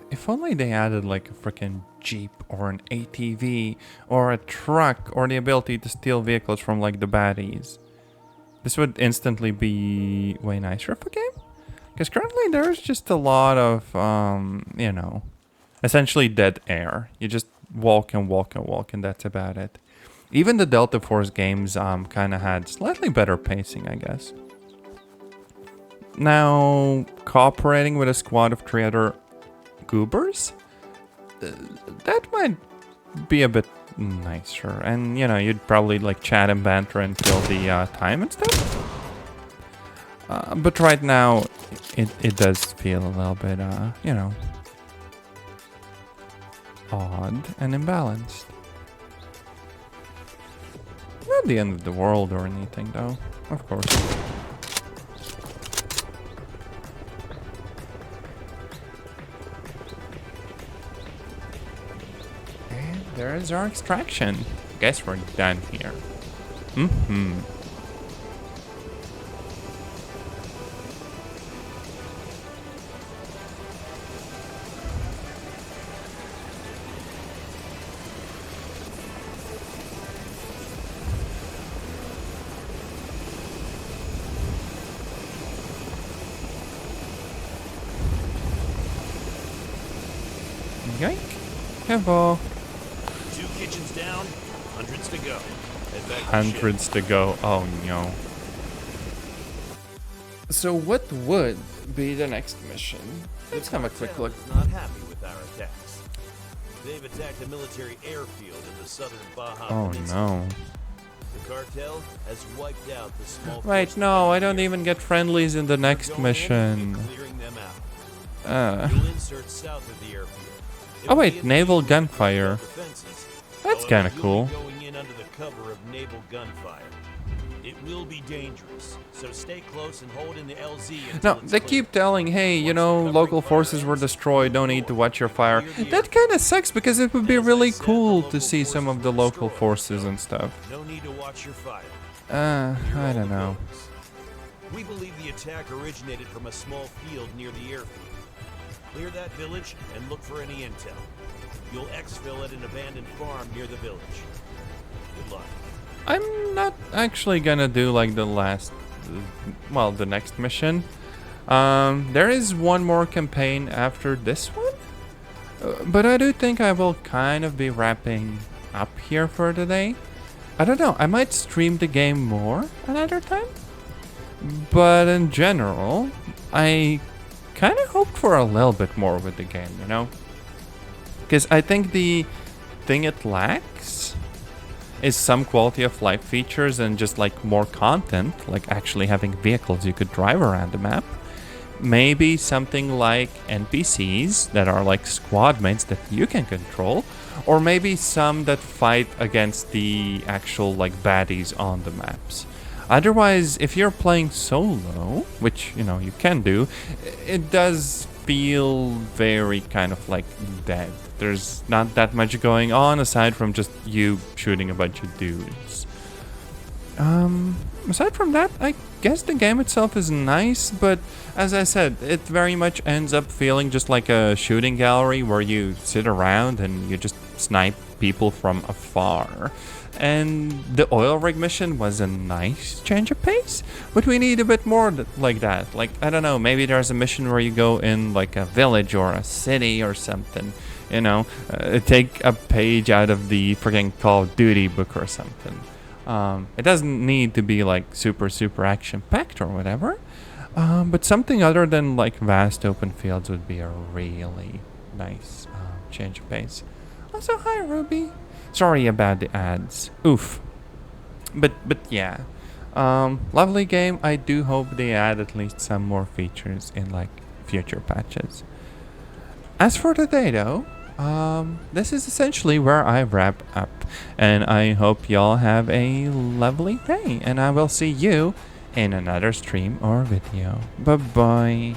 If only they added like a freaking Jeep or an ATV or a truck or the ability to steal vehicles from like the baddies. This would instantly be way nicer of a game. Because currently there's just a lot of, you know, essentially dead air. You just walk and walk and walk and that's about it. Even the Delta Force games kind of had slightly better pacing, I guess. Now, cooperating with a squad of 3 other goobers? That might be a bit nicer. And, you know, you'd probably like chat and banter and kill the time and stuff. But right now, it does feel a little bit, you know, odd and imbalanced. Not the end of the world or anything, though, of course. And there is our extraction. Guess we're done here. Yoink. Careful. 2 kitchens down, hundreds to go. Head back to Hundreds to go. Oh no. So what would be the next mission? Let's have a quick look. Is not happy with our attacks. They've attacked a military airfield in the southern Baja Oh Peninsula. no. The cartel has wiped out the small. Wait, no, I don't even get friendlies in the next mission. Clearing them out. You'll insert south of the airfield. Oh wait, naval gunfire. That's kinda cool. Going in under the cover of naval gunfire. It will be dangerous, so stay close and hold in the LZ until No, it's they clear. keep telling, hey, you know, local forces were destroyed, don't need to watch your fire. That kinda sucks because it would be really cool to see some of the local forces and stuff. No need to watch your fire. I don't know. We believe the attack originated from a small field near the airfield. Clear that village and look for any intel. You'll exfil at an abandoned farm near the village. Good luck. I'm not actually gonna do like the last, well, the next mission. There is one more campaign after this one, but I do think I will kind of be wrapping up here for today. I don't know, I might stream the game more another time, but in general, I kind of hoped for a little bit more with the game, you know? Because I think the thing it lacks is some quality of life features and just like more content, like actually having vehicles you could drive around the map. Maybe something like NPCs that are like squad mates that you can control, or maybe some that fight against the actual like baddies on the maps. Otherwise, if you're playing solo, which you know you can do, it does feel very kind of like dead. There's not that much going on aside from just you shooting a bunch of dudes. Aside from that, I guess the game itself is nice, but as I said, it very much ends up feeling just like a shooting gallery where you sit around and you just snipe people from afar. And the oil rig mission was a nice change of pace, but we need a bit more like that. Like, I don't know, maybe there's a mission where you go in like a village or a city or something, you know, take a page out of the freaking Call of Duty book or something. It doesn't need to be like super action packed or whatever, but something other than like vast open fields would be a really nice change of pace. Also, hi Ruby. Sorry about the ads. Oof. But yeah, lovely game. I do hope they add at least some more features in like future patches. As for today though, this is essentially where I wrap up, and I hope y'all have a lovely day, and I will see you in another stream or video. Bye bye.